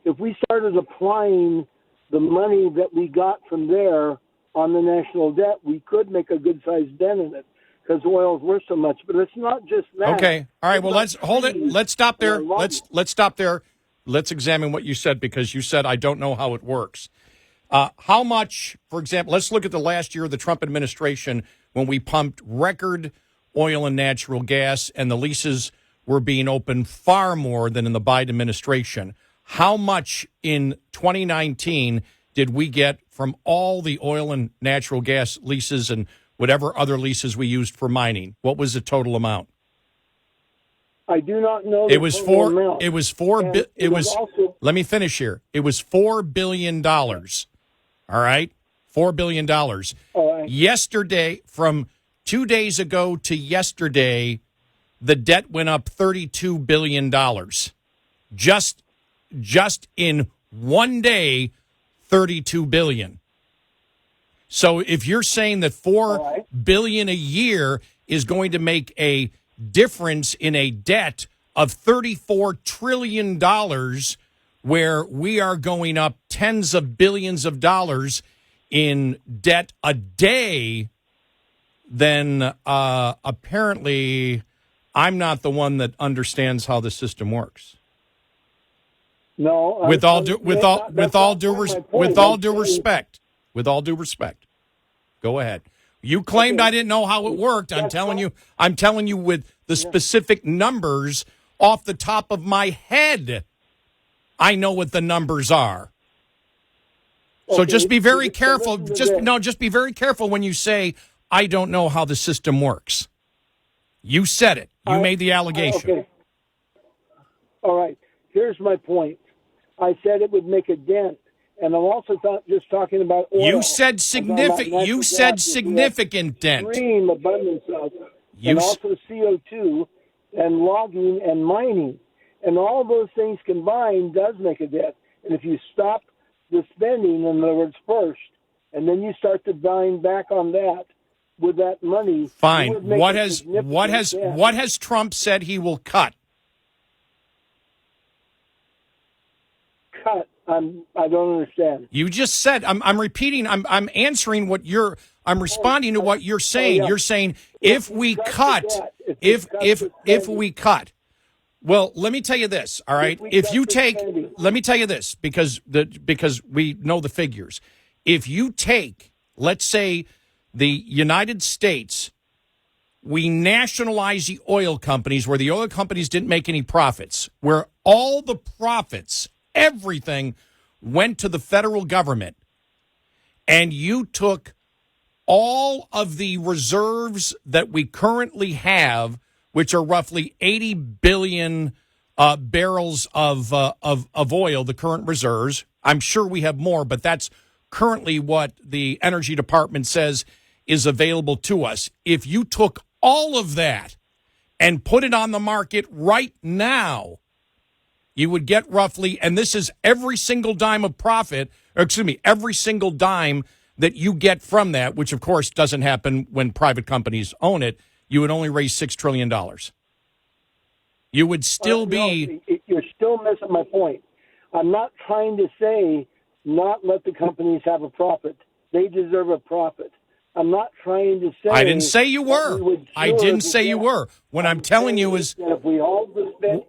If we started applying the money that we got from there on the national debt, we could make a good-sized dent in it, because oil's worth so much. But it's not just that. Okay. All right. Well, let's hold it. Let's stop there. Let's stop there. Let's examine what you said, because you said, I don't know how it works. How much, for example, let's look at the last year of the Trump administration when we pumped record oil and natural gas and the leases were being opened far more than in the Biden administration. How much in 2019 did we get from all the oil and natural gas leases and whatever other leases we used for mining? What was the total amount? I do not know. It was four. Let me finish here. It was $4 billion. All right, $4 billion. All right. Yesterday, from 2 days ago to yesterday, the debt went up $32 billion. Just in one day, $32 billion. So if you're saying that $4 billion a year is going to make a difference in a debt of $34 trillion, where we are going up tens of billions of dollars in debt a day, then apparently I'm not the one that understands how the system works. No, With all due respect, go ahead. You claimed I didn't know how it worked. I'm telling you with the specific numbers off the top of my head. I know what the numbers are. So just be very careful. Just be very careful when you say I don't know how the system works. You said it. You made the allegation. Okay. All right. Here's my point. I said it would make a dent, and I'm also just talking about oil. You said significant. You said significant dent. Extreme abundance of, and also CO2, and logging and mining, and all those things combined does make a dent. And if you stop the spending, in other words, first, and then you start to dine back on that with that money. Fine. What has Trump said he will cut? Cut. I don't understand. You just said. I'm repeating. I'm answering what you're. I'm responding to what you're saying. You're saying if we cut. If we cut. Well, let me tell you this. All right. If you take. Let me tell you this because we know the figures. If you take, let's say, the United States, we nationalize the oil companies where the oil companies didn't make any profits, where all the profits, everything went to the federal government, and you took all of the reserves that we currently have, which are roughly 80 billion barrels of oil, the current reserves. I'm sure we have more, but that's currently what the Energy Department says is available to us. If you took all of that and put it on the market right now, you would get roughly, and this is every single dime of profit, every single dime that you get from that, which of course doesn't happen when private companies own it, you would only raise $6 trillion. You would still be... No, you're still missing my point. I'm not trying to say not let the companies have a profit. They deserve a profit. I'm not trying to say... I didn't say you were. I didn't say you were. What I'm telling you is... That if we all spend...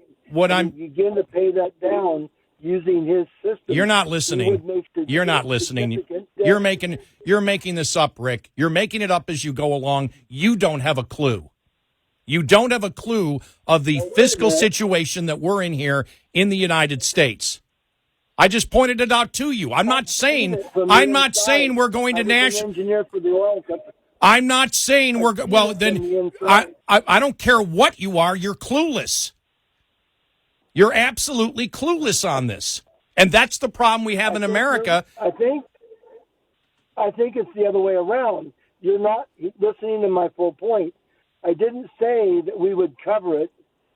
begin to pay that down using his system. You're not listening. You're not listening. You're making this up, Rick. You're making it up as you go along. You don't have a clue. You don't have a clue of the fiscal situation that we're in here in the United States. I just pointed it out to you. I'm not saying we're going to national. I'm not saying we're well. Then I don't care what you are. You're clueless. You're absolutely clueless on this. And that's the problem we have in America. I think it's the other way around. You're not listening to my full point. I didn't say that we would cover it.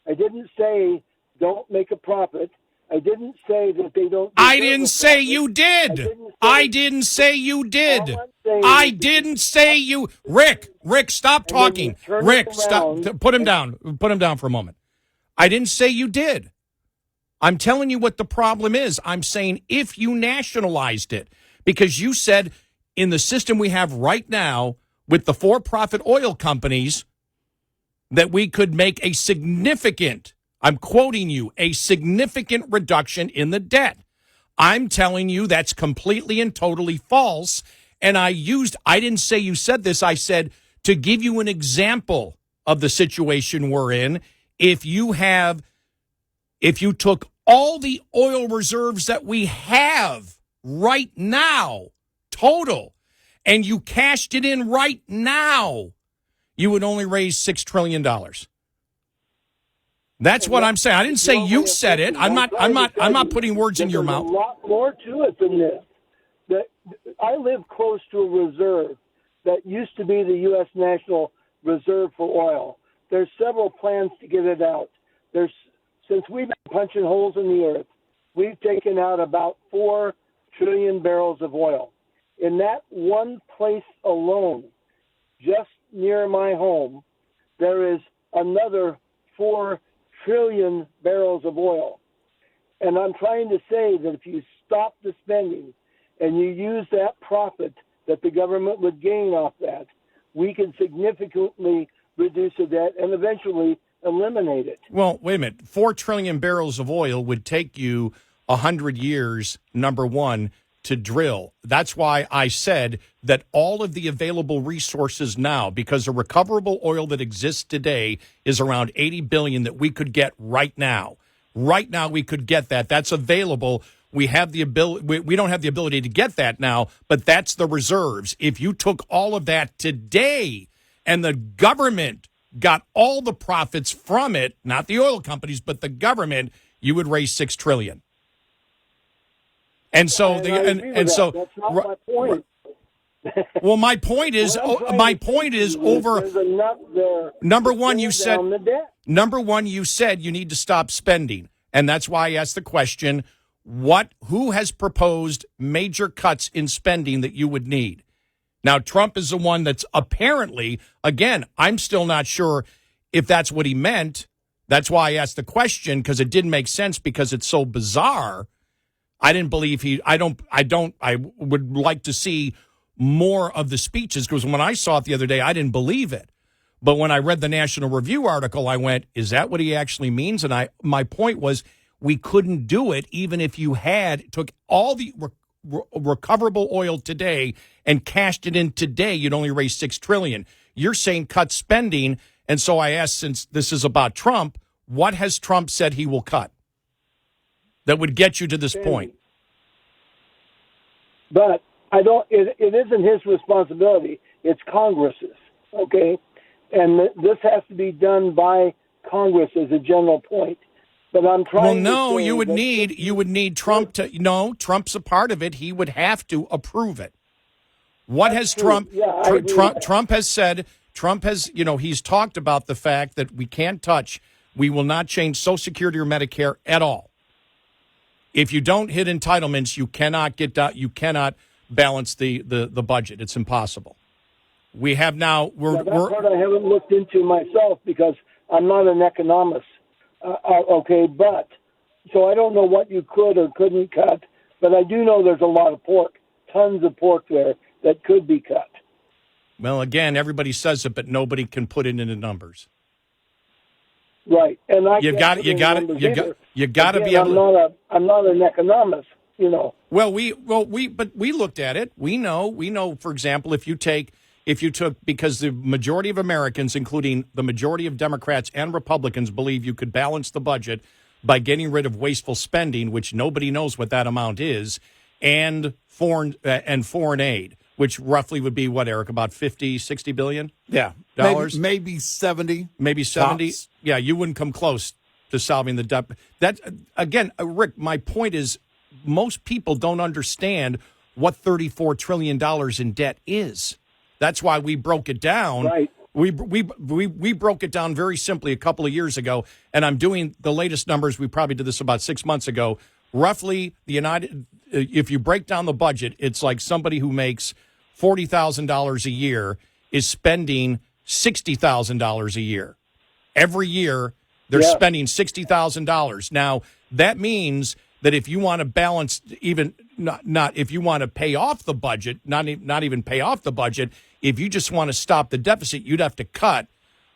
I didn't say don't make a profit. I didn't say that they don't. I didn't say you did. I didn't say you did. I didn't say you. Rick, stop talking. Rick, stop. Put him down. Put him down for a moment. I didn't say you did. I'm telling you what the problem is. I'm saying if you nationalized it, because you said in the system we have right now with the for-profit oil companies that we could make a significant, I'm quoting you, a significant reduction in the debt. I'm telling you that's completely and totally false. And I didn't say you said this. I said to give you an example of the situation we're in, if you took all the oil reserves that we have right now, total, and you cashed it in right now, you would only raise $6 trillion. That's what I'm saying. I didn't say you said it. I'm not putting words in your mouth. There's a lot more to it than this. that I live close to a reserve that used to be the U.S. National Reserve for oil. There's several plans to get it out. Since we've been punching holes in the earth, we've taken out about 4 trillion barrels of oil. In that one place alone, just near my home, there is another 4 trillion barrels of oil. And I'm trying to say that if you stop the spending and you use that profit that the government would gain off that, we can significantly reduce the debt and eventually eliminate it. Well, wait a minute. 4 trillion barrels of oil would take you 100 years, number one, to drill. That's why I said that all of the available resources now, because the recoverable oil that exists today is around 80 billion that we could get right now. Right now we could get that. That's available. We have the ability. We don't have the ability to get that now, but that's the reserves. If you took all of that today and the government got all the profits from it, not the oil companies, but the government, you would raise $6 trillion. And so that's not my point. Well, my point is over. Number one, you said you need to stop spending, and that's why I asked the question: who has proposed major cuts in spending that you would need? Now, Trump is the one that's apparently, again, I'm still not sure if that's what he meant. That's why I asked the question, because it didn't make sense, because it's so bizarre. I didn't believe I would like to see more of the speeches, because when I saw it the other day, I didn't believe it. But when I read the National Review article, I went, is that what he actually means? And my point was, we couldn't do it even if you took all the recoverable oil today and cashed it in today, you'd only raise $6 trillion. You're saying cut spending. And so I asked, since this is about Trump, what has Trump said he will cut that would get you to this point? But it isn't his responsibility. It's Congress's, okay? And this has to be done by Congress as a general point. But I'm trying. Well, no, you would need Trump to. No, Trump's a part of it. He would have to approve it. What has Trump? Yeah, Trump has said. Trump has. He's talked about the fact that we can't touch. We will not change Social Security or Medicare at all. If you don't hit entitlements, you cannot get. You cannot balance the budget. It's impossible. We have now. That part I haven't looked into myself because I'm not an economist. Okay, but so I don't know what you could or couldn't cut, but I do know there's a lot of pork, tons of pork there that could be cut. Well, again, everybody says it, but nobody can put it into numbers. Right, and you got to be able. I'm not an economist, Well, we looked at it. We know. For example, if you took, because the majority of Americans, including the majority of Democrats and Republicans, believe you could balance the budget by getting rid of wasteful spending, which nobody knows what that amount is, and foreign aid, which roughly would be what, Eric, about 50, 60 billion? Yeah. Dollars? Maybe 70. Maybe 70. Tops. Yeah, you wouldn't come close to solving the debt. That, again, Rick, my point is most people don't understand what $34 trillion in debt is. That's why we broke it down. Right. We broke it down very simply a couple of years ago, and I'm doing the latest numbers. We probably did this about 6 months ago. Roughly, if you break down the budget, it's like somebody who makes $40,000 a year is spending $60,000 a year. Every year, they're spending $60,000. Now, that means that if you want to balance, even not if you want to pay off the budget, not even pay off the budget, if you just want to stop the deficit, you'd have to cut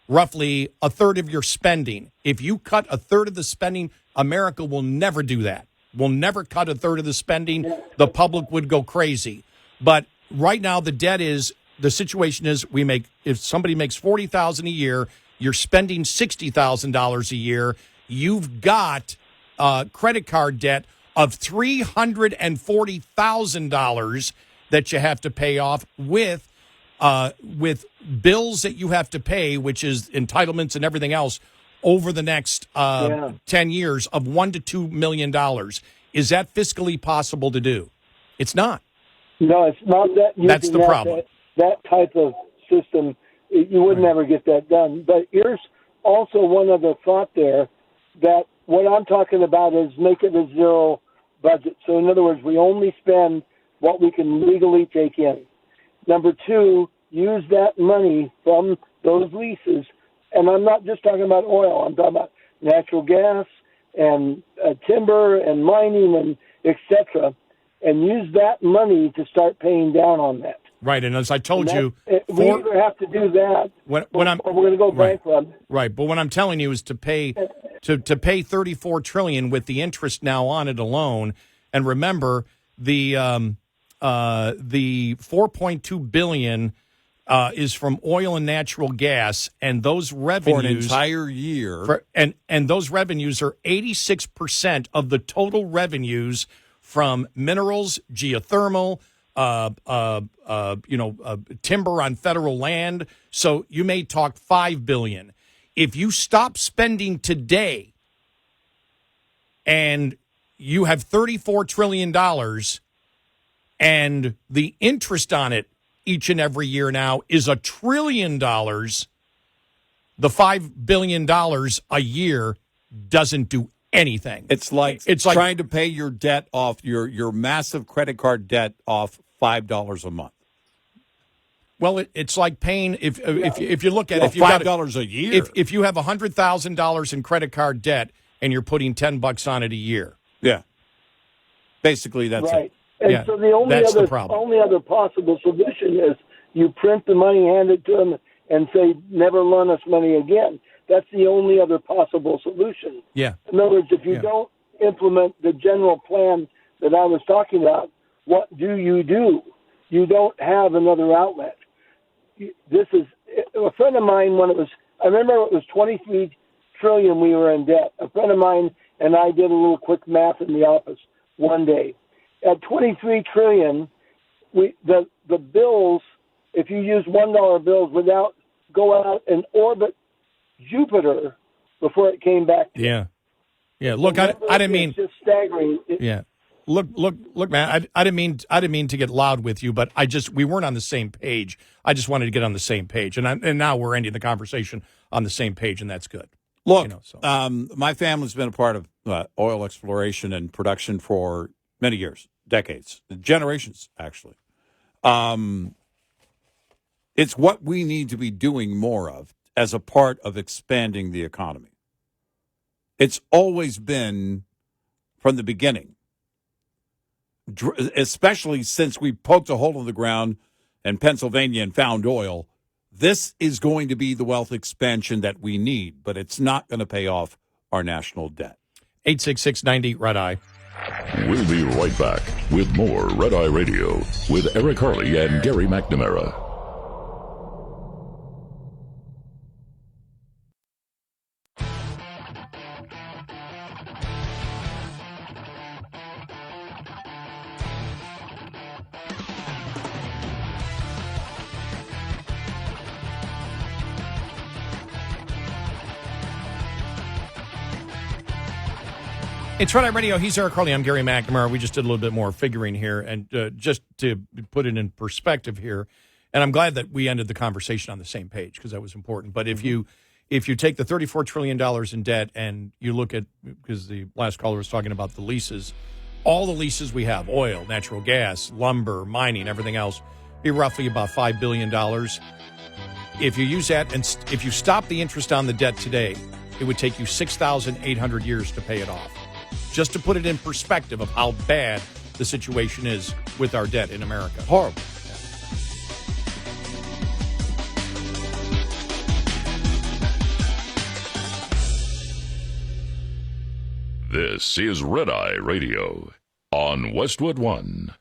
roughly a third of your spending. If you cut a third of the spending, America will never do that. We'll never cut a third of the spending. The public would go crazy. But right now, the situation is if somebody makes $40,000 a year, you're spending $60,000 a year. You've got credit card debt of $340,000 that you have to pay off with bills that you have to pay, which is entitlements and everything else, over the next 10 years of $1 to $2 million. Is that fiscally possible to do? It's not. No, it's not that. That's the problem. That type of system, you would never get that done. But here's also one other thought there, that what I'm talking about is make it a zero budget. So in other words, we only spend what we can legally take in. Number two, use that money from those leases. And I'm not just talking about oil. I'm talking about natural gas and timber and mining and et cetera. And use that money to start paying down on that. Right, and as I told you, we either have to do that, or we're going to go bankrupt. Right, but what I'm telling you is to pay $34 trillion with the interest now on it alone, and remember the $4.2 billion is from oil and natural gas, and those revenues for an entire year, and those revenues are 86% of the total revenues from minerals, geothermal, timber on federal land. So you may talk $5 billion. If you stop spending today and you have $34 trillion and the interest on it each and every year now is $1 trillion, the $5 billion a year doesn't do anything. It's like trying to pay your debt off, your massive credit card debt off $5 a month. Well, it's like paying if you look at it, if $5 a year. If you have $100,000 in credit card debt and you're putting $10 on it a year. Yeah. Basically, that's right. it. And so the only other possible solution is you print the money, hand it to them, and say, never loan us money again. That's the only other possible solution. Yeah. In other words, if you don't implement the general plan that I was talking about, what do? You don't have another outlet. This is a friend of mine I remember it was 23 trillion we were in debt. A friend of mine and I did a little quick math in the office one day. At 23 trillion, the bills, if you use $1 bills, go out and orbit Jupiter before it came back. Yeah. Look, I didn't mean. It's just staggering. Yeah. Look, man. I didn't mean to get loud with you, but we weren't on the same page. I just wanted to get on the same page, and now we're ending the conversation on the same page, and that's good. Look, my family's been a part of oil exploration and production for many years, decades, generations, actually. It's what we need to be doing more of as a part of expanding the economy. It's always been from the beginning, especially since we poked a hole in the ground in Pennsylvania and found oil. This is going to be the wealth expansion that we need, but it's not going to pay off our national debt. 866-90 Red Eye. We'll be right back with more Red Eye Radio with Eric Harley and Gary McNamara. It's Red Eye Radio. He's Eric Harley. I'm Gary McNamara. We just did a little bit more figuring here, and just to put it in perspective here, and I'm glad that we ended the conversation on the same page because that was important. But if you take the $34 trillion in debt and you look at, because the last caller was talking about the leases, all the leases we have, oil, natural gas, lumber, mining, everything else, be roughly about $5 billion. If you use that, and if you stop the interest on the debt today, it would take you 6,800 years to pay it off. Just to put it in perspective of how bad the situation is with our debt in America. Horrible. This is Red Eye Radio on Westwood One.